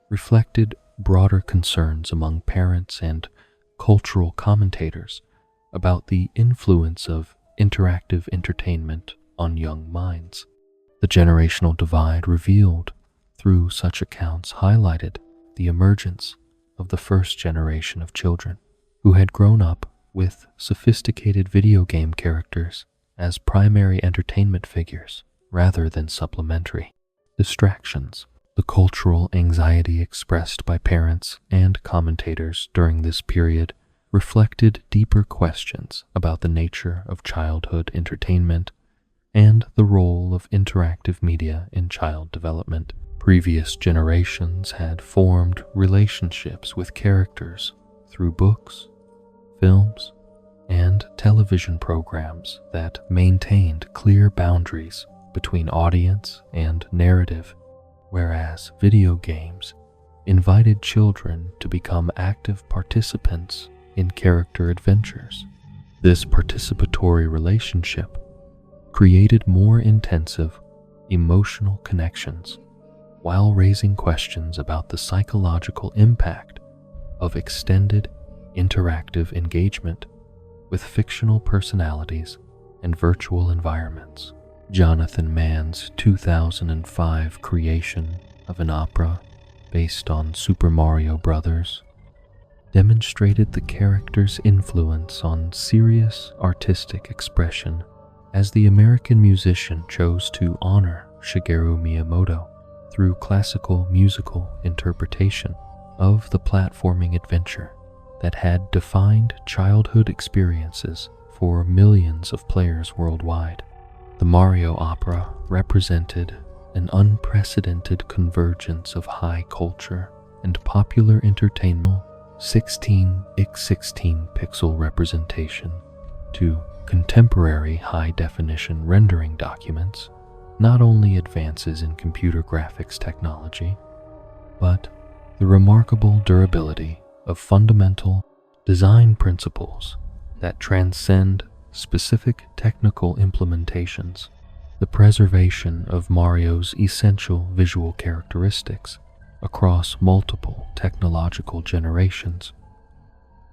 reflected broader concerns among parents and cultural commentators about the influence of interactive entertainment on young minds. The generational divide revealed through such accounts highlighted the emergence of the first generation of children who had grown up with sophisticated video game characters as primary entertainment figures rather than supplementary distractions. The cultural anxiety expressed by parents and commentators during this period reflected deeper questions about the nature of childhood entertainment and the role of interactive media in child development. Previous generations had formed relationships with characters through books, films, and television programs that maintained clear boundaries between audience and narrative. whereas video games invited children to become active participants in character adventures. This participatory relationship created more intensive emotional connections while raising questions about the psychological impact of extended interactive engagement with fictional personalities and virtual environments. Jonathan Mann's 2005 creation of an opera based on Super Mario Bros. Demonstrated the character's influence on serious artistic expression, as the American musician chose to honor Shigeru Miyamoto through classical musical interpretation of the platforming adventure that had defined childhood experiences for millions of players worldwide. The Mario opera represented an unprecedented convergence of high culture and popular entertainment, 16x16 pixel representation to contemporary high-definition rendering documents, not only advances in computer graphics technology, but the remarkable durability of fundamental design principles that transcend specific technical implementations. The preservation of Mario's essential visual characteristics across multiple technological generations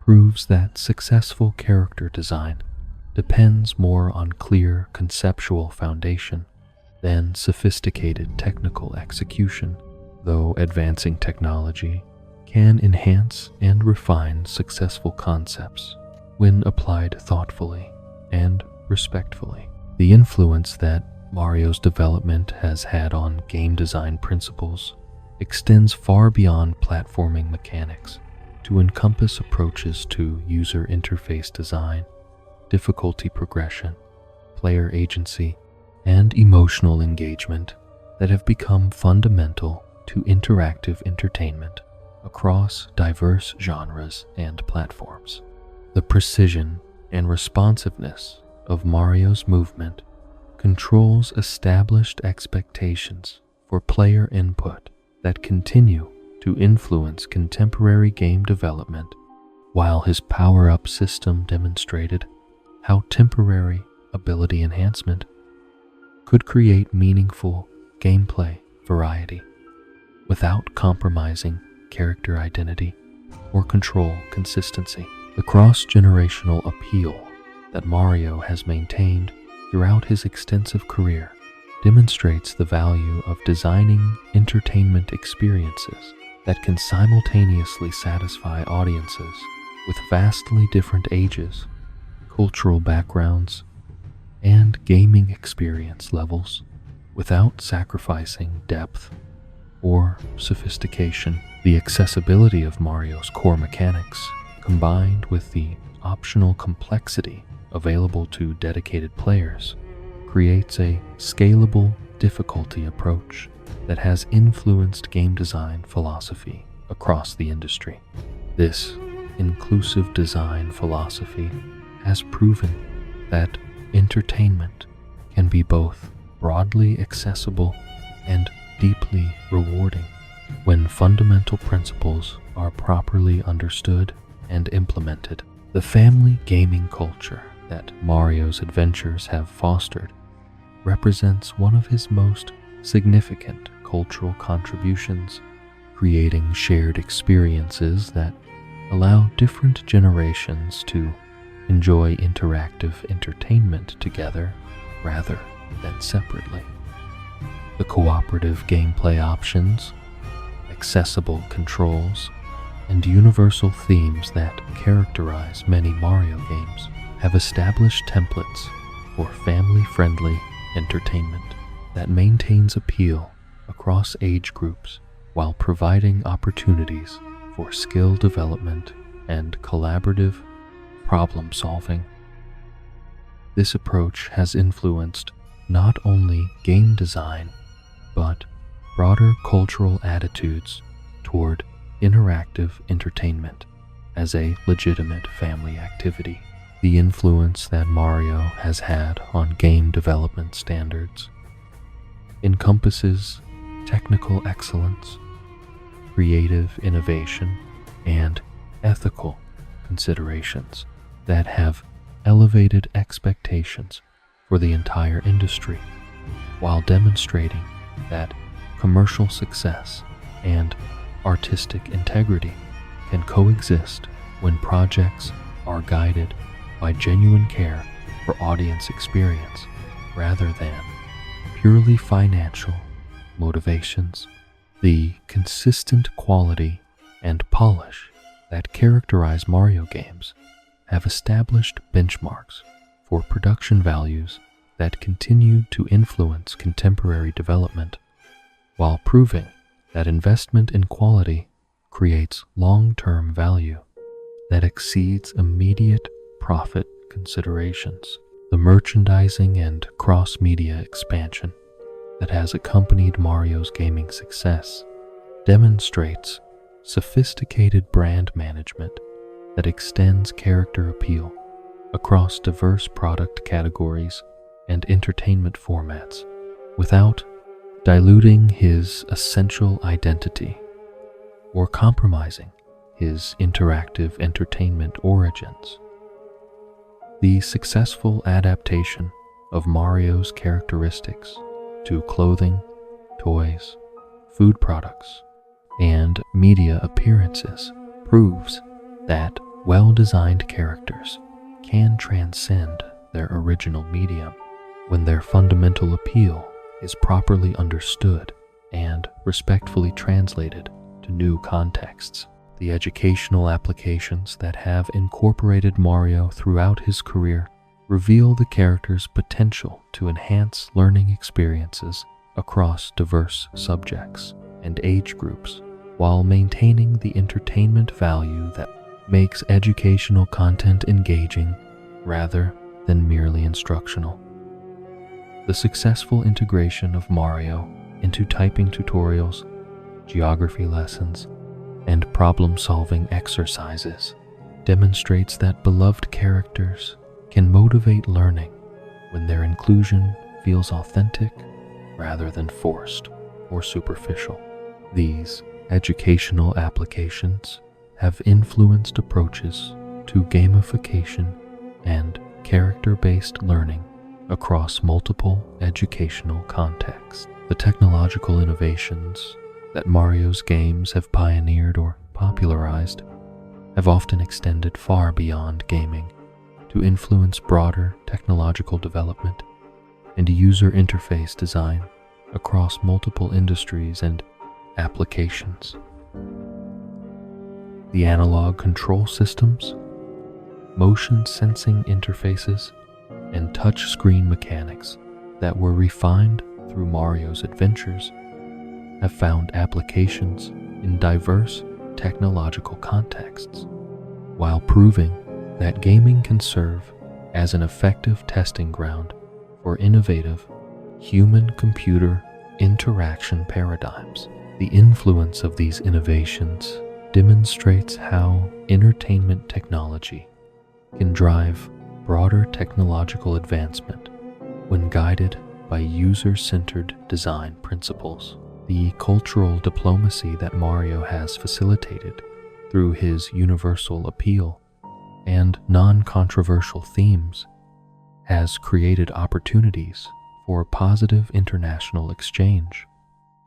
proves that successful character design depends more on clear conceptual foundation than sophisticated technical execution, though advancing technology can enhance and refine successful concepts when applied thoughtfully and respectfully. The influence that Mario's development has had on game design principles extends far beyond platforming mechanics to encompass approaches to user interface design, difficulty progression, player agency, and emotional engagement that have become fundamental to interactive entertainment across diverse genres and platforms. The precision and responsiveness of Mario's movement controls established expectations for player input that continue to influence contemporary game development, while his power-up system demonstrated how temporary ability enhancement could create meaningful gameplay variety without compromising character identity or control consistency. The cross-generational appeal that Mario has maintained throughout his extensive career demonstrates the value of designing entertainment experiences that can simultaneously satisfy audiences with vastly different ages, cultural backgrounds, and gaming experience levels without sacrificing depth or sophistication. The accessibility of Mario's core mechanics, combined with the optional complexity available to dedicated players, creates a scalable difficulty approach that has influenced game design philosophy across the industry. This inclusive design philosophy has proven that entertainment can be both broadly accessible and deeply rewarding when fundamental principles are properly understood and implemented. The family gaming culture that Mario's adventures have fostered represents one of his most significant cultural contributions, creating shared experiences that allow different generations to enjoy interactive entertainment together rather than separately. The cooperative gameplay options, accessible controls, and universal themes that characterize many Mario games have established templates for family-friendly entertainment that maintains appeal across age groups while providing opportunities for skill development and collaborative problem solving. This approach has influenced not only game design, but broader cultural attitudes toward interactive entertainment as a legitimate family activity. The influence that Mario has had on game development standards encompasses technical excellence, creative innovation, and ethical considerations that have elevated expectations for the entire industry, while demonstrating that commercial success and artistic integrity can coexist when projects are guided by genuine care for audience experience rather than purely financial motivations. The consistent quality and polish that characterize Mario games have established benchmarks for production values that continue to influence contemporary development, while proving that investment in quality creates long-term value that exceeds immediate profit considerations. The merchandising and cross-media expansion that has accompanied Mario's gaming success demonstrates sophisticated brand management that extends character appeal across diverse product categories and entertainment formats without diluting his essential identity or compromising his interactive entertainment origins. The successful adaptation of Mario's characteristics to clothing, toys, food products, and media appearances proves that well-designed characters can transcend their original medium when their fundamental appeal is properly understood and respectfully translated to new contexts. The educational applications that have incorporated Mario throughout his career reveal the character's potential to enhance learning experiences across diverse subjects and age groups, while maintaining the entertainment value that makes educational content engaging rather than merely instructional. The successful integration of Mario into typing tutorials, geography lessons, and problem-solving exercises demonstrates that beloved characters can motivate learning when their inclusion feels authentic rather than forced or superficial. These educational applications have influenced approaches to gamification and character-based learning across multiple educational contexts. The technological innovations that Mario's games have pioneered or popularized have often extended far beyond gaming to influence broader technological development and user interface design across multiple industries and applications. The analog control systems, motion sensing interfaces, and touchscreen mechanics that were refined through Mario's adventures have found applications in diverse technological contexts, while proving that gaming can serve as an effective testing ground for innovative human-computer interaction paradigms. The influence of these innovations demonstrates how entertainment technology can drive broader technological advancement when guided by user-centered design principles. The cultural diplomacy that Mario has facilitated through his universal appeal and non-controversial themes has created opportunities for positive international exchange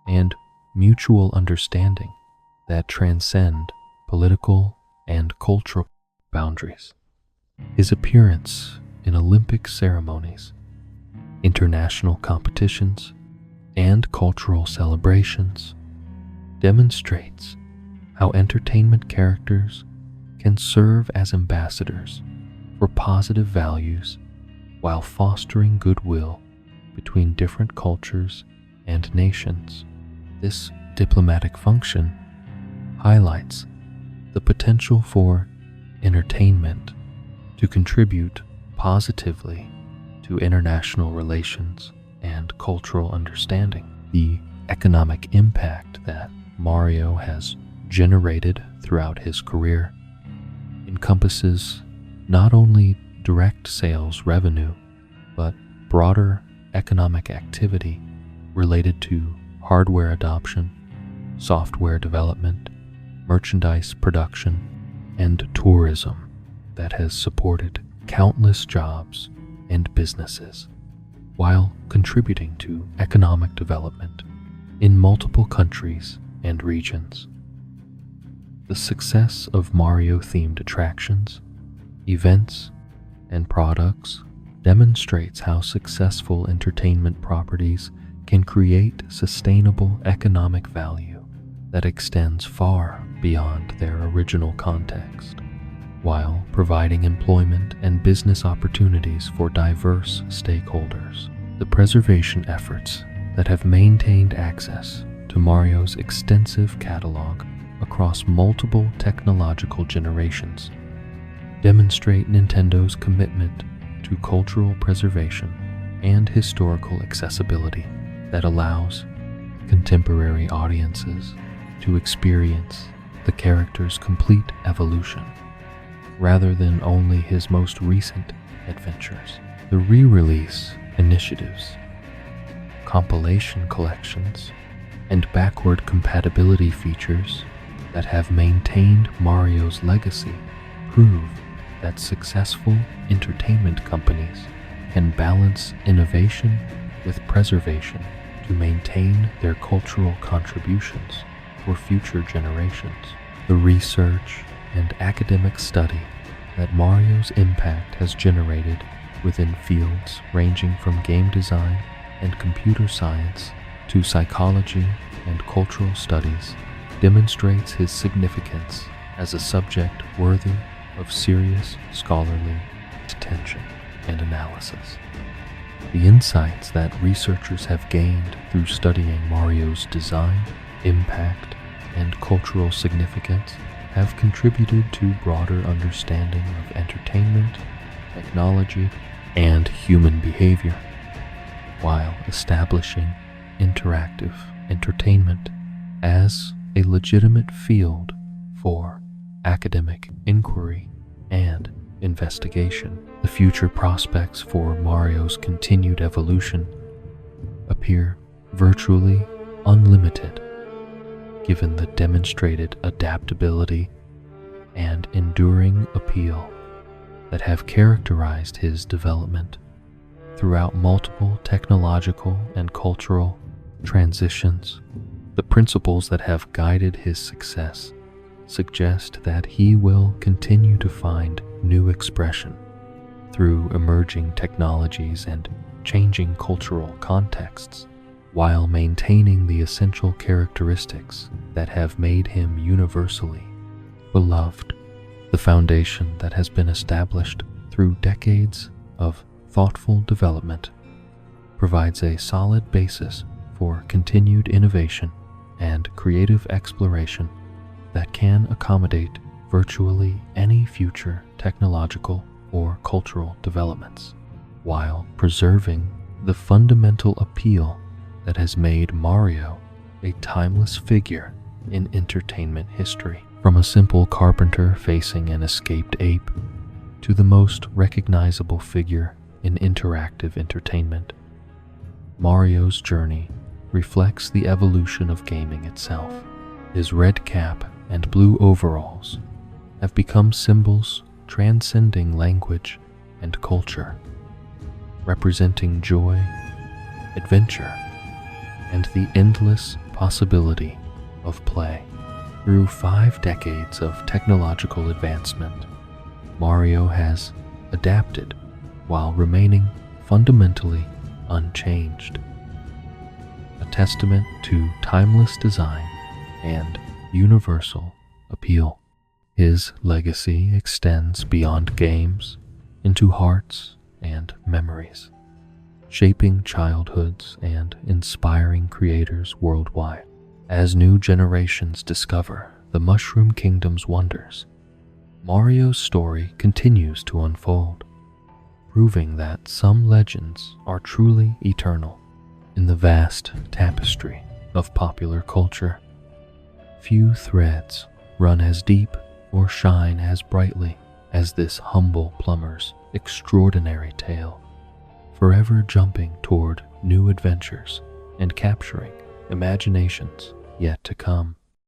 and mutual understanding that transcend political and cultural boundaries. His appearance in Olympic ceremonies, international competitions, and cultural celebrations demonstrates how entertainment characters can serve as ambassadors for positive values while fostering goodwill between different cultures and nations. This diplomatic function highlights the potential for entertainment to contribute positively to international relations and cultural understanding. The economic impact that Mario has generated throughout his career encompasses not only direct sales revenue, but broader economic activity related to hardware adoption, software development, merchandise production, and tourism that has supported countless jobs and businesses, while contributing to economic development in multiple countries and regions. The success of Mario-themed attractions, events, and products demonstrates how successful entertainment properties can create sustainable economic value that extends far beyond their original context, while providing employment and business opportunities for diverse stakeholders. The preservation efforts that have maintained access to Mario's extensive catalog across multiple technological generations demonstrate Nintendo's commitment to cultural preservation and historical accessibility that allows contemporary audiences to experience the character's complete evolution, rather than only his most recent adventures. The re-release initiatives, compilation collections, and backward compatibility features that have maintained Mario's legacy prove that successful entertainment companies can balance innovation with preservation to maintain their cultural contributions for future generations. The research and academic study that Mario's impact has generated within fields ranging from game design and computer science to psychology and cultural studies demonstrates his significance as a subject worthy of serious scholarly attention and analysis. The insights that researchers have gained through studying Mario's design, impact, and cultural significance have contributed to broader understanding of entertainment, technology, and human behavior, while establishing interactive entertainment as a legitimate field for academic inquiry and investigation. The future prospects for Mario's continued evolution appear virtually unlimited, given the demonstrated adaptability and enduring appeal that have characterized his development throughout multiple technological and cultural transitions. The principles that have guided his success suggest that he will continue to find new expression through emerging technologies and changing cultural contexts, while maintaining the essential characteristics that have made him universally beloved. The foundation that has been established through decades of thoughtful development provides a solid basis for continued innovation and creative exploration that can accommodate virtually any future technological or cultural developments, while preserving the fundamental appeal that has made Mario a timeless figure in entertainment history. From a simple carpenter facing an escaped ape to the most recognizable figure in interactive entertainment, Mario's journey reflects the evolution of gaming itself. His red cap and blue overalls have become symbols transcending language and culture, representing joy, adventure, and the endless possibility of play. Through 5 decades of technological advancement, Mario has adapted while remaining fundamentally unchanged, a testament to timeless design and universal appeal. His legacy extends beyond games into hearts and memories, shaping childhoods and inspiring creators worldwide. As new generations discover the Mushroom Kingdom's wonders, Mario's story continues to unfold, proving that some legends are truly eternal. In the vast tapestry of popular culture, few threads run as deep or shine as brightly as this humble plumber's extraordinary tale, forever jumping toward new adventures and capturing imaginations yet to come.